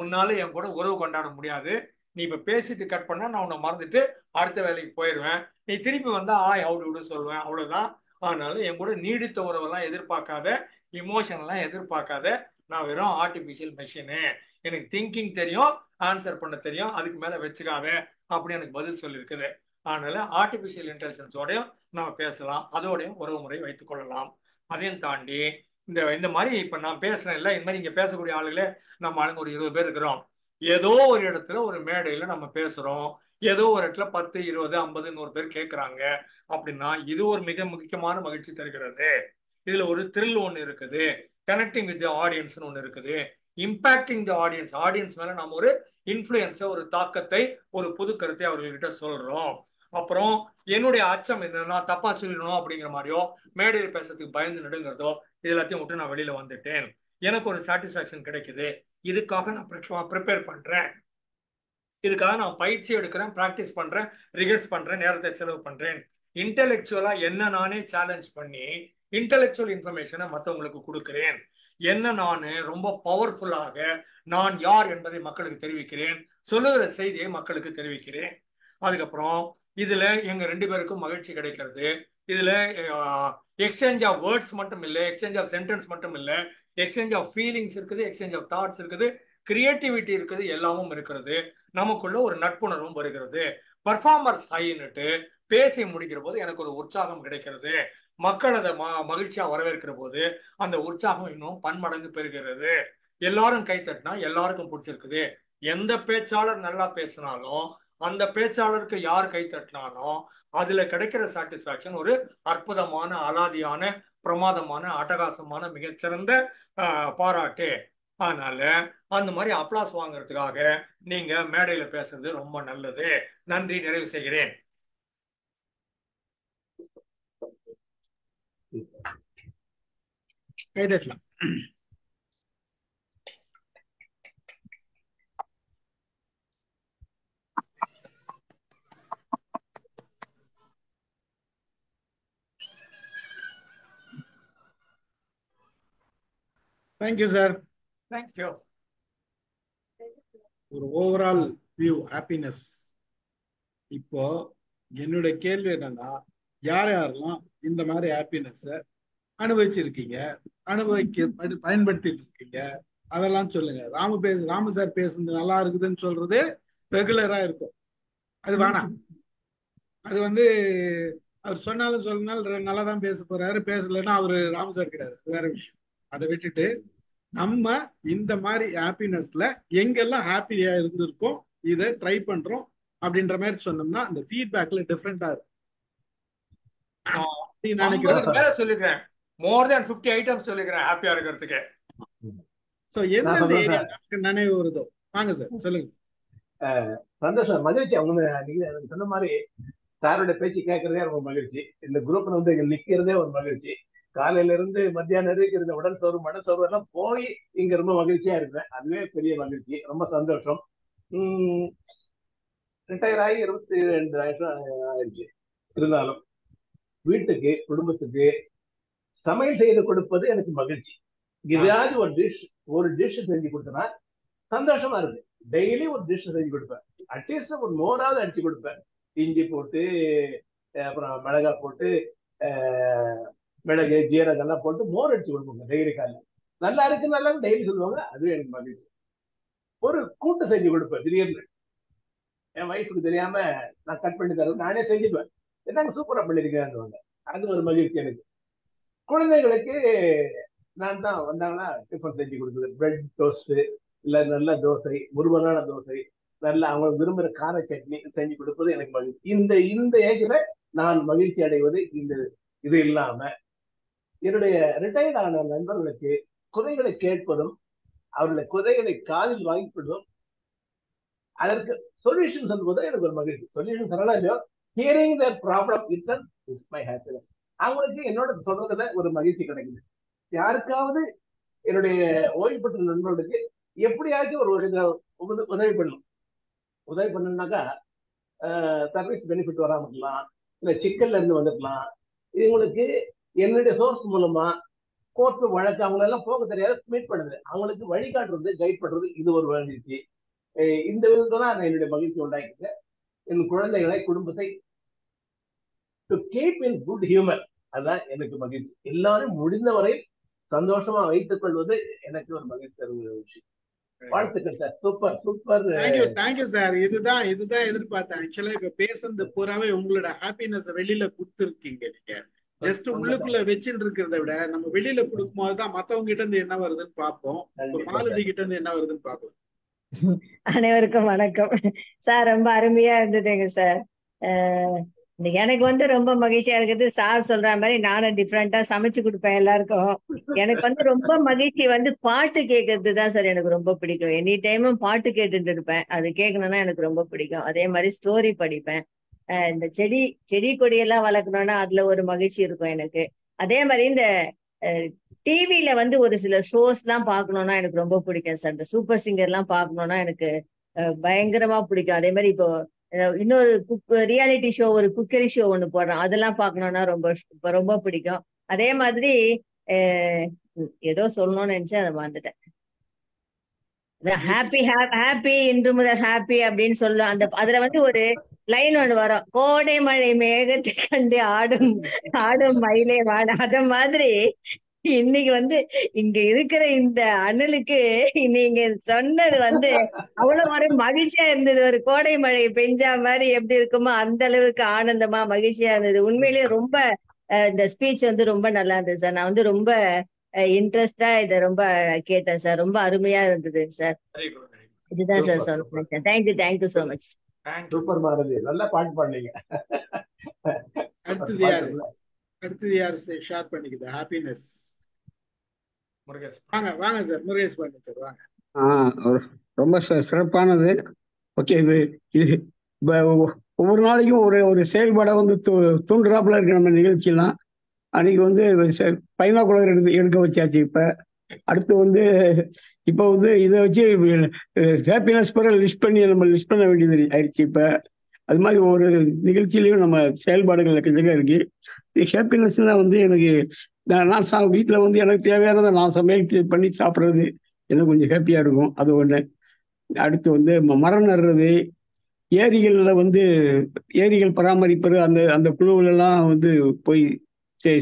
உன்னால என் கூட உறவு கொண்டாட முடியாது. நீ இப்ப பேசிட்டு கட் பண்ணா நான் உன்னை மறந்துட்டு அடுத்த வேலைக்கு போயிடுவேன். நீ திருப்பி வந்தா ஹவு டு சொல்லுவேன், அவ்வளவுதான். அதனால என் கூட நீடித்த உறவெல்லாம் எதிர்பார்க்காத, இமோஷன் எல்லாம் எதிர்பார்க்காத. நான் வெறும் ஆர்டிபிஷியல் மெஷினு, எனக்கு திங்கிங் தெரியும், ஆன்சர் பண்ண தெரியும், அதுக்கு மேல வச்சுக்காத அப்படி எனக்கு பதில் சொல்லியிருக்குது. அதனால ஆர்டிபிஷியல் இன்டெலிஜென்ஸோடையும் நம்ம பேசலாம், அதோடையும் உறவு முறை வைத்துக் கொள்ளலாம். அதையும் தாண்டி இந்த இந்த மாதிரி இப்ப நான் பேசுறேன் இல்ல, இந்த மாதிரி இங்க பேசக்கூடிய ஆளுகளே நம்ம ஆளுங்க ஒரு 20 பேர் இருக்கிறோம். ஏதோ ஒரு இடத்துல ஒரு மேடையில நம்ம பேசுறோம், ஏதோ ஒரு இடத்துல 10, 20, 50, 100 பேர் கேட்கறாங்க அப்படின்னா இது ஒரு மிக முக்கியமான மகிழ்ச்சி தருகிறது. இதுல ஒரு த்ரில் ஒன்று இருக்குது, கனெக்டிங் வித் ஆடியன்ஸ் ஒன்று இருக்குது, இம்பாக்டிங் தி ஆடியன்ஸ், ஆடியன்ஸ் மேல நம்ம ஒரு இன்ஃபுளுயன்ஸை, ஒரு தாக்கத்தை, ஒரு புது கருத்தை அவர்கள்கிட்ட சொல்றோம். அப்புறம் என்னுடைய அச்சம் என்னன்னா தப்பா சொல்லிடணும் அப்படிங்கிற மாதிரியோ, மேடையில் பேசுறதுக்கு பயந்து நடுங்கிறதோ, இது எல்லாத்தையும் விட்டு நான் வெளியில வந்துட்டேன், எனக்கு ஒரு சாட்டிஸ்பாக்சன் கிடைக்குது, இதுக்காக நான் ப்ரிப்பேர் பண்றேன், இதுக்காக நான் பயிற்சி எடுக்கிறேன், ப்ராக்டிஸ் பண்றேன், ரிகர்ஸ் பண்றேன், நேரத்தை செலவு பண்றேன், இன்டெலெக்சுவலா என்ன நானே சேலஞ்ச் பண்ணி இன்டெலெக்சுவல் இன்ஃபர்மேஷனை மற்றவங்களுக்கு கொடுக்கிறேன், என்ன நான் ரொம்ப பவர்ஃபுல்லாக நான் யார் என்பதை மக்களுக்கு தெரிவிக்கிறேன், சொல்லுகிற செய்தியை மக்களுக்கு தெரிவிக்கிறேன். அதுக்கப்புறம் இதுல எங்க 2 பேருக்கும் மகிழ்ச்சி கிடைக்கிறது. இதுல எக்ஸ்சேஞ்ச் ஆஃப் வேர்ட்ஸ் மட்டும் இல்லை, எக்ஸ்சேஞ்ச் ஆஃப் சென்டென்ஸ் மட்டும் இல்லை, எக்ஸ்சேஞ்ச் ஆஃப் ஃபீலிங்ஸ் இருக்குது, எக்ஸ்சேஞ்ச் ஆஃப் தாட்ஸ் இருக்குது, கிரியேட்டிவிட்டி இருக்குது, எல்லாமும் இருக்கிறது. நமக்குள்ள ஒரு நட்புணர்வும் வருகிறது. பர்ஃபார்மர்ஸ் ஹைன்னுட்டு பேசி முடிக்கிற போது எனக்கு ஒரு உற்சாகம் கிடைக்கிறது. மக்கள் அதை மகிழ்ச்சியா வரவேற்கிற போது அந்த உற்சாகம் இன்னும் பன்மடங்கு பெறுகிறது. எல்லாரும் கை தட்டினா எல்லாருக்கும் பிடிச்சிருக்குது. எந்த பேச்சாளர் நல்லா பேசினாலும், அந்த பேச்சாளருக்கு யார் கை தட்டினாலும் அதுல கிடைக்கிற சாட்டிஸ்பாக்சன் ஒரு அற்புதமான, அலாதியான, பிரமாதமான, அட்டகாசமான, மிகச்சிறந்த பாராட்டு. அதனால அந்த மாதிரி அப்ளாஸ் வாங்குறதுக்காக நீங்க மேடையில பேசுறது ரொம்ப நல்லது. நன்றி, நிறைவு செய்கிறேன். கைதட்டலாம். Thank you sir. தேங்க்யூ. ஒரு ஓவரால் வியூ ஹாப்பினஸ். இப்போ என்னுடைய கேள்வி என்னன்னா, யார் யாரெல்லாம் இந்த மாதிரி ஹாப்பினஸ் அனுபவிச்சிருக்கீங்க, பயன்படுத்திட்டு இருக்கீங்க, அதெல்லாம் சொல்லுங்க. ராமு சார் பேசுனது நல்லா இருக்குதுன்னு சொல்றது ரெகுலரா இருக்கும், அது வேணாம். அது அவர் சொன்னாலும் சொல்லனாலும் நல்லா தான் பேச போறாரு, பேசலன்னா அவரு ராமு சார் கிடையாது, அது வேற விஷயம். அதை விட்டுட்டு நம்ம இந்த மாதிரி ஹாப்பினஸ்ல எங்கெல்லாம் ஹாப்பியா இருந்திருக்கோம், இதை ட்ரை பண்றோம் அப்படின்ற மாதிரி சொன்னோம்னா அந்த ஃபீட்பேக்ல டிஃப்ரெண்டா இருக்கும். நினைக்கிறேன் சொல்லிக்கிறேன், மோர் தென் 50 ஐட்டம்ஸ் சொல்லிக்கிறேன் ஹாப்பியா இருக்கிறதுக்கு. சோ எந்தெந்த ஏரியா நினைவு வருதோ வாங்க சார் சொல்லுங்க. சந்தோஷம், மகிழ்ச்சி. அவங்க நீங்க சொன்ன மாதிரி சாரோட பேச்சு கேட்கறதே ரொம்ப மகிழ்ச்சி. இந்த குரூப்ல இங்க நிக்கிறதே ஒரு மகிழ்ச்சி. காலையில இருந்து மத்தியானம் வரைக்கும் இருந்த உடல் சோர்வு, மன சோர்வு எல்லாம் போய் இங்க ரொம்ப மகிழ்ச்சியா இருக்கிறேன். அதுவே பெரிய மகிழ்ச்சி, ரொம்ப சந்தோஷம். ரிட்டையர் ஆகி 22 வருஷம் ஆயிடுச்சு. இருந்தாலும் வீட்டுக்கு, குடும்பத்துக்கு சமையல் செய்து கொடுப்பது எனக்கு மகிழ்ச்சி. ஏதாவது ஒரு டிஷ் செஞ்சு கொடுத்தனா சந்தோஷமா இருக்கு. டெய்லி ஒரு டிஷ் செஞ்சு கொடுப்பேன், அட்லீஸ்ட் ஒரு மோராவது அடிச்சு கொடுப்பேன். இஞ்சி போட்டு, அப்புறம் மிளகா போட்டு, மிளகு ஜீரகம் எல்லாம் போட்டு மோர் அடிச்சு கொடுப்பாங்க டெய்லி. காலையில் நல்லா இருக்கு, நல்லா டெய்லி சொல்லுவாங்க, அதுவே எனக்கு மகிழ்ச்சி. ஒரு கூட்டு செஞ்சு கொடுப்பேன், திடீர்னு என் வயசுக்கு தெரியாம நான் கட் பண்ணி தரேன், நானே செஞ்சுப்பேன், என்னங்க சூப்பரா பண்ணிருக்கேன், அது ஒரு மகிழ்ச்சி எனக்கு. குழந்தைகளுக்கு நான் தான் வந்தாங்கன்னா டிஃபன் செஞ்சு கொடுக்குறது, பிரெட் டோஸ்ட், இல்ல நல்ல தோசை, முருகனான தோசை, நல்ல அவங்க விரும்புகிற கார சட்னி செஞ்சு கொடுப்பது எனக்கு மகிழ்ச்சி. இந்த ஏஜ்ல நான் மகிழ்ச்சி அடைவது இது இல்லாம என்னுடைய ரிட்டையர்ட் ஆன நண்பர்களுக்கு குறைகளை கேட்பதும், அவர்களை குறைகளை காதில் வாங்கிப்படுவதும், அதற்கு சொல்யூஷன் சொல்வது எனக்கு ஒரு மகிழ்ச்சி. சொல்யூஷன் சொல்லலாம் இல்லையோ, hearing there problem itself is my happiness. அவங்களுக்கு என்னோட சொல்றதுல ஒரு மகிழ்ச்சி கிடைக்குது. யாருக்காவது என்னுடைய ஓய்வு பெற்ற நண்பர்களுக்கு எப்படியாச்சும் ஒரு வகையில உதவி பண்ணணும். உதவி பண்ணணும்னாக்கா சர்வீஸ் பெனிஃபிட் வராம இருக்கலாம், இல்ல சிக்கல்ல இருந்து வந்துருக்கலாம். இவங்களுக்கு என்னுடைய சோர்ஸ் மூலமா கோர்ட்டு வழக்கு அவங்களெல்லாம் போக தெரியாது, மீட் பண்ணுது, அவங்களுக்கு வழிகாட்டுறது, கைட் பண்றது, இது ஒரு மகிழ்ச்சி. இந்த விதத்தை தான் நான் என்னுடைய மகிழ்ச்சி உண்டாக்கிட்டேன். என் குழந்தைகளை, குடும்பத்தை to keep in good humour, அதான் எனக்கு மகிழ்ச்சி. எல்லாரும் முடிந்தவரை சந்தோஷமா வைத்துக் கொள்வது எனக்கு ஒரு மகிழ்ச்சி தருகிற விஷயம். வாழ்த்துக்கள் sir, super super. Thank you sir. இதுதான் எதிர்பார்த்தேன். ஆக்சுவலா இப்ப பேசுறது பூராவே உங்களோட ஹாப்பினஸ் வெளியில கொடுத்துருக்கீங்க. நீங்க ஜஸ்ட் உள்ளுக்குள்ள வச்சுட்டு இருக்கிறத விட நம்ம வெளியில கொடுக்கும் போதுதான் மத்தவங்க கிட்ட இருந்து என்ன வருதுன்னு பார்ப்போம், மாலதி கிட்ட இருந்து என்ன வருதுன்னு பார்க்கலாம். அனைவருக்கும் வணக்கம் சார். ரொம்ப அருமையா இருந்ததுங்க சார். எனக்கு வந்து ரொம்ப மகிழ்ச்சியா இருக்குது. சார் சொல்ற மாதிரி நானும் டிஃப்ரெண்டா சமைச்சு கொடுப்பேன் எல்லாருக்கும். எனக்கு வந்து ரொம்ப மகிழ்ச்சி வந்து பாட்டு கேட்கறது தான் சார் எனக்கு ரொம்ப பிடிக்கும். எனி டைமும் பாட்டு கேட்டுட்டு இருப்பேன். அது கேட்கணும்னா எனக்கு ரொம்ப பிடிக்கும். அதே மாதிரி ஸ்டோரி படிப்பேன். இந்த செடி கொடியெல்லாம் வளர்க்கணும்னா அதுல ஒரு மகிழ்ச்சி இருக்கும் எனக்கு. அதே மாதிரி இந்த டிவியில வந்து ஒரு சில ஷோஸ் எல்லாம் பார்க்கணும்னா எனக்கு ரொம்ப பிடிக்கும் சார். இந்த சூப்பர் சிங்கர் எல்லாம் பார்க்கணும்னா எனக்கு பயங்கரமா பிடிக்கும். அதே மாதிரி இப்போ இன்னொரு ரியாலிட்டி ஷோ, ஒரு குக்கரி ஷோ ஒண்ணு போடுறோம், அதெல்லாம் பார்க்கணும்னா ரொம்ப பிடிக்கும். அதே மாதிரி ஏதோ சொல்லணும்னு நினைச்சேன், அதை மறந்துட்டேன். ஹாப்பி இன்று முதல் ஹாப்பி அப்படின்னு சொல்லுவோம். அதுல வந்து ஒரு லைன் ஒண்ணு வரும், கோடை மழை மேகத்தை கண்டு ஆடும் மயிலே வாட. அத மாதிரி இன்னைக்கு வந்து இங்க இருக்கிற இந்த அண்ணலுக்கு நீங்க சொன்னது வந்து அவ்வளவு ஒரு மகிழ்ச்சியா இருந்தது. ஒரு கோடை மழை பெஞ்சா மாதிரி எப்படி இருக்குமோ அந்த அளவுக்கு ஆனந்தமா மகிழ்ச்சியா இருந்தது. உண்மையிலேயே ரொம்ப இந்த ஸ்பீச் வந்து ரொம்ப நல்லா இருந்தது சார். நான் வந்து ரொம்ப இன்ட்ரெஸ்டா இதை ரொம்ப கேட்டேன் சார். ரொம்ப அருமையா இருந்தது சார். இதுதான் சார் சொல்ல. Thank you so much. Super Bharathi, நல்லா பாட்டு பாடுனீங்க. அடுத்தது யாரு ஷேர் பண்ணிக்குது ஹாப்பினஸ்? வாங்க சார், முருகேஷ் பாண்டி சார் வாங்க. ரொம்ப சிறப்பானது. ஓகே, இது ஒவ்வொரு நாளைக்கும் ஒரு செயல்பாடை வந்து தூண்டுறாப்புல இருக்கு நம்ம நிகழ்ச்சியெல்லாம். அன்னைக்கு வந்து பைனாகுலர் எடுக்க வச்சாச்சு. அடுத்து வந்து இப்போ வந்து இதை வச்சு ஹாப்பினஸ் பிற லிஸ்ட் பண்ண வேண்டியது ஆயிடுச்சு. அது மாதிரி ஒவ்வொரு நிகழ்ச்சியிலையும் நம்ம செயல்பாடுகள் எக்கச்சக்க இருக்கு. ஹாப்பினஸ்னா வந்து எனக்கு நான் வீட்டில் வந்து எனக்கு தேவையானதை நான் சமையல் பண்ணி சாப்பிட்றது எனக்கு கொஞ்சம் ஹாப்பியாக இருக்கும். அது ஒன்று. அடுத்து வந்து மரம் நடுறது, ஏரிகள் பராமரிப்பது, அந்த குழுவிலெல்லாம் வந்து போய்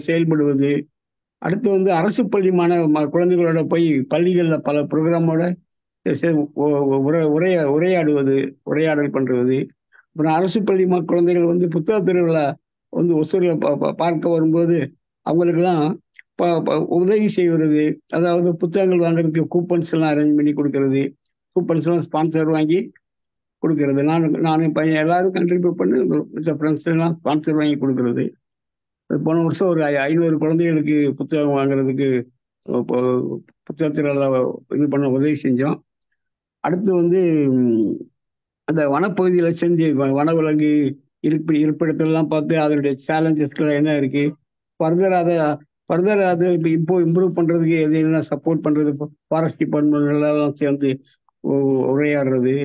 செயல்படுவது. அடுத்து வந்து அரசு பள்ளி குழந்தைகளோட போய் பள்ளிகளில் பல ப்ரோக்ராமோட உரையாடல் பண்ணுறது. அப்புறம் அரசு பள்ளி குழந்தைகள் வந்து புத்தக திருவிழா வந்து ஒசூரில் பார்க்க வரும்போது அவங்களுக்கெல்லாம் உதவி செய்வது. அதாவது புத்தகங்கள் வாங்குறதுக்கு கூப்பன்ஸ் எல்லாம் அரேஞ்ச் பண்ணி கொடுக்கறது, கூப்பன்ஸ் எல்லாம் ஸ்பான்சர் வாங்கி கொடுக்கறது. நானும் பையன் எல்லாரும் கண்ட்ரிபியூட் பண்ணி மற்ற ஃப்ரெண்ட்ஸ் எல்லாம் ஸ்பான்சர் வாங்கி கொடுக்கறது. போன வருஷம் ஒரு 500 குழந்தைகளுக்கு புத்தகம் வாங்குறதுக்கு புத்தக திருவிழா இது பண்ண உதவி செஞ்சோம். அடுத்து வந்து அந்த வனப்பகுதியில் செஞ்சு வனவிலங்கு இருப்பிடத்தெல்லாம் பார்த்து அதனுடைய சேலஞ்சஸ்கள் என்ன இருக்கு, ஃபர்தர் அதை இப்போ இம்ப்ரூவ் பண்றதுக்கு எது சப்போர்ட் பண்றது, ஃபாரஸ்ட் டிபார்ட்மெண்ட் எல்லாம் சேர்ந்து உரையாடுறது.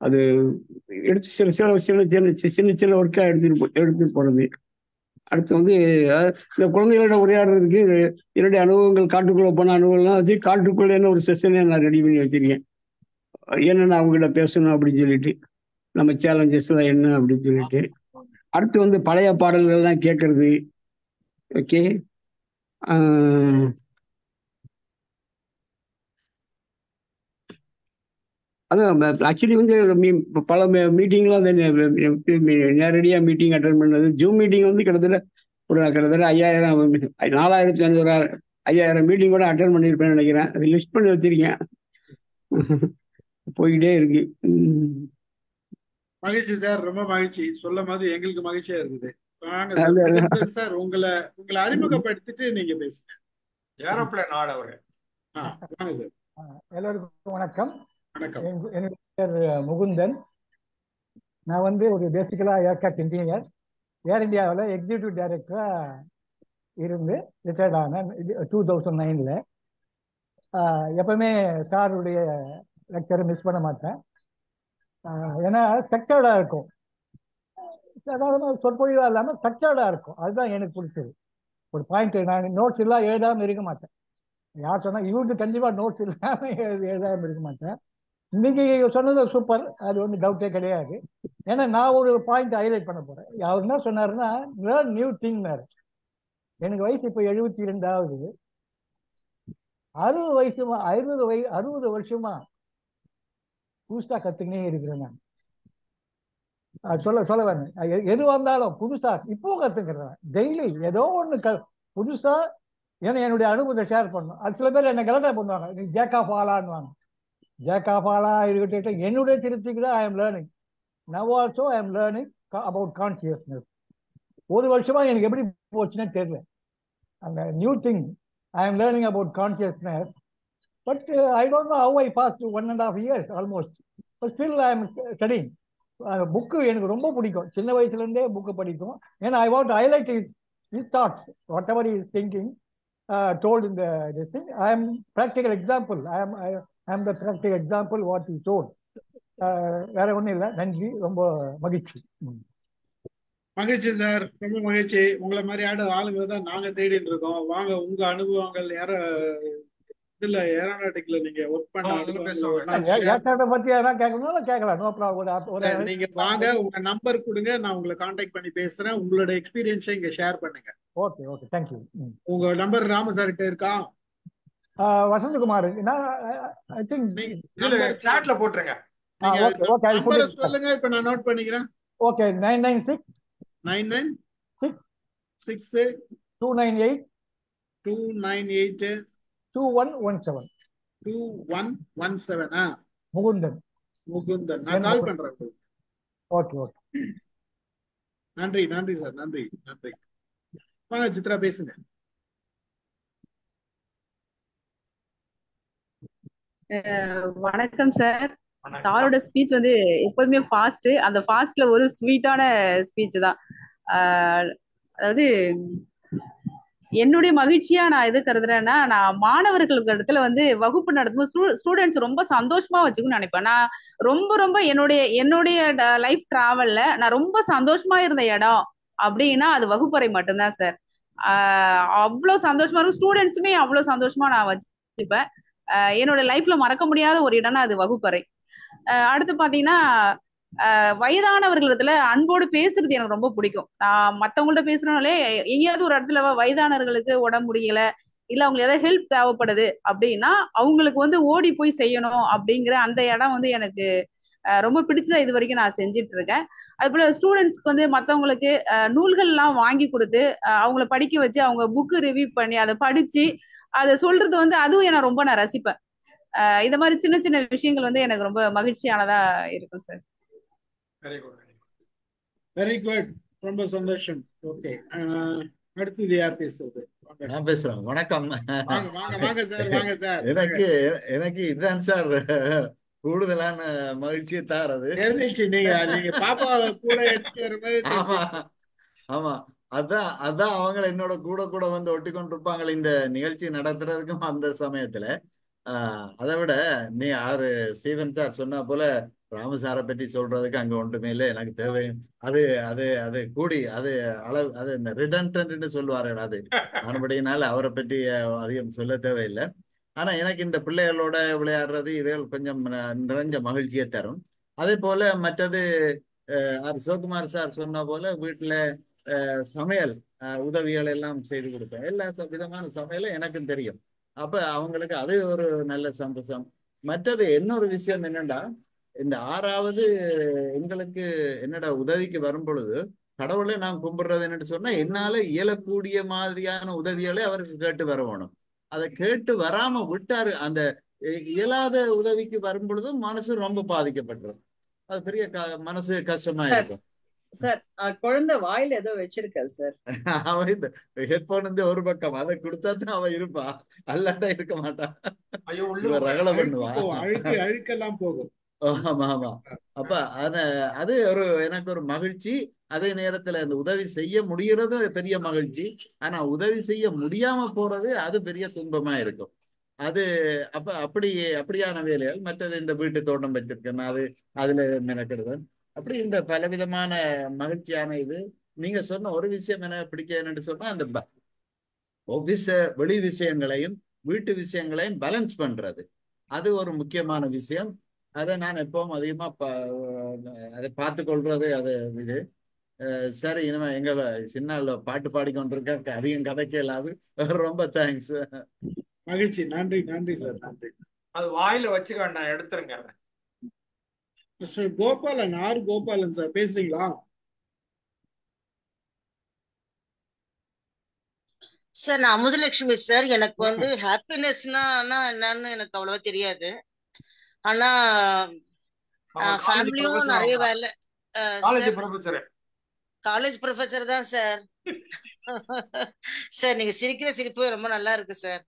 அது எடுத்து சின்ன ஒர்க்கா எடுத்துட்டு போறது. அடுத்து வந்து இந்த குழந்தைகளோட உரையாடுறதுக்கு என்னுடைய அனுபவங்கள், காட்டுக்குள்ள போன அனுபவம்லாம் வச்சு காட்டுக்குள்ள என்ன ஒரு செஷனே நான் ரெடி பண்ணி வச்சிருக்கேன். என்னென்ன அவங்ககிட்ட பேசணும் அப்படின்னு சொல்லிட்டு, நம்ம சேலஞ்சஸ் எல்லாம் என்ன அப்படின்னு சொல்லிட்டு. அடுத்து வந்து பழைய பாடல்கள்லாம் கேட்கறது. ஓகே, அதான் ஆக்சுவலி வந்து பல மீட்டிங்லாம் நேரடியாக மீட்டிங் அட்டன் பண்ணது. ஜூம் மீட்டிங் வந்து கிட்டத்தட்ட 4500 மீட்டிங் கூட அட்டன் பண்ணியிருப்பேன்னு நினைக்கிறேன். அது லிஸ்ட் பண்ணி வச்சிருக்கேன், போயிட்டே இருக்கு. மகிழ்ச்சி சார், ரொம்ப மகிழ்ச்சி. சொல்லும் போது எங்களுக்கு மகிழ்ச்சியா இருக்குது. சார் உங்களை அறிமுகப்படுத்திட்டு நீங்க பேசுங்க. ஏரோப்ளேன் ஆள் அவரு. வாங்க சார். எல்லோருக்கும் வணக்கம். வணக்கம். என்னுடைய பேர் முகுந்தன். நான் வந்து ஒரு பேசிக்கலா ஏர்கிராஃப்ட் இன்ஜினியர். ஏர் இந்தியாவில் எக்ஸிக்யூட்டிவ் டைரக்டரா இருந்து ரிட்டையர்ட் ஆனேன் 2009. எப்பவுமே சாருடைய லெக்சரை மிஸ் பண்ண மாட்டேன். ஏன்னா ஸ்ட்ரக்சர்டா இருக்கும், சாதாரண சொற்பொழிவா இல்லாம ஸ்ட்ரக்சர்டா இருக்கும். அதுதான் எனக்கு பிடிச்சது. ஒரு பாயிண்ட் நான் நோட்ஸ் எல்லாம் எழுதாம இருக்க மாட்டேன். யார் சொன்னா இவருக்கு கண்டிப்பா நோட்ஸ் இல்லாம எழுதாம இருக்க மாட்டேன். இன்னைக்கு சொன்னது சூப்பர், அது வந்து டவுட்டே கிடையாது. ஏன்னா நான் ஒரு பாயிண்ட் ஹைலைட் பண்ண போறேன். அவர் என்ன சொன்னாருன்னா, லேர்ன் நியூ திங். எனக்கு வயசு இப்போ 72 ஆகுது. 60 வருஷமா புதுசா கத்துக்கினே இருக்கிறேன் நான். சொல்ல வேணும், எது வந்தாலும் புதுசா இப்போ கத்துக்கிறேன். டெய்லி ஏதோ ஒண்ணு புதுசா. ஏன்னா என்னுடைய அனுபவத்தை ஷேர் பண்ணணும். அது சில பேர் என்ன கலட்டா பண்ணுவாங்க, நீ ஜேக்கா ஃபாலான்னு. ஜேக்கா ஃபாலா இருக்கட்டும், என்னுடைய திருப்திக்கு தான் I am learning. Now also I am learning about consciousness. ஒரு வருஷமா எனக்கு எப்படி போச்சுன்னே தெரியல. அந்த new thing I am learning about consciousness. But I don't know how I pass 1.5 years almost. But still I am studying. Book எனக்கு ரொம்ப பிடிக்கும். சின்ன வயசுல இருந்தே புக்கு படிக்கும். ஏன்னா I want highlight his thoughts, whatever he is thinking, told in this thing. I am practical example. I am the practical example what he told. வேற ஒண்ணும் இல்லை. நன்றி, ரொம்ப மகிழ்ச்சி. மகிழ்ச்சி சார், ரொம்ப மகிழ்ச்சி. உங்களை மாதிரி ஆளுங்க தான் நாங்க தேடிட்டு இருக்கோம். வாங்க, உங்க அனுபவங்கள் இதுல ஏரோநாட்டிக்ல நீங்க ஒர்க் பண்ண அனுபவம் பத்தி யாராவது கேட்கணும் கேட்கலாம், நோ ப்ராப்ளம். நீங்க வாங்க, உங்க நம்பர் கொடுங்க, நான் உங்களை கான்டாக்ட் பண்ணி பேசுறேன். உங்களோட எக்ஸ்பீரியன்ஸை இங்க ஷேர் பண்ணுங்க. Okay okay, thank you. உங்க நம்பர் ராம சார் கிட்ட இருக்கா? வசந்தகுமார், ஐ திங்க் சாட்ல போட்டுருங்க. நம்பர் சொல்லுங்க, இப்ப நான் நோட் பண்ணிக்கிறேன். ஓகே, 996 996 298 298 2117. 2117. முகுந்தன். நான் கால் பண்றேன். ஓகே ஓகே, நன்றி சார், நன்றி. வாங்க சித்ரா, பேசுங்க. வணக்கம் சார். சாரோட ஸ்பீச் வந்து எப்போதுமே ஃபாஸ்ட். அந்த ஃபாஸ்ட்ல ஒரு ஸ்வீட்டான ஸ்பீச் தான். அதாவது என்னுடைய மகிழ்ச்சியா நான் எது கருதுறேன்னா, நான் மாணவர்களுக்கு இடத்துல வந்து வகுப்பு நடத்தும்போது ஸ்டூடெண்ட்ஸ் ரொம்ப சந்தோஷமா வச்சுக்கணும்னு நினைப்பேன். நான் ரொம்ப என்னுடைய லைஃப் டிராவல்ல நான் ரொம்ப சந்தோஷமா இருந்த இடம் அப்படின்னா அது வகுப்பறை மட்டும்தான் சார். அவ்வளவு சந்தோஷமா இருக்கும். ஸ்டூடெண்ட்ஸுமே அவ்வளவு சந்தோஷமா நான் வச்சுப்பேன். என்னோட லைஃப்ல மறக்க முடியாத ஒரு இடம்னா அது வகுப்பறை. அடுத்து பாத்தீங்கன்னா, வயதானவர்களிடத்துல அன்போடு பேசுறது எனக்கு ரொம்ப பிடிக்கும். நான் மத்தவங்கள்ட்ட பேசுறனாலே, எங்கேயாவது ஒரு இடத்துல வயதானவர்களுக்கு உடம்பு முடியல, இல்ல அவங்க ஏதாவது ஹெல்ப் தேவைப்படுது அப்படின்னா அவங்களுக்கு வந்து ஓடி போய் செய்யணும் அப்படிங்கிற அந்த இடம் வந்து எனக்கு ரொம்ப பிடிச்சதா இது வரைக்கும் நான் செஞ்சுட்டு இருக்கேன். அது போல ஸ்டூடெண்ட்ஸ்க்கு வந்து மற்றவங்களுக்கு நூல்கள் எல்லாம் வாங்கி கொடுத்து அவங்கள படிக்க வச்சு அவங்க புக்கு ரிவ்யூ பண்ணி அதை படிச்சு அதை சொல்றது வந்து அதுவும் நான் ரொம்ப ரசிப்பேன். இந்த மாதிரி சின்ன சின்ன விஷயங்கள் வந்து எனக்கு ரொம்ப மகிழ்ச்சியானதா இருக்கும் சார். வெரி குட், ரொம்ப சந்தோஷம். ஓகே, அடுத்தது யார் பேசுறது? நான் பேசுறேன். வணக்கம். வாங்க சார். எனக்கு இதுதான் சார் கூடுதலான மகிழ்ச்சியை தாரது. நீங்க பாப்பாவை கூட ஆமா, அதான் அவங்க என்னோட கூட வந்து ஒட்டி கொண்டிருப்பாங்க இந்த நிகழ்ச்சி நடத்துறதுக்கும் அந்த சமயத்துல. அதை விட நீ ஸ்டீவன் சார் சொன்னா போல ராமசாரை பற்றி சொல்றதுக்கு அங்க ஒன்றுமே இல்லை. எனக்கு தேவை அது கூடி அது அளவு அது இந்த ரிடன்டன்ட்னு சொல்லுவார்கள். அது மறுபடியினால அவரை பற்றி அதிகம் சொல்ல தேவையில்லை. ஆனா எனக்கு இந்த பிள்ளைகளோட விளையாடுறது இதுகள் கொஞ்சம் நிறைஞ்ச மகிழ்ச்சியை தரும். அதே போல மற்றது சிவகுமார் சார் சொன்ன போல வீட்டுல சமையல் உதவிகள் எல்லாம் செய்து கொடுப்பேன். எல்லா விதமான சமையலும் எனக்கும் தெரியும். அப்ப அவங்களுக்கு அது ஒரு நல்ல சந்தோஷம். மற்றது இன்னொரு விஷயம் என்னன்னா, இந்த 6வது எங்களுக்கு என்னோட உதவிக்கு வரும் பொழுது கடவுளை நான் கும்பிடுறது என்னன்னு சொன்னா, என்னால இயலக்கூடிய மாதிரியான உதவிகளை அவருக்கு கேட்டு வரணும். அதை கேட்டு வராம விட்டாரு, அந்த இயலாத உதவிக்கு வரும் பொழுதும் மனசு ரொம்ப பாதிக்கப்பட்டுரும். அது பெரிய மனசு கஷ்டமா இருக்கும். சார், குழந்தை வாயில ஏதோ வச்சிருக்காரு சார். அவன் இந்த ஹெட்போன் வந்து ஒரு பக்கம் அதை கொடுத்தாதான் அவன் இருப்பா, அல்லாட்டா இருக்க மாட்டான். ரகலை பண்ணுவா, அழுக்கெல்லாம் போகும். ஆமா. அப்ப அது எனக்கு ஒரு மகிழ்ச்சி. அதே நேரத்துல அந்த உதவி செய்ய முடியறது பெரிய மகிழ்ச்சி. ஆனா உதவி செய்ய முடியாம போறது அது பெரிய துன்பமா இருக்கும். அது அப்படியான வேலைகள். மற்றது இந்த வீட்டு தோட்டம் வச்சிருக்கேன், அதுல மெனக்கிடுவேன். அப்படி இந்த பலவிதமான மகிழ்ச்சியான இது. நீங்க சொன்ன ஒரு விஷயம் என்ன பிடிக்குதுன்னு சொன்னா, அந்த வெளி விஷயங்களையும் வீட்டு விஷயங்களையும் பேலன்ஸ் பண்றது, அது ஒரு முக்கியமான விஷயம். அதை நான் எப்பவும் அதிகமா அதை பார்த்து கொள்றது. அது இது சரி. இனிமே எங்களை சின்ன பாட்டு பாடிக்கொண்டிருக்க, அதிகம் கதைக்க இல்லாது. ரொம்ப தேங்க்ஸ். மகிழ்ச்சி. நன்றி நன்றி சார், நன்றி. அது வாயில வச்சுக்க, நான் எடுத்துருங்க. Mister Gopalan, R Gopalan sir பேசுறீங்களா? சார் நான் அமுதலட்சுமி சார். எனக்கு வந்து ஹாப்பினஸ்னா என்னன்னு எனக்கு அவ்வளவா தெரியாது. ஆனா ஃபேமிலியும் நிறைய வேலை. காலேஜ் ப்ரொஃபசர் தான் சார். சார் நீங்க சிரிக்கிற சிரிப்பு ரொம்ப நல்லா இருக்கு சார்.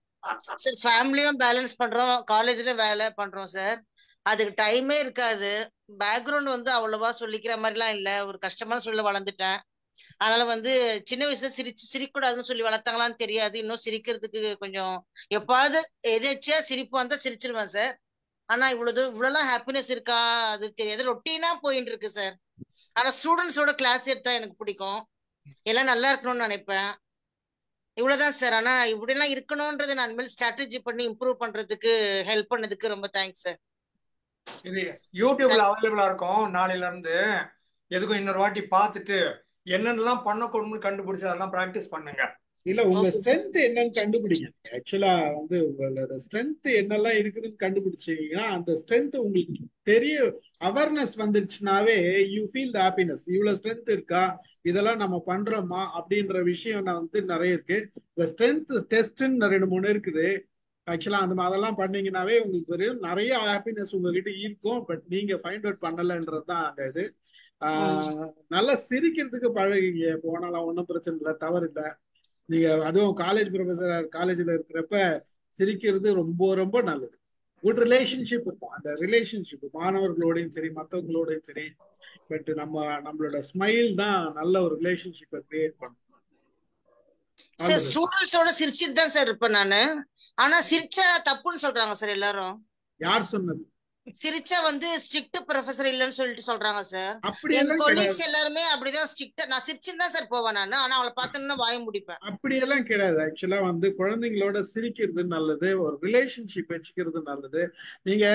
சார் ஃபேமிலியும் பேலன்ஸ் பண்றோம், காலேஜ்ல வேலை பண்றோம் சார். அதுக்கு டைமே இருக்காது. பேக்ரவுண்ட் வந்து அவ்வளவா சொல்லிக்கிற மாதிரிலாம் இல்லை. ஒரு கஷ்டமான சூழல வளர்ந்துட்டேன். அதனால வந்து சின்ன வயசுல சிரிக்கக்கூடாதுன்னு சொல்லி வளர்த்தாங்களான்னு தெரியாது. இன்னும் சிரிக்கிறதுக்கு கொஞ்சம் எப்பாவது எதாச்சியா சிரிப்பு வந்தா சிரிச்சிருவேன் சார். ஆனா இவ்வளவுலாம் ஹாப்பினஸ் இருக்கா அது தெரியாது. ரொட்டீனா போயிட்டு இருக்கு சார். ஆனா ஸ்டூடெண்ட்ஸோட கிளாஸ் எடுத்தா எனக்கு பிடிக்கும். எல்லாம் நல்லா இருக்கணும்னு நினைப்பேன். இவ்வளவுதான் சார். ஆனா இப்படி எல்லாம் இருக்கணும்ன்றது நான் இனிமேல் ஸ்ட்ராட்டஜி பண்ணி இம்ப்ரூவ் பண்றதுக்கு ஹெல்ப் பண்ணதுக்கு ரொம்ப தேங்க்ஸ் சார். இது யூடியூப்ல அவைலபிளா இருக்கும். நாளையில இருந்து எதுக்கும் இன்னொரு வாட்டி பார்த்துட்டு என்னென்னலாம் பண்ணக்கூடாதுன்னு கண்டுபிடிச்சு அதெல்லாம் பிராக்டிஸ் பண்ணுங்க. இல்ல, உங்க ஸ்ட்ரென்த் என்னன்னு கண்டுபிடிங்க. ஆக்சுவலா வந்து உங்களோட ஸ்ட்ரென்த் என்னெல்லாம் இருக்குதுன்னு கண்டுபிடிச்சீங்கன்னா, அந்த ஸ்ட்ரென்த் உங்களுக்கு தெரிய அவேர்னஸ் வந்துருச்சுனாவே யூ ஃபீல் த ஹாப்பினஸ். இவ்வளவு ஸ்ட்ரென்த் இருக்கா, இதெல்லாம் நம்ம பண்றோமா அப்படின்ற விஷயம் வந்து நிறைய இருக்கு. இந்த ஸ்ட்ரென்த் டெஸ்ட்ன்னு 2-3 இருக்குது. ஆக்சுவலா அதெல்லாம் பண்ணீங்கன்னாவே உங்களுக்கு நிறைய ஹாப்பினஸ் உங்ககிட்ட இருக்கும். பட் நீங்க ஃபைண்ட் அவுட் பண்ணலன்றதுதான் அந்த இது. நல்லா சிரிக்கிறதுக்கு பழகிங்க. போனாலும் ஒன்றும் பிரச்சனை இல்லை, தவறு இல்லை. நீங்க அதுவும் காலேஜ்ல இருக்கிறப்ப சிரிக்கிறது ரொம்ப ரொம்ப நல்லது. குட் ரிலேஷன்ஷிப் இருக்கும். அந்த ரிலேஷன்ஷிப் மாணவர்களோடையும் சரி மற்றவங்களோடையும் சரி. பட் நம்மளோட ஸ்மைல் தான் நல்ல ஒரு ரிலேஷன்ஷிப்பை கிரியேட் பண்ணும். சார் ஸ்டூடெண்ட்ஸோட சிரிச்சிட்டு தான் சார் இருப்பேன் நானு. ஆனா சிரிச்சா தப்புன்னு சொல்றாங்க சார் எல்லாரும். யார் சொன்னது? சிரிச்சா வந்து ஸ்ட்ரிக்ட் ப்ரொஃபசர் இல்லன்னு சொல்லிட்டு சொல்றாங்க சார். என் அப்படியெல்லாம் கொலீக்ஸ் எல்லாருமே அப்படிதான் ஸ்ட்ரிக்ட். நான் சிரிச்சுட்டு தான் சார் போவேன் நானு. ஆனா அவளை பார்த்தோம்னா வாய முடிப்பேன். அப்படியெல்லாம் கிடையாது. ஆக்சுவலா வந்து குழந்தைங்களோட சிரிக்கிறது நல்லது, ஒரு ரிலேஷன்ஷிப் வச்சுக்கிறது நல்லது. நீங்க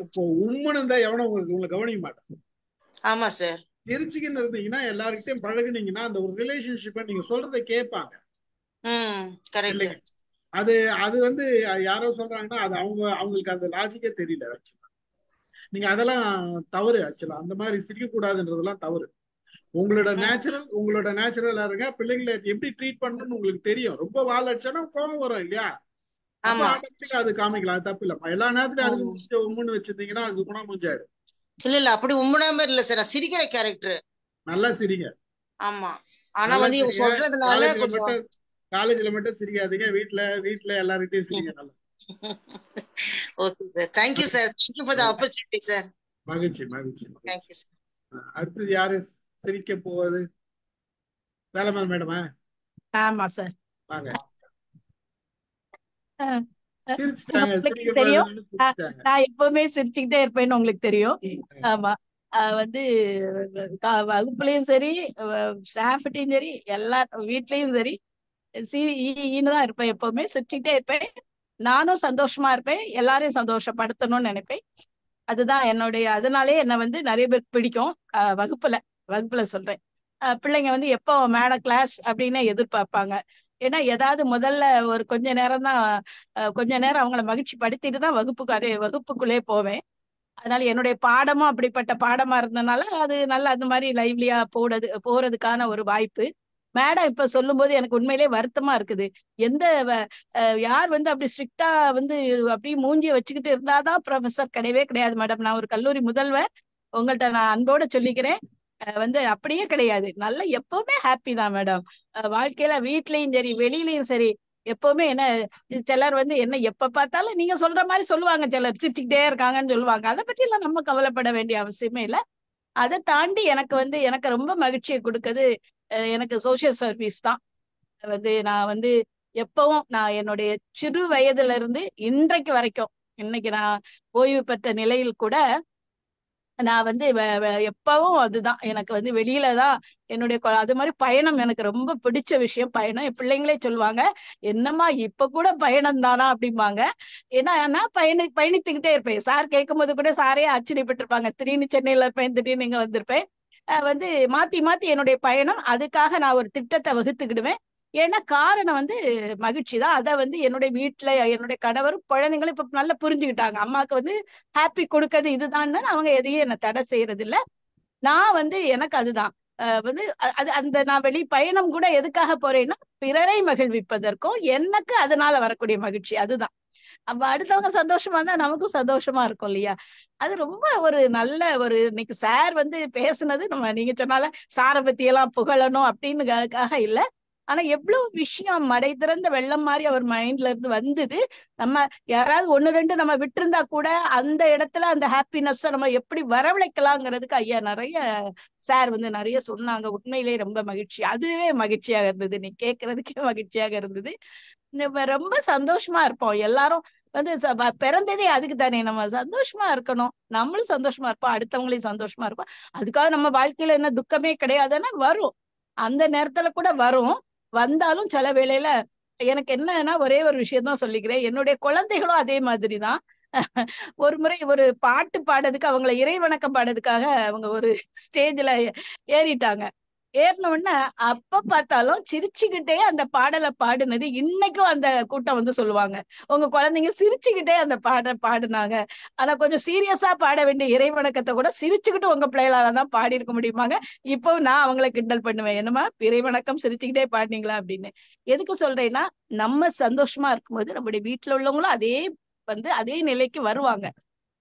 இப்போ உண்மைன்னு இருந்தா எவனும் உங்களை கவனிக்க மாட்டான். ஆமா சார். சிரிச்சுக்கின்னு இருந்தீங்கன்னா எல்லாருக்கிட்டையும் பழகுனீங்கன்னா அந்த ஒரு ரிலேஷன்ஷிப்பை நீங்க சொல்றதை கேட்பாங்க. இல்லைங்க, அது வந்து யாரோ சொல்றாங்கன்னா அது அவங்களுக்கு அந்த லாஜிக்கே தெரியல. ஆக்சுவலா நீங்க அதெல்லாம் தவறு. ஆக்சுவலா அந்த மாதிரி சிரிக்க கூடாதுன்றதெல்லாம் தவறு. உங்களோட நேச்சுரலா இருங்க. பிள்ளைங்களை எப்படி ட்ரீட் பண்ணணும்னு உங்களுக்கு தெரியும். ரொம்ப வால் அடிச்சானா கோபம் வரும் இல்லையா? அப்ப ஆட்டோமேட்டிக்கா அது காமிக்கலாம், தப்பு இல்லப்பா. எல்லா நேரத்துலயும் அதுக்கு உம்முன்னு வச்சிருந்தீங்கன்னா அது குணம் முடிஞ்சாயிடும். இல்ல அப்படி உம்முனாம இல்ல சார். நான் சிரிக்கிற கேரக்டர். நல்லா சிரிங்க. ஆமா. ஆனா வந்து இவங்க சொல்றதுனால காலேஜ்ல மட்டும் சிரிக்காதீங்க, வீட்ல எல்லார்கிட்டயும் சிரிங்க. நல்லா. Okay sir. Thank you sir. Thank you for the opportunity sir. மகிழ்ச்சி. Thank you sir. அடுத்து யாரு சிரிக்க போவது? வேலம்மாள் மேடமா? ஆமா சார். வாங்க. தெரியும், நான் எப்பவுமே சிரிச்சுக்கிட்டே இருப்பேன்னு உங்களுக்கு தெரியும். ஆமா, வந்து வகுப்புலயும் சரி ஸ்டாஃப்டையும் சரி எல்லா வீட்லயும் சரி தான் இருப்பேன். எப்பவுமே சிரிச்சுக்கிட்டே இருப்பேன். நானும் சந்தோஷமா இருப்பேன், எல்லாரையும் சந்தோஷப்படுத்தணும்னு நினைப்பேன். அதுதான் என்னுடைய, அதனாலே என்ன வந்து நிறைய பேருக்கு பிடிக்கும். வகுப்புல சொல்றேன். பிள்ளைங்க வந்து எப்போ மேடம் கிளாஸ் அப்படின்னு எதிர்பார்ப்பாங்க. ஏன்னா ஏதாவது முதல்ல ஒரு கொஞ்ச நேரம் அவங்கள மகிழ்ச்சி படுத்திட்டு தான் வகுப்புக்குள்ளே போவேன். அதனால என்னுடைய பாடமும் அப்படிப்பட்ட பாடமா இருந்ததுனால அது நல்லா அந்த மாதிரி லைவ்லியா போறதுக்கான ஒரு வாய்ப்பு. மேடம் இப்ப சொல்லும் போது எனக்கு உண்மையிலேயே வருத்தமா இருக்குது. யார் வந்து அப்படி ஸ்ட்ரிக்டா வந்து அப்படியே மூஞ்சிய வச்சுக்கிட்டு இருந்தாதான் ப்ரொஃபசர்? கிடையவே கிடையாது மேடம். நான் ஒரு கல்லூரி முதல்வர், உங்கள்கிட்ட நான் அன்போட சொல்லிக்கிறேன். வந்து அப்படியே கிடையாது. நல்ல எப்பவுமே ஹாப்பி தான் மேடம். வாழ்க்கையில வீட்லயும் சரி வெளியிலயும் சரி எப்பவுமே. என்ன சிலர் வந்து என்ன எப்ப பார்த்தாலும் நீங்க சொல்ற மாதிரி சொல்லுவாங்க, சிலர் சிரிச்சுக்கிட்டே இருக்காங்கன்னு சொல்லுவாங்க. அதை பற்றி எல்லாம் நம்ம கவலைப்பட வேண்டிய அவசியமே இல்லை. அதை தாண்டி எனக்கு ரொம்ப மகிழ்ச்சியை கொடுக்குது எனக்கு சோசியல் சர்வீஸ் தான். வந்து நான் வந்து எப்பவும் நான் என்னுடைய சிறு வயதுல இருந்து இன்றைக்கு வரைக்கும், இன்னைக்கு நான் ஓய்வு பெற்ற நிலையில் கூட நான் வந்து எப்பவும் அதுதான் எனக்கு வந்து வெளியில தான் என்னுடைய அது மாதிரி பயணம் எனக்கு ரொம்ப பிடிச்ச விஷயம். பயணம் என் பிள்ளைங்களே சொல்லுவாங்க, என்னம்மா இப்ப கூட பயணம் தானா அப்படிம்பாங்க. ஏன்னா நான் பயணித்துக்கிட்டே இருப்பேன். சார் கேட்கும் போது கூட சாரே ஆச்சரியப்பட்டிருப்பாங்க, திடீர்னு சென்னையில இருப்பேன், திடீர்னு இங்க வந்திருப்பேன். வந்து மாத்தி மாத்தி என்னுடைய பயணம். அதுக்காக நான் ஒரு திட்டத்தை வகுத்துக்கிடுவேன். ஏன்னா காரணம் வந்து மகிழ்ச்சி தான். அதை வந்து என்னுடைய வீட்டுல என்னுடைய கணவரும் குழந்தைங்களும் இப்ப நல்லா புரிஞ்சுக்கிட்டாங்க. அம்மாவுக்கு வந்து ஹாப்பி கொடுக்கறது இதுதான்னு அவங்க எதையும் என்ன தடை செய்யறது இல்ல. நான் வந்து எனக்கு அதுதான் வந்து அது அந்த நான் வெளி பயணம் கூட எதுக்காக போறேன்னா பிறரை மகிழ்விப்பதற்கும் எனக்கு அதனால வரக்கூடிய மகிழ்ச்சி அதுதான். அப்ப அடுத்தவங்க சந்தோஷமா இருந்தா நமக்கும் சந்தோஷமா இருக்கும் இல்லையா? அது ரொம்ப ஒரு நல்ல ஒரு இன்னைக்கு சார் வந்து பேசுனது, நம்ம நீங்க சொன்னால சாரை பத்தி எல்லாம் புகழணும் அப்படின்னுக்காக இல்ல, ஆனா எவ்வளவு விஷயம் மடை திறந்த வெள்ளம் மாதிரி அவர் மைண்ட்ல இருந்து வந்தது. நம்ம யாராவது ஒண்ணு ரெண்டு நம்ம விட்டிருந்தா கூட அந்த இடத்துல அந்த ஹாப்பினஸ் நம்ம எப்படி வரவழைக்கலாங்கிறதுக்கு ஐயா நிறைய சார் வந்து நிறைய சொன்னாங்க. உண்மையிலேயே ரொம்ப மகிழ்ச்சி, அதுவே மகிழ்ச்சியாக இருந்தது. நீ கேட்கறதுக்கே மகிழ்ச்சியாக இருந்தது. ரொம்ப சந்தோஷமா இருப்போம் எல்லாரும். வந்து பிறந்ததே அதுக்கு தானே, நம்ம சந்தோஷமா இருக்கணும், நம்மளும் சந்தோஷமா இருப்போம், அடுத்தவங்களையும் சந்தோஷமா இருப்போம். அதுக்காக நம்ம வாழ்க்கையில என்ன துக்கமே கிடையாதுன்னா வரும், அந்த நேரத்துல கூட வரும். வந்தாலும் சில வேளையில எனக்கு என்னன்னா ஒரே ஒரு விஷயம் தான் சொல்லிக்கிறேன், என்னுடைய குழந்தைகளும் அதே மாதிரிதான். ஒரு முறை ஒரு பாட்டு பாடுறதுக்கு அவங்கள இறைவணக்கம் பாடுறதுக்காக அவங்க ஒரு ஸ்டேஜ்ல ஏறிட்டாங்க. ஏறின உடனே அப்ப பார்த்தாலும் சிரிச்சுக்கிட்டே அந்த பாடலை பாடுனது இன்னைக்கும் அந்த கூட்டம் வந்து சொல்லுவாங்க, உங்க குழந்தைங்க சிரிச்சுக்கிட்டே அந்த பாடுனாங்க. ஆனா கொஞ்சம் சீரியஸா பாட வேண்டிய இறைவணக்கத்தை கூட சிரிச்சுக்கிட்டு உங்க பிள்ளைகளாலதான் பாடி இருக்க முடியுமாங்க. இப்போ நான் அவங்களை கிண்டல் பண்ணுவேன், என்னமா இறைவணக்கம் சிரிச்சுக்கிட்டே பாடினீங்களா அப்படின்னு. எதுக்கு சொல்றேன்னா, நம்ம சந்தோஷமா இருக்கும்போது நம்முடைய வீட்டுல உள்ளவங்களும் அதே நிலைக்கு வருவாங்க.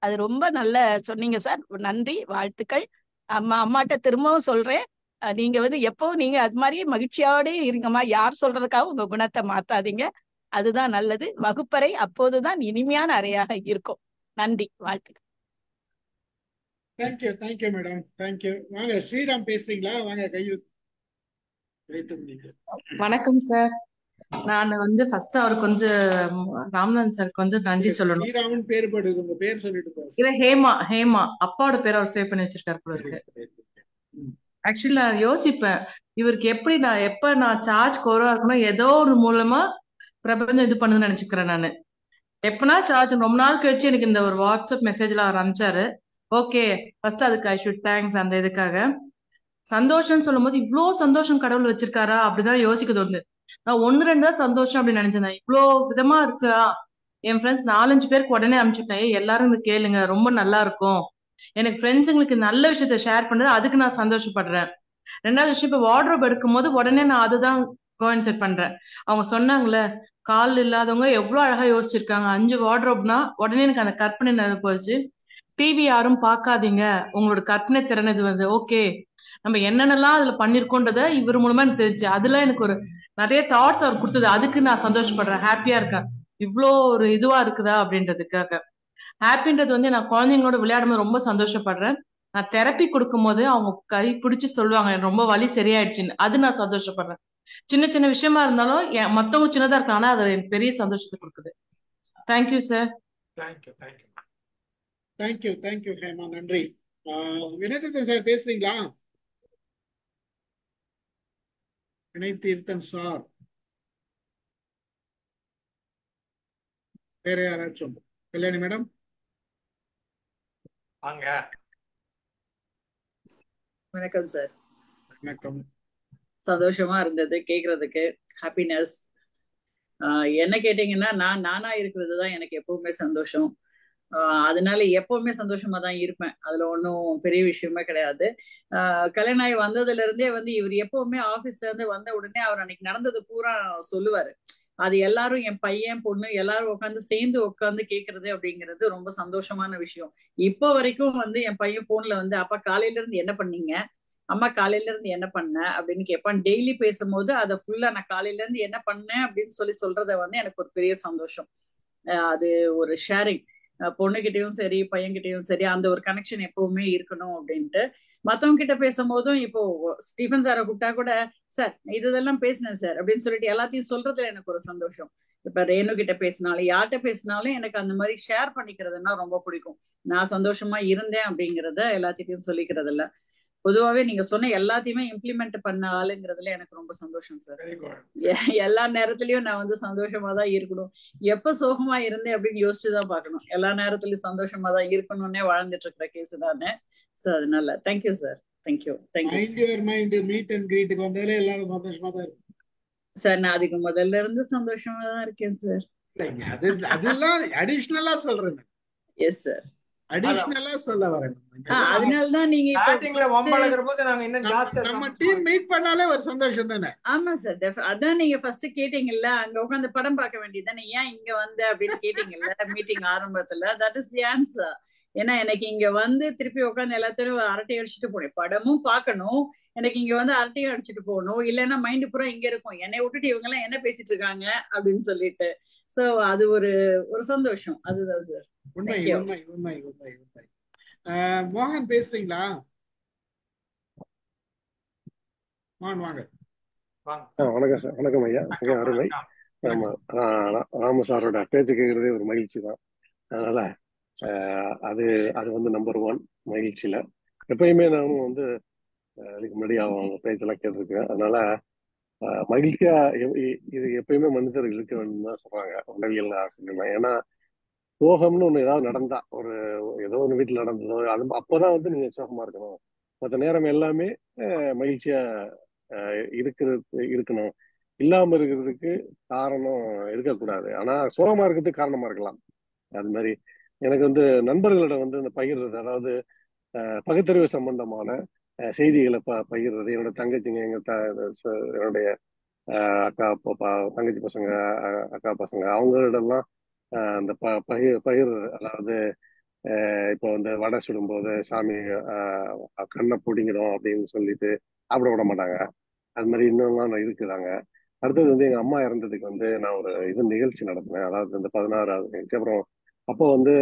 அது ரொம்ப நல்ல சொன்னீங்க சார், நன்றி, வாழ்த்துக்கள். அம்மாட்ட திரும்பவும் சொல்றேன், நீங்க வந்து எப்பவும் நீங்க அது மாதிரியே மகிழ்ச்சியோட இருங்கம்மா. யார் சொல்றதுக்காக உங்க குணத்தை மாத்தாதீங்க, அதுதான் நல்லது. வகுப்பறை அப்போதுதான் இனிமையான அறையாக இருக்கும். நன்றி, வாழ்த்துக்கள். Thank you thank you madam, thank you. வாங்க ஸ்ரீராம் பேசுறீங்களா? வாங்க வணக்கம் சார். நான் வந்து ஃபர்ஸ்ட் அவருக்கு வந்து ராமநாதன் சாருக்கு வந்து நன்றி சொல்லணும். ஸ்ரீராமன் பேர் படுது, உங்க பேர் சொல்லிட்டு இல்ல ஹேமா அப்பாவோட பேர் அவர் சேவ் பண்ணி வச்சிருக்காரு போல இருக்கு. ஆக்சுவலி நான் யோசிப்பேன், இவருக்கு எப்படி எப்ப நான் சார்ஜ் குறைவா இருக்கணும், ஏதோ ஒரு மூலமா பிரபஞ்சம் இது பண்ணுதுன்னு நினைச்சுக்கிறேன் நானு. எப்பனா சார்ஜ் ரொம்ப நாள் கழிச்சு எனக்கு இந்த ஒரு வாட்ஸ்அப் மெசேஜ்ல அவர் அனுப்பிச்சாரு. ஓகே, ஃபர்ஸ்ட் அதுக்கு ஐ ஷுட் தேங்க்ஸ். அந்த இதுக்காக சந்தோஷம்னு சொல்லும் போது இவ்வளோ சந்தோஷம் கடவுள் வச்சிருக்காரா அப்படிதான் யோசிக்க தோணுது. நான் 1-2 தான் சந்தோஷம் அப்படின்னு நினைச்சேன், இவ்வளோ விதமா இருக்கா. என் ஃப்ரெண்ட்ஸ் 4-5 பேருக்கு உடனே அனுப்பிச்சுட்டேன், எல்லாரும் இதை கேளுங்க, ரொம்ப நல்லா இருக்கும். எனக்கு ஃப்ரெண்ட்ஸுங்களுக்கு நல்ல விஷயத்த ஷேர் பண்றது, அதுக்கு நான் சந்தோஷப்படுறேன். 2வது விஷயம், இப்ப வார்ட்ரோப் எடுக்கும் போது உடனே நான் அதுதான் கோயின்செட் பண்றேன். அவங்க சொன்னாங்களே கால் இல்லாதவங்க எவ்வளவு அழகா யோசிச்சிருக்காங்க, 5 வார்ட்ரோப்னா உடனே எனக்கு அந்த கற்பனை நிறைய போச்சு. டிவி யாரும் பார்க்காதீங்க, உங்களோட கற்பனை திறன் இது வந்து ஓகே, நம்ம என்னென்னலாம் அதுல பண்ணிருக்கோன்றத இவர் மூலமா எனக்கு தெரிஞ்சு, அதுல எனக்கு ஒரு நிறைய தாட்ஸ் அவர் கொடுத்தது, அதுக்கு நான் சந்தோஷப்படுறேன், ஹாப்பியா இருக்கேன். இவ்வளோ ஒரு இதுவா இருக்குதா அப்படின்றதுக்காக. ஹாப்பின்றது வந்து நான் குழந்தைங்களோட விளையாடும் போது ரொம்ப சந்தோஷப்படுறேன். நான் தெரப்பி கொடுக்கும் போது அவங்க கை பிடிச்சி சொல்லுவாங்க ரொம்ப வலி சரியாயிடுச்சுன்னு, அது நான் சந்தோஷப்படுறேன். சின்ன சின்ன விஷயமா இருந்தாலும் மத்தவங்க சின்னதா இருக்காங்க, ஆனா அது எனக்கு பெரிய சந்தோஷத்தை கொடுக்குது. Thank you sir. தேங்க்யூ ஹேமா, நன்றி. வினயதீர்த்தன் சார் பேசுறீங்களா? வினயதீர்த்தன் சார், வேற யாராச்சும்? கல்யாணி மேடம் வாங்க. வணக்கம் சார். வணக்கம். சந்தோஷமா இருந்தது கேக்குறதுக்கு, ஹாப்பினஸ். என்ன கேட்டீங்கன்னா, நானா இருக்கிறது தான் எனக்கு எப்பவுமே சந்தோஷம். அதனால எப்பவுமே சந்தோஷமா தான் இருப்பேன், அதுல ஒன்றும் பெரிய விஷயமே கிடையாது. கல்யாணம் ஆகி வந்ததுல இருந்தே வந்து இவர் எப்பவுமே ஆபீஸ்ல இருந்து வந்த உடனே அவர் அன்னைக்கு நடந்தது பூரா சொல்லுவாரு. அது எல்லாரும், என் பையன் பொண்ணு எல்லாரும் சேர்ந்து உட்காந்து கேட்கறது அப்படிங்கிறது ரொம்ப சந்தோஷமான விஷயம். இப்போ வரைக்கும் வந்து என் பையன் போன்ல வந்து, அப்பா காலையில இருந்து என்ன பண்ணீங்க, அம்மா காலையில இருந்து என்ன பண்ண அப்படின்னு கேட்பான். டெய்லி பேசும்போது அதை ஃபுல்லா நான் காலையில இருந்து என்ன பண்ணேன் அப்படின்னு சொல்றத வந்து எனக்கு ஒரு பெரிய சந்தோஷம். அது ஒரு ஷேரிங். பொண்ணுகிட்டயும் சரி பையன்கிட்டயும் சரி அந்த ஒரு கனெக்ஷன் எப்பவுமே இருக்கணும் அப்படின்ட்டு. மத்தவங்க கிட்ட பேசும்போதும் இப்போ ஸ்டீஃபன் சாரை கூப்பிட்டா கூட சார் இதெல்லாம் பேசினேன் சார் அப்படின்னு சொல்லிட்டு எல்லாத்தையும் சொல்றதுல எனக்கு ஒரு சந்தோஷம். இப்ப ரேணு கிட்ட பேசினாலும் யார்கிட்ட பேசினாலும் எனக்கு அந்த மாதிரி ஷேர் பண்ணிக்கிறதுன்னா ரொம்ப பிடிக்கும். நான் சந்தோஷமா இருந்தேன் அப்படிங்கிறத எல்லாத்திட்டையும் சொல்லிக்கிறது இல்ல. பொதுவாவே நீங்க சொன்ன எல்லாத்தையுமே இம்ப்ளிமெண்ட் பண்ண ஆளுங்கிறதுல எனக்கு ரொம்ப சந்தோஷம் சார். எல்லா நேரத்திலயும் நான் வந்து சந்தோஷமா தான் இருக்கணும். எப்ப சோகமா இருந்தேன் அப்படின்னு யோசிச்சுதான் பாக்கணும். எல்லா நேரத்திலயும் சந்தோஷமா தான் இருக்கணும்னே வாழ்ந்துட்டு இருக்கிற கேஸ் தானே. சோ அதனால thank you sir. Thank you meet and கிரீட்டுக்கு வந்தாலே எல்லாரும் சந்தோஷமா தான் இருக்கும் சார். நான் அதுக்கு முதல்ல இருந்து சந்தோஷமா தான் இருக்கேன் சார். அதெல்லாம் அடிஷனலா சொல்றேன். எஸ் சார், அடிஷனலா சொல்ல வரேன். அதனாலதான் நீங்க நம்ம டீம் மீட் பண்ணாலே ஒரு சந்தோஷம் தானே. ஆமா சார், அதான் நீங்க ஃபர்ஸ்ட் கேட்டீங்கல்ல, அங்க உட்காந்து படம் பார்க்க வேண்டியதுதானே, ஏன் இங்க வந்த அப்படின்னு கேட்டீங்கல்ல மீட்டிங் ஆரம்பத்துல. That is the answer. ஏன்னா எனக்கு இங்க வந்து திருப்பி உட்காந்து எல்லாத்தையும் அரட்டை அடிச்சுட்டு போனேன். படமும் பார்க்கணும், எனக்கு இங்க வந்து அரட்டையும் அடிச்சுட்டு போகணும். இல்லைன்னா மைண்டு பூரா இங்க இருக்கும், என்னை விட்டுட்டு இவங்க எல்லாம் என்ன பேசிட்டு இருக்காங்க அப்படின்னு சொல்லிட்டு. சோ அது ஒரு சந்தோஷம். அதுதான் சார். உண்மை உண்மை உண்மை உண்மை உண்மை. மோகன் பேசுறீங்களா? மோகன் வாங்க. வணக்கம் சார். வணக்கம் ஐயா. மிக அருமை. ஆமா, ராம சாரோட பேச்சு கேட்கறதே ஒரு மகிழ்ச்சி தான். அதனால அது அது வந்து நம்பர் 1 மகிழ்ச்சியில. எப்பயுமே நானும் வந்து அதுக்கு முன்னாடி அவங்க பேச்செல்லாம் கேட்டிருக்கேன். அதனால மகிழ்ச்சியா இது எப்பயுமே மனிதர்கள் இருக்க வேண்டும் தான் சொல்றாங்க உளவியல் ஆசிரியர். ஏன்னா சோகம்னு ஒண்ணு ஏதாவது நடந்தா, ஏதோ ஒண்ணு வீட்டுல நடந்ததோ அது அப்பதான் வந்து நீங்க சோகமா இருக்கணும். மற்ற நேரம் எல்லாமே மகிழ்ச்சியா இருக்கணும். இல்லாம இருக்கிறதுக்கு காரணம் இருக்கக்கூடாது. ஆனா சோகமா இருக்கிறதுக்கு காரணமா இருக்கலாம். அது மாதிரி எனக்கு வந்து நண்பர்களிடம் வந்து இந்த பகிர்றது, அதாவது பகுத்தறிவு சம்பந்தமான செய்திகளை பகிர்றது. என்னோட தங்கச்சிங்க, என்னுடைய அக்கா தங்கச்சி பசங்க, அக்கா பசங்க, அவங்களிடம்லாம் அந்த பகிர்றது. அதாவது இப்போ வந்து வடை சுடும்போது சாமி கண்ணை பிடிங்கிடும் அப்படின்னு சொல்லிட்டு சாப்பிட விட மாட்டாங்க. அது மாதிரி இன்னும்லாம் இருக்குதாங்க. அடுத்தது வந்து எங்க அம்மா இறந்ததுக்கு வந்து நான் ஒரு நிகழ்ச்சி நடத்தினேன். அதாவது இந்த 16வது நிகழ்ச்சி. அப்புறம் அப்போ வந்து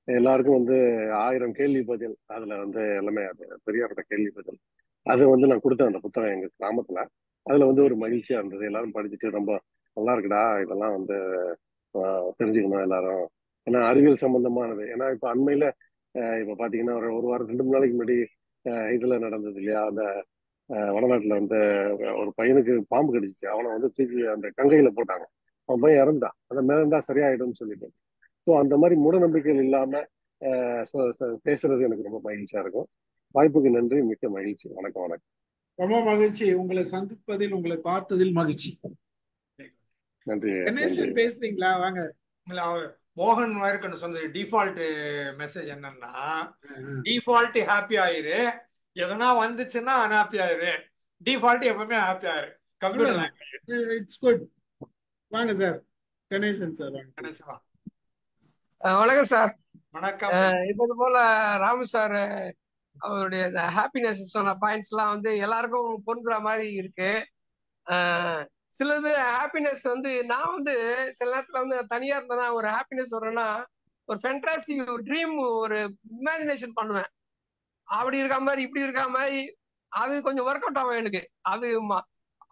எல்லாருக்கும் வந்து 1000 கேள்வி பதில், அதுல வந்து எல்லாமே பெரியாரோட கேள்வி பதில் அது வந்து நான் கொடுத்தேன் அந்த புத்தகம் எங்க கிராமத்துல. அதுல வந்து ஒரு மகிழ்ச்சியா இருந்தது. எல்லாரும் படிச்சுட்டு ரொம்ப நல்லா இருக்குடா, இதெல்லாம் வந்து தெரிஞ்சுக்கணும் எல்லாரும். ஏன்னா அறிவியல் சம்பந்தமானது. ஏன்னா இப்ப அண்மையில இப்ப பாத்தீங்கன்னா ஒரு வாரம் 2 நாளைக்கு முன்னாடி இதுல நடந்தது இல்லையா, அந்த வடநாட்டுல வந்து ஒரு பையனுக்கு பாம்பு கடிச்சிச்சு. அவனை வந்து தூக்கி அந்த கங்கையில போட்டாங்க. அவன் பையன் இறந்தான். அதை மிதந்தா சரியாயிடும்னு சொல்லிட்டு. ஸோ அந்த மாதிரி மூட நம்பிக்கைகள் இல்லாம பேசுறது எனக்கு ரொம்ப மகிழ்ச்சியா இருக்கும். வாய்ப்புக்கு நன்றி, மிக்க மகிழ்ச்சி. வணக்கம். வணக்கம். ரொம்ப மகிழ்ச்சி உங்களை சந்திப்பதில், உங்களை பார்த்ததில் மகிழ்ச்சி. நன்றி. பேசுறீங்களா? வாங்க. மோகன் இருக்கணும் சொன்னது டிஃபால்ட் மெசேஜ் என்னன்னா, டிஃபால்ட் ஹாப்பி ஆயிரு, எதனா வந்துச்சுன்னா அன்ஹாப்பி ஆயிரு, டிஃபால்ட் எப்பவுமே ஹாப்பி ஆயிரு. Computer language. It's good. வாங்க சார். கணேசன் சார் வாங்க. கணேசன் வணக்கம் சார். வணக்கம். இப்போது போல ராமு சார் அவருடைய இந்த ஹாப்பினஸ் சொன்ன பாயிண்ட்ஸ் எல்லாம் வந்து எல்லாருக்கும் பொருந்துற மாதிரி இருக்கு. சிலது ஹாப்பினஸ் வந்து நான் வந்து சில நேரத்துல வந்து தனியா இருந்தேன்னா ஒரு ஹாப்பினஸ் வரேன்னா ஒரு ஃபேண்டாசி, ஒரு ட்ரீம், ஒரு இமேஜினேஷன் பண்ணுவேன். அப்படி இருக்கா மாதிரி இப்படி இருக்கா மாதிரி அது கொஞ்சம் ஒர்க் அவுட் ஆகும் எனக்கு.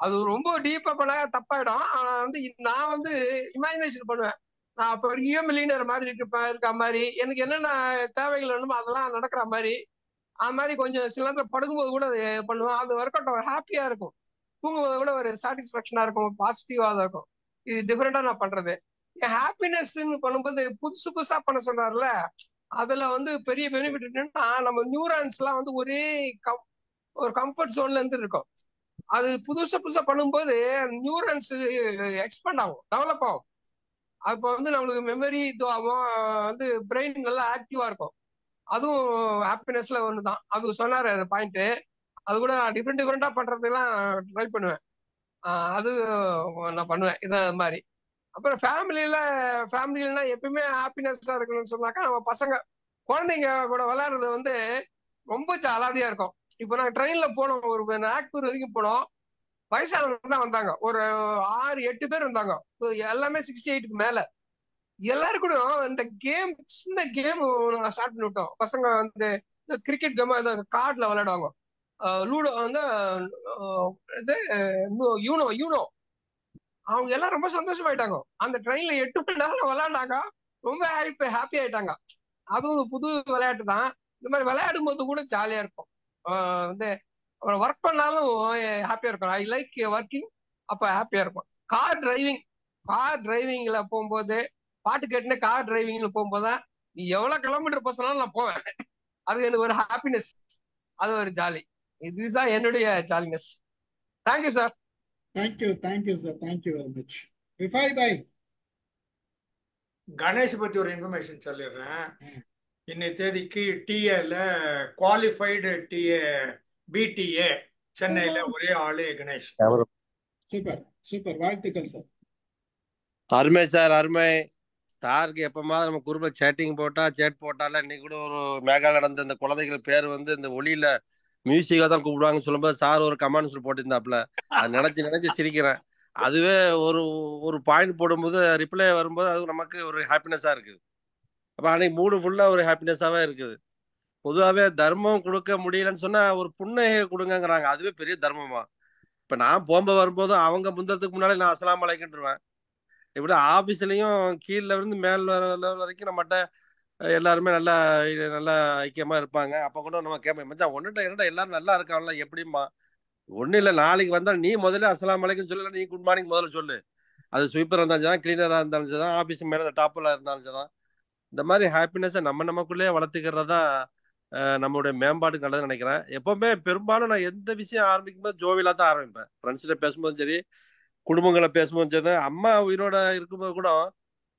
அது ரொம்ப டீப்பா பண்ண தப்பாயிடும். ஆனா வந்து நான் வந்து இமேஜினேஷன் பண்ணுவேன். நான் பெரிய மில்லியனர் மாதிரி இருக்கா மாதிரி, எனக்கு என்னென்ன தேவைகள் வேணுமோ அதெல்லாம் நடக்கிற மாதிரி, அது மாதிரி கொஞ்சம் சில நேரத்தில் படுக்கும்போது கூட அது பண்ணுவேன். அது ஒர்க் அவுட் ஆகும், ஹாப்பியா இருக்கும். தூங்கும்போது கூட ஒரு சாட்டிஸ்பாக்சனா இருக்கும், பாசிட்டிவா தான் இருக்கும். இது டிஃபரெண்டா நான் பண்றது. ஹாப்பினஸ் பண்ணும்போது புதுசு புதுசா பண்ண சொல்றாருல, அதுல வந்து பெரிய பெனிஃபிட் என்னன்னா நம்ம நியூரான்ஸ் எல்லாம் வந்து ஒரு கம்ஃபர்ட் ஜோன்ல இருந்து இருக்கும். அது புதுசா பண்ணும்போது நியூரான்ஸ் எக்ஸ்பேண்ட் ஆகும், டெவலப் ஆகும். அப்போ வந்து நம்மளுக்கு மெமரி இதுவாகும், வந்து பிரெயின் நல்லா ஆக்டிவா இருக்கும். அதுவும் ஹாப்பினஸ்ல ஒண்ணுதான். அது சொன்னாரு பாயிண்ட். அது கூட நான் டிஃப்ரெண்டா பண்றதுலாம் ட்ரை பண்ணுவேன். அது நான் பண்ணுவேன் இத மாதிரி. அப்புறம் ஃபேமிலினா எப்பயுமே ஹாப்பினஸா இருக்கணும்னு சொன்னாக்கா நம்ம பசங்க குழந்தைங்க கூட விளையாடுறது வந்து ரொம்ப அலாதியா இருக்கும். இப்போ நாங்க ட்ரெயின்ல போனோம், ஒரு நாக்பூர் வரைக்கும் போனோம். வயசானவங்க தான் வந்தாங்க, ஒரு 6-8 பேர் வந்தாங்க. எல்லாமே 68க்கு மேல. எல்லாரும் கூட இந்த கேம், சின்ன கேம் ஸ்டார்ட் பண்ணி விட்டோம். பசங்க வந்து கிரிக்கெட் கேம் கார்ட்ல விளையாடுவாங்க, லூடோ வந்து யூனோ யூனோ. அவங்க எல்லாம் ரொம்ப சந்தோஷமாயிட்டாங்க. அந்த ட்ரெயின்ல 8 மணி நேரம் விளையாண்டாங்க, ரொம்ப ஹாப்பி ஆயிட்டாங்க. அதுவும் புது விளையாட்டு தான். இந்த மாதிரி விளையாடும் போது கூட ஜாலியா இருக்கும். வந்து ஒர்க் பண்ணாலும் ஹாப்பியா இருக்கும். ஐ லைக் ஒர்க்கிங், அப்ப ஹாப்பியா இருக்கும். கார் டிரைவிங்ல போகும்போது பாட்டு கேட்டுன்னு கார் டிரைவிங்ல போகும்போதுதான் நீ எவ்வளவு கிலோமீட்டர் போக சொன்னாலும் நான் போவேன். அது எனக்கு ஒரு ஹாப்பினஸ், அது ஒரு ஜாலி. இதுதான் என்னுடைய jolliness. Thank you sir. Thank you sir, thank you very much. Rifai bhai, Ganesh பத்தி ஒரு இன்ஃபர்மேஷன் சொல்லிடுறேன். இன்னைய தேதிக்கு டிஏல குவாலிஃபைடு டிஏ பிடிஏ சென்னையில ஒரே ஆளு கணேஷ். சூப்பர் சூப்பர், வாழ்த்துக்கள் சார். அருமை சார், அருமை. சாருக்கு எப்பமா நம்ம குரூப்ல சேட்டிங் சேட் போட்டால இன்னைக்கு கூட ஒரு மேகா நடந்த இந்த குழந்தைகள் பேர் வந்து இந்த ஒளியில மியூசிக்கா தான் கூப்பிடுவாங்கன்னு சொல்லும்போது சார் ஒரு கமெண்ட்ஸ் போட்டிருந்தாப்புல. அது நினைச்சு சிரிக்கிறேன். அதுவே ஒரு ஒரு பாயிண்ட் போடும்போது ரிப்ளை வரும்போது அது நமக்கு ஒரு ஹாப்பினஸா இருக்குது. அப்ப அன்னைக்கு மூடு ஃபுல்லா ஒரு ஹாப்பினஸாவே இருக்குது. பொதுவாகவே தர்மம் கொடுக்க முடியலன்னு சொன்னா ஒரு புன்னகையை கொடுங்கங்கிறாங்க, அதுவே பெரிய தர்மமா. இப்ப நான் போகும்போது வரும்போது அவங்க முந்தத்துக்கு முன்னாடி நான் அஸ்ஸலாமு அலைக்கும்ன்றேன். இப்படி ஆபீஸ்லயும் கீழே இருந்து மேல் லெவல் வரைக்கும் நம்மகிட்ட எல்லாருமே நல்லா நல்லா ஐக்கியமா இருப்பாங்க. அப்ப கூட நம்ம கேட்போம், மச்சான் ஒன்னுட்ட இரண்டா எல்லாரும் நல்லா இருக்காங்களா எப்படிமா? ஒன்னும் இல்லை, நாளைக்கு வந்தா நீ முதல்ல அஸ்ஸலாமு அலைக்கும் சொல்லல, நீ குட் மார்னிங் முதல்ல சொல்லு. அது ஸ்வீப்பர் இருந்தாலும் சரி, கிளீனரா இருந்தாலும் சரி, ஆபீஸ் மேல டாப்ல இருந்தாலும் சரி, இந்த மாதிரி ஹாப்பினஸை நமக்குள்ளேயே வளர்த்துக்கிறதா நம்மளுடைய மேம்பாட்டுக்கு நல்லதுன்னு நினைக்கிறேன். எப்பவுமே பெரும்பாலும் நான் எந்த விஷயம் ஆரம்பிக்கும் போது ஜோவிலா தான் ஆரம்பிப்பேன். ஃப்ரெண்ட்ஸ்கிட்ட பேசும்போதும் சரி, குடும்பங்களை பேசும்போது சரி. அம்மா உயிரோட இருக்கும்போது கூட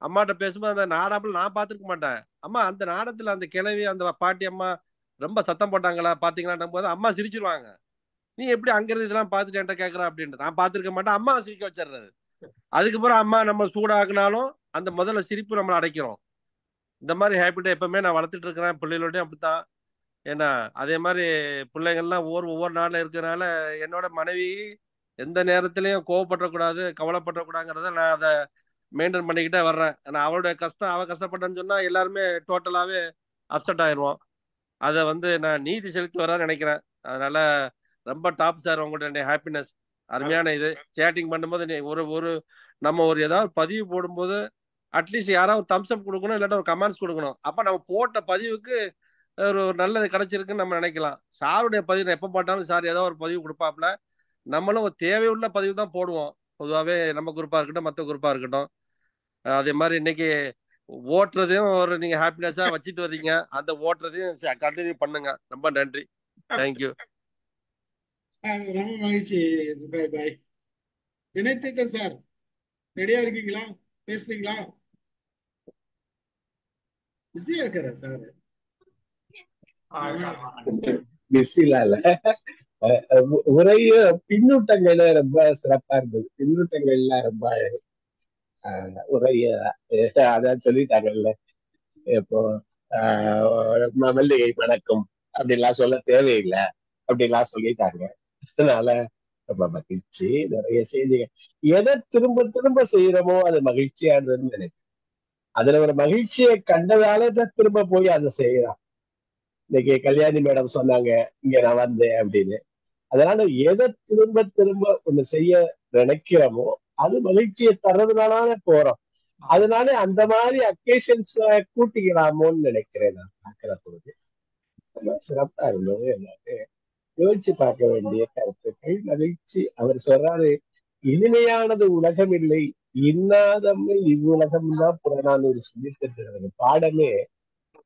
அம்மாட்ட பேசும்போது அந்த நாடாப்புல நான் பார்த்துருக்க மாட்டேன். அம்மா அந்த நாடத்துல அந்த கிழவி அந்த பாட்டி அம்மா ரொம்ப சத்தம் போட்டாங்களா பாத்தீங்களான்னும் போது அம்மா சிரிச்சிருவாங்க. நீ எப்படி அங்கிருந்து இதெல்லாம் பார்த்துட்டு என்கிட்ட கேட்கற அப்படின்ட்டு நான் பார்த்துருக்க மாட்டேன். அம்மா சிரிக்க வச்சிடுறது. அதுக்கப்புறம் அம்மா நம்ம சூடாக்குனாலும் அந்த முதல்ல சிரிப்பு நம்மளை அடைக்கிறோம். இந்த மாதிரி ஹேபிட்டை எப்பவுமே நான் வளர்த்துட்டு இருக்கிறேன். பிள்ளைகளோடையும் அப்படித்தான். ஏன்னா அதே மாதிரி பிள்ளைங்கள்லாம் ஒவ்வொரு நாள்ல இருக்கிறதுனால என்னோட மனைவி எந்த நேரத்திலையும் கோவப்படக்கூடாது, கவலைப்படக்கூடாதுங்கிறத நான் அதை மெயின்டைன் பண்ணிக்கிட்டே வர்றேன். ஏன்னா அவளுடைய கஷ்டம் அவ கஷ்டப்பட்டேன்னு சொன்னா எல்லாருமே டோட்டலாவே அப்செட் ஆயிடுவோம். அதை வந்து நான் நீதி செலுத்தி வர நினைக்கிறேன். அதனால ரொம்ப டாப் சார் உங்களுடைய ஹாப்பினஸ். அருமையான இது சேட்டிங் பண்ணும்போது ஒரு நம்ம ஒரு ஏதாவது பதிவு போடும்போது அட்லீஸ்ட் யாராவது தம்ஸ் அப் கொடுக்கணும், இல்லாட்டா ஒரு கமெண்ட்ஸ் கொடுக்கணும். அப்ப நம்ம போட்ட பதிவுக்கு ஒரு நல்லது கிடைச்சிருக்குன்னு நம்ம நினைக்கலாம். சாருடைய பதிவு எப்ப போட்டாலும் சார் ஏதோ ஒரு பதிவு கொடுப்பாப்ல. நம்மளும் ஒரு தேவையுள்ள பதிவு தான் போடுவோம். பொதுவாகவே நம்ம குரூப்பா இருக்கட்டும், மற்ற குரூப்பா இருக்கட்டும். அதே மாதிரி இன்னைக்கு ஓட்டுறதையும் ஒரு நீங்க ஹாப்பினஸா வச்சுட்டு வர்றீங்க. அந்த ஓட்டுறதையும் கண்டினியூ பண்ணுங்க. ரொம்ப நன்றி. தேங்க்யூ. ரொம்ப மகிழ்ச்சி. பாய் பாய். வினயதீர்த்தன் சார் ரெடியா இருக்கீங்களா? பேசுறீங்களா? பிஸியா இருக்கிறா சார்? பிஸிலாம் இல்ல. உரைய பின்னூட்டங்கள்ல ரொம்ப சிறப்பா இருந்தது. பின்னூட்டங்கள்ல ரொம்ப உரைய அதான் சொல்லிட்டாங்கல்ல, இப்போ மல்லிகை வணக்கம் அப்படிலாம் சொல்ல தேவையில்லை அப்படிலாம் சொல்லிட்டாங்க. அதனால ரொம்ப மகிழ்ச்சி. நிறைய செய்திகள் எதை திரும்ப திரும்ப செய்யறோமோ அது மகிழ்ச்சியானதுன்னு நினைக்கிறேன். அதுல ஒரு மகிழ்ச்சியை கண்டதாலதான் திரும்ப போய் அதை செய்யறான். இன்னைக்கு கல்யாணி மேடம் சொன்னாங்க இங்க நான் வந்தேன் அப்படின்னு. அதனால எதை திரும்ப திரும்ப ஒண்ணு செய்ய நினைக்கிறோமோ அது மகிழ்ச்சியை தர்றதுனால போறோம். அதனால அந்த மாதிரி அக்கேஷன்ஸ் கூட்டிக்கலாமோன்னு நினைக்கிறேன். நான் பார்க்கிற பொழுது ரொம்ப சிறப்பா இருந்தது. எனக்கு யோசிச்சு பார்க்க வேண்டிய கருத்துக்கள். மகிழ்ச்சி. அவர் சொல்றாரு, இனிமையானது உலகம் இல்லை, இன்னாதம்மை இவ்வுலகம் தான் புறநானூறு சொல்லி தருகிறது. பாடமே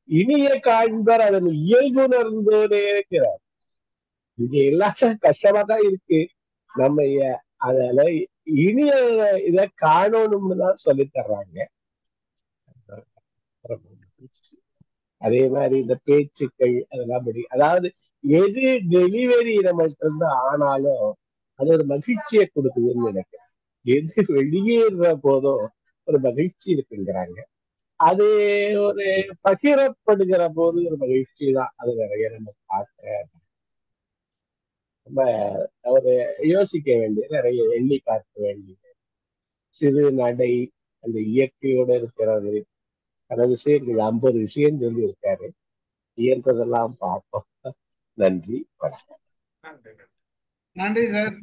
இனிய காண்பர் அதன் இயல்புணர்ந்தோனே இருக்கிறார். இங்க எல்லாரும் கஷ்டமா தான் இருக்கு. நம்ம அதனால இனிய இத காணணும்னு தான் சொல்லி தர்றாங்க. அதே மாதிரி இந்த பேச்சுக்கள் அதெல்லாம் அதாவது எது டெலிவரி நம்மள்ட்ட இருந்து ஆனாலும் அது ஒரு மகிழ்ச்சியை கொடுக்குதுன்னு நினைக்கிறேன். எது வெளியேற போதும் ஒரு மகிழ்ச்சி இருக்குங்கிறாங்க. அது ஒரு பகிரப்படுகிற போது ஒரு மகிழ்ச்சி தான். அது நிறைய நம்ம பார்க்க நம்ம ஒரு யோசிக்க வேண்டிய, நிறைய எண்ணி பார்க்க வேண்டிய சிறு நடை அந்த இயற்கையோட இருக்கிறது. பல விஷயங்கள் 50 விஷயம் சொல்லி இருக்காரு. இயன்றதெல்லாம் பார்ப்போம். நன்றி, வணக்கம். நன்றி. நன்றி சார்,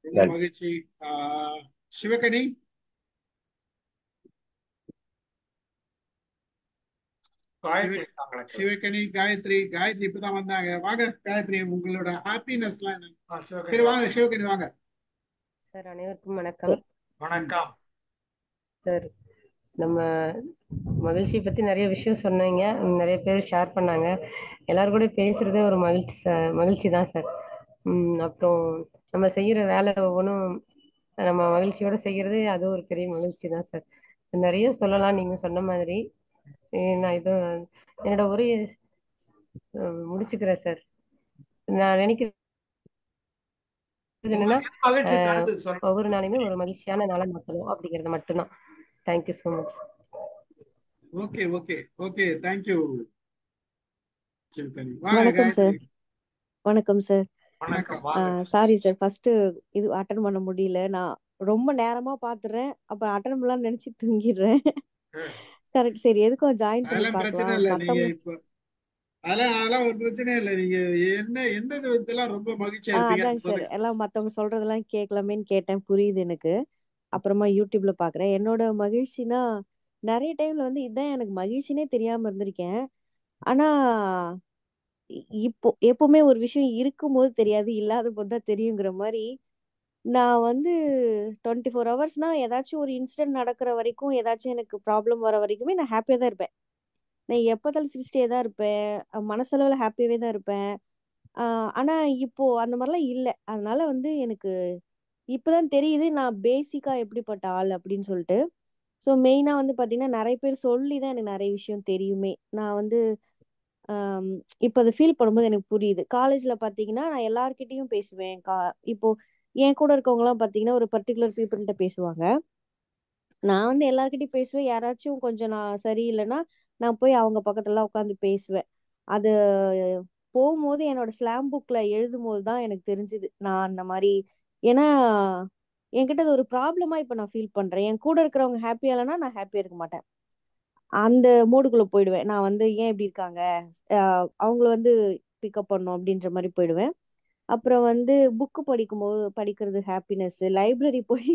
ரொம்ப நன்றி. மகிழ்ச்சி. சிவகனி. சிவகனி, காயத்ரி இப்பதான் வந்தாங்க. வாங்க காயத்ரி, உங்களோட ஹாப்பினஸ் எல்லாம் என்ன? சரி வாங்க சிவகனி வாங்க. சார் அனைவருக்கும் வணக்கம். வணக்கம் சார். நம்ம மகிழ்ச்சியை பத்தி நிறைய விஷயம் சொன்னீங்க, நிறைய பேர் ஷேர் பண்ணாங்க. எல்லாரும் கூட பேசுறதே ஒரு மகிழ்ச்சி தான் சார். அப்புறம் நம்ம செய்யற வேலை ஒவ்வொன்றும் நம்ம மகிழ்ச்சியோட செய்யறது அது ஒரு பெரிய மகிழ்ச்சி தான் சார். நிறைய சொல்லலாம் நீங்க சொன்ன மாதிரி. நான் இது என்னோட உரையை முடிச்சுக்கிறேன் சார். நான் நினைக்கிறேன் என்னன்னா ஒவ்வொரு நாளையுமே ஒரு மகிழ்ச்சியான நாளா மாற்றணும் அப்படிங்கிறது மட்டும்தான். Thank you so much. Okay okay okay, thank you. வணக்கம் சார். வணக்கம் சார். சாரி சார், ஃபர்ஸ்ட் இது அட்டன் பண்ண முடியல. நான் ரொம்ப நேரமா பாத்துறேன், அப்புறம் அட்டன் பண்ணலாம்னு நினைச்சு தூங்கிடுறேன். கரெக்ட். சரி, எதுக்கும் ஜாயின் பண்ணி பார்க்கலாம். அதெல்லாம் ஒரு பிரச்சனை இல்ல. நீங்க எந்த விதத்தெல்லாம் ரொம்ப மகிழ்ச்சியா இருப்பீங்க? அதாங்க சார், எல்லாம் மத்தவங்க சொல்றதெல்லாம் கேட்கலாமேன்னு கேட்டேன், புரியுது எனக்கு. அப்புறமா யூடியூப்ல பாக்குறேன். என்னோட மகிழ்ச்சினா நிறைய டைம்ல வந்து இதுதான் எனக்கு மகிழ்ச்சினே தெரியாம இருந்திருக்கேன். ஆனா இப்போ எப்பவுமே ஒரு விஷயம் இருக்கும்போது தெரியாது, இல்லாத போது தான் தெரியுங்கிற மாதிரி நான் வந்து 24 ஹவர்ஸ்னா ஏதாச்சும் ஒரு இன்சிடென்ட் நடக்கிற வரைக்கும், ஏதாச்சும் எனக்கு ப்ராப்ளம் வர வரைக்குமே நான் ஹாப்பியா தான் இருப்பேன். நான் எப்போதாலும் சிரிச்சிட்டே தான் இருப்பேன், மனசளவுல ஹாப்பியாவே தான் இருப்பேன். ஆனா இப்போ அந்த மாதிரிலாம் இல்லை. அதனால வந்து எனக்கு இப்பதான் தெரியுது நான் பேசிக்கா எப்படிப்பட்ட ஆள் அப்படின்னு சொல்லிட்டு. ஸோ மெயினா வந்து பாத்தீங்கன்னா நிறைய பேர் சொல்லிதான் எனக்கு நிறைய விஷயம் தெரியுமே. நான் வந்து இப்போ அதை ஃபீல் பண்ணும்போது எனக்கு புரியுது. காலேஜ்ல பாத்தீங்கன்னா நான் எல்லார்கிட்டையும் பேசுவேன். இப்போ என் கூட இருக்கவங்க எல்லாம் பாத்தீங்கன்னா ஒரு பர்டிகுலர் பீப்புள்கிட்ட பேசுவாங்க. நான் வந்து எல்லார்கிட்டையும் பேசுவேன். யாராச்சும் கொஞ்சம் நான் சரியில்லைன்னா நான் போய் அவங்க பக்கத்துல உட்காந்து பேசுவேன். அது போகும்போது என்னோட ஸ்லாம் புக்ல எழுதும் போது தான் எனக்கு தெரிஞ்சுது நான் அந்த மாதிரி. ஏன்னா என்கிட்ட அது ஒரு ப்ராப்ளமா இப்ப நான் ஃபீல் பண்றேன். என் கூட இருக்கிறவங்க ஹாப்பியா இல்லைன்னா நான் ஹாப்பியா இருக்க மாட்டேன். அந்த மூடுக்குள்ள போயிடுவேன். நான் வந்து ஏன் இப்படி இருக்காங்க, அவங்கள வந்து பிக்கப் பண்ணும் அப்படின்ற மாதிரி போயிடுவேன். அப்புறம் வந்து புக்கு படிக்கிறது ஹாப்பினஸ். லைப்ரரி போய்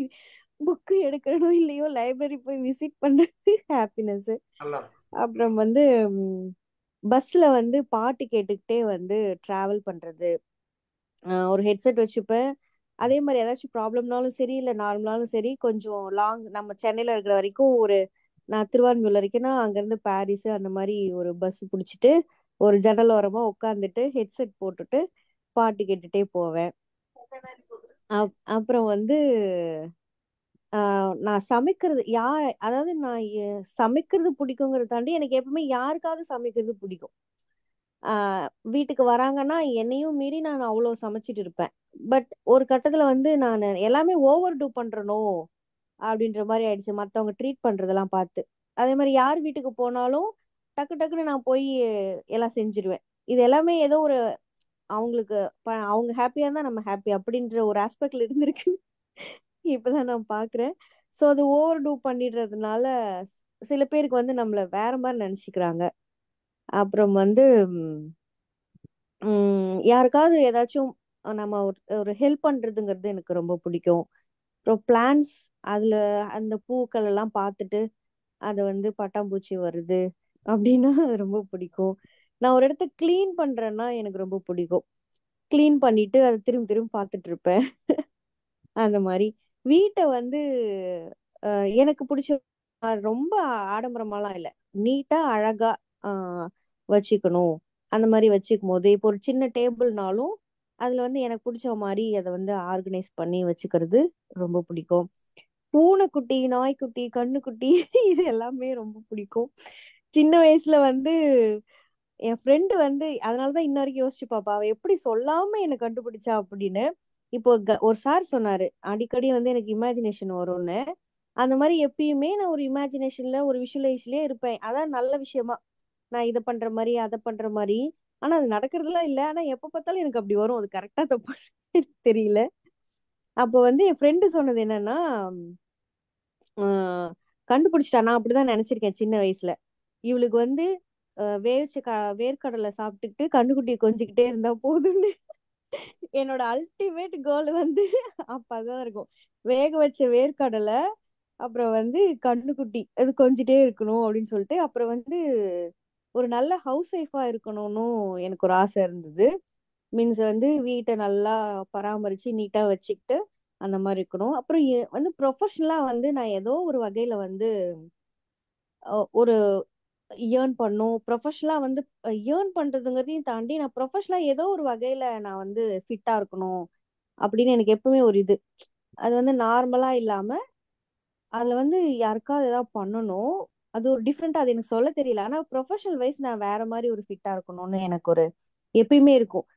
புக்கு எடுக்கிறனோ இல்லையோ லைப்ரரி போய் விசிட் பண்றது ஹாப்பினஸ். அப்புறம் வந்து பஸ்ல வந்து பாட்டு கேட்டுக்கிட்டே வந்து டிராவல் பண்றது. ஒரு ஹெட்செட் வச்சுப்பேன். அதே மாதிரி ஏதாச்சும் ப்ராப்ளம்னாலும் சரி, இல்லை நார்மலாலும் சரி, கொஞ்சம் லாங் நம்ம சென்னையில இருக்கிற வரைக்கும் நான் திருவான்மியூர்ல இருக்கேன்னா அங்கேருந்து பாரிஸ் அந்த மாதிரி ஒரு பஸ் பிடிச்சிட்டு ஒரு ஜன்னல் ஓரமா உட்காந்துட்டு ஹெட்செட் போட்டுட்டு பாட்டு கேட்டுட்டே போவேன். அப்புறம் வந்து நான் சமைக்கிறது அதாவது நான் சமைக்கிறது பிடிக்குங்கிறத தாண்டி எனக்கு எப்பவுமே யாருக்காவது சமைக்கிறது பிடிக்கும். வீட்டுக்கு வராங்கன்னா என்னையும் மீறி நான் அவ்வளோ சமைச்சிட்டு இருப்பேன். பட் ஒரு கட்டத்துல வந்து நான் எல்லாமே ஓவர் டூ பண்றனோ அப்படின்ற மாதிரி ஆயிடுச்சு, மத்தவங்க ட்ரீட் பண்றதெல்லாம் பார்த்து. அதே மாதிரி யார் வீட்டுக்கு போனாலும் டக்கு டக்குன்னு நான் போய் எல்லாம் செஞ்சிருவேன். இது எல்லாமே ஏதோ ஒரு அவங்களுக்கு அவங்க ஹாப்பியா இருந்தா நம்ம ஹாப்பி அப்படின்ற ஒரு ஆஸ்பெக்ட்ல இருந்திருக்கு. இப்பதான் நான் பாக்குறேன். ஸோ அது ஓவர் டூ பண்ணிடுறதுனால சில பேருக்கு வந்து நம்மள வேற மாதிரி நினைச்சுக்கிறாங்க. அப்புறம் வந்து யாருக்காவது ஏதாச்சும் நம்ம ஒரு ஹெல்ப் பண்றதுங்கிறது எனக்கு ரொம்ப பிடிக்கும். அப்புறம் பிளான்ஸ், அதுல அந்த பூக்கள் எல்லாம் பார்த்துட்டு அது வந்து பட்டாம்பூச்சி வருது அப்படின்னா அது ரொம்ப பிடிக்கும். நான் ஒரு இடத்த கிளீன் பண்றேன்னா எனக்கு ரொம்ப பிடிக்கும். கிளீன் பண்ணிட்டு அதை திரும்ப திரும்ப பார்த்துட்டு இருப்பேன். அந்த மாதிரி வீட்டை வந்து எனக்கு பிடிச்ச ரொம்ப ஆடம்பரமாலாம் இல்லை, நீட்டா அழகா வச்சுக்கணும். அந்த மாதிரி வச்சுக்கும் போது இப்போ ஒரு சின்ன டேபிள்னாலும் அதுல வந்து எனக்கு பிடிச்ச மாதிரி அதை வந்து ஆர்கனைஸ் பண்ணி வச்சுக்கிறது ரொம்ப பிடிக்கும். பூனைக்குட்டி, நாய்க்குட்டி, கண்ணுக்குட்டி இது எல்லாமே ரொம்ப பிடிக்கும். சின்ன வயசுல வந்து என் ஃப்ரெண்டு வந்து அதனாலதான் இன்ன வரைக்கும் யோசிச்சு பாப்பா, அவ எப்படி சொல்லாம என்னை கண்டுபிடிச்சா அப்படின்னு. இப்போ ஒரு சார் சொன்னாரு அடிக்கடி வந்து எனக்கு இமேஜினேஷன் வரும்னு. அந்த மாதிரி எப்பயுமே நான் ஒரு இமேஜினேஷன்ல ஒரு விஷுவலைஸ்லயே இருப்பேன். அதான் நல்ல விஷயமா, நான் இதை பண்ற மாதிரி அதை பண்ற மாதிரி. ஆனா அது நடக்கிறதுலாம் இல்லை. ஆனா எப்ப பார்த்தாலும் எனக்கு அப்படி வரும். அது கரெக்டா தப்பா தெரியல. அப்போ வந்து என் ஃப்ரெண்டு சொன்னது என்னன்னா, கண்டுபிடிச்சிட்டா. நான் அப்படிதான் நினைச்சிருக்கேன் சின்ன வயசுல. இவளுக்கு வந்து வேவிச்ச வேர்க்கடலை சாப்பிட்டுக்கிட்டு கண்ணுக்குட்டியை கொஞ்சிக்கிட்டே இருந்தா போதும்னு என்னோட அல்டிமேட் கோல் வந்து அப்பதான் இருக்கும். வேக வச்ச வேர்க்கடலை, அப்புறம் வந்து கண்ணுக்குட்டி அது கொஞ்சிட்டே இருக்கணும் அப்படின்னு சொல்லிட்டு, அப்புறம் வந்து ஒரு நல்ல ஹவுஸ் ஒய்ஃபா இருக்கணும்னு எனக்கு ஒரு ஆசை இருந்தது. மீன்ஸ் வந்து வீட்டை நல்லா பராமரிச்சு நீட்டா வச்சுக்கிட்டு அந்த மாதிரி இருக்கணும். அப்புறம் வந்து ப்ரொஃபஷனலா வந்து நான் ஏதோ ஒரு வகையில வந்து ஒரு ஏர்ன் பண்ணும். ப்ரொஃபஷனலா வந்து ஏர்ன் பண்றதுங்கிறதையும் தாண்டி நான் ப்ரொஃபஷனலா ஏதோ ஒரு வகையில நான் வந்து ஃபிட்டா இருக்கணும் அப்படின்னு எனக்கு எப்பவுமே ஒரு இது. அது வந்து நார்மலா இல்லாம அதுல வந்து யாருக்காவது ஏதாவது பண்ணணும். அது ஒரு டிஃப்ரெண்டா, அது எனக்கு சொல்ல தெரியல. ஆனா ப்ரொஃபஷனல் வைஸ் நான் வேற மாதிரி ஒரு ஃபிட்டா இருக்கணும்னு எனக்கு ஒரு எப்பயுமே இருக்கும்.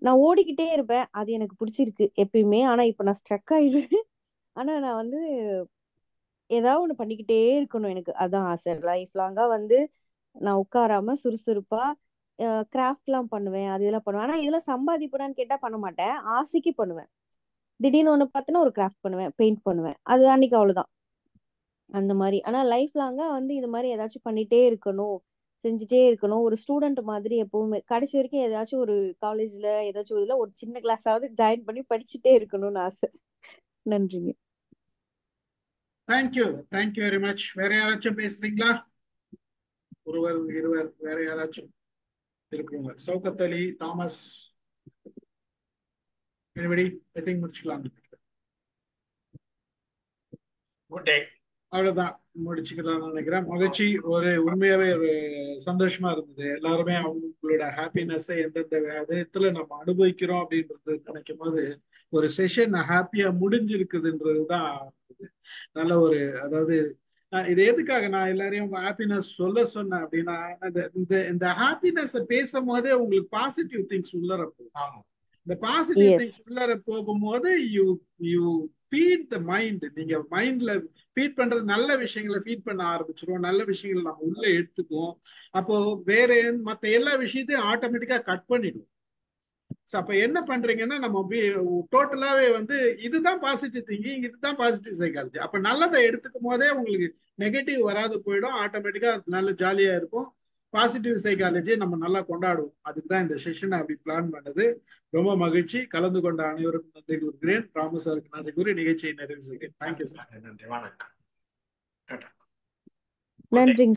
நான் ஓடிக்கிட்டே இருப்பேன், அது எனக்கு பிடிச்சிருக்கு எப்பயுமே. ஆனா இப்ப நான் ஸ்ட்ரக் ஆயிடுவேன். ஆனா நான் வந்து ஏதாவது ஒண்ணு பண்ணிக்கிட்டே இருக்கணும். எனக்கு அதான் ஆசை. லைஃப் லாங்கா வந்து நான் உட்காராம சுறுசுறுப்பா கிராஃப்ட் எல்லாம் பண்ணுவேன், அது இதெல்லாம் பண்ணுவேன். ஆனா இதெல்லாம் சம்பாதிப்படான்னு கேட்டா பண்ண மாட்டேன், ஆசைக்கு பண்ணுவேன். திடீர்னு ஒண்ணு பார்த்தேன்னா ஒரு கிராஃப்ட் பண்ணுவேன், பெயிண்ட் பண்ணுவேன், அது அன்னைக்கு அவ்வளவுதான் அந்த மாதிரி. ஆனா லைஃப் லாங்கா வந்து இது மாதிரி ஏதாச்சும் பண்ணிட்டே இருக்கணும், செஞ்சுட்டே இருக்கணும். ஒரு ஸ்டூடெண்ட் மாதிரி எப்பவுமே கடைசி வரைக்கும் ஏதாச்சும் ஒரு காலேஜ்ல ஏதாச்சும் இதுல ஒரு சின்ன கிளாஸாவது ஜாயின் பண்ணி படிச்சுட்டே இருக்கணும்னு ஆசை. நன்றிங்க. Thank you very much. வேற யாராச்சும் பேசுறீங்களா? ஒருவர் இருவர் வேற யாராச்சும் இருக்குங்க? சௌகத் அலி, தாமஸ், anybody? I think முடிச்சுக்கலாம். Good day. அவ்வளவுதான், முடிச்சுக்கலாம்னு நினைக்கிறேன். மகிழ்ச்சி. ஒரு உண்மையாவே ஒரு சந்தோஷமா இருந்தது. எல்லாருமே அவங்களோட ஹாப்பினஸை எந்தெந்த விதத்துல நம்ம அனுபவிக்கிறோம் அப்படின்றது நினைக்கும் போது ஒரு செஷன் ஹாப்பியா முடிஞ்சிருக்குதுன்றதுதான் நல்ல ஒரு, அதாவது இது எதுக்காக நான் எல்லாரையும் ஹாப்பினஸ் சொல்ல சொன்னேன் அப்படின்னா, இந்த ஹாப்பினஸ் பேசும் போதே உங்களுக்கு பாசிட்டிவ் திங்ஸ் உள்ளர போகும். இந்த பாசிட்டிவ் திங்ஸ் உள்ளர போகும்போது யூ ஃபீட் த மைண்ட். நீங்க மைண்ட்ல ஃபீட் பண்றது நல்ல விஷயங்களை ஃபீட் பண்ண ஆரம்பிச்சிருவோம், நல்ல விஷயங்களை நம்ம உள்ள எடுத்துக்குவோம். அப்போ வேற மத்த எல்லா விஷயத்தையும் ஆட்டோமேட்டிக்கா கட் பண்ணிடுவோம். அப்ப என்ன பண்றீங்கன்னா, நம்ம டோட்டலாவே வந்து இதுதான் பாசிட்டிவ் திங்கிங், இதுதான் பாசிட்டிவ் சைக்காலஜி. அப்ப நல்லதை எடுத்துக்கும் போதே உங்களுக்கு நெகட்டிவ் வராது போயிடும், ஆட்டோமேட்டிக்கா நல்ல ஜாலியா இருக்கும். பாசிட்டிவ் சைக்காலஜியை நம்ம நல்லா கொண்டாடுவோம். அதுக்குதான் இந்த செஷனை அப்படி பிளான் பண்ணது. ரொம்ப மகிழ்ச்சி. கலந்து கொண்ட அனைவருக்கும் நன்றி கூறுகிறேன். ராமு சாருக்கு நன்றி கூறி நிகழ்ச்சியை நிறைவு செய்கிறேன். Thank you sir. நன்றி, வணக்கம். நன்றி.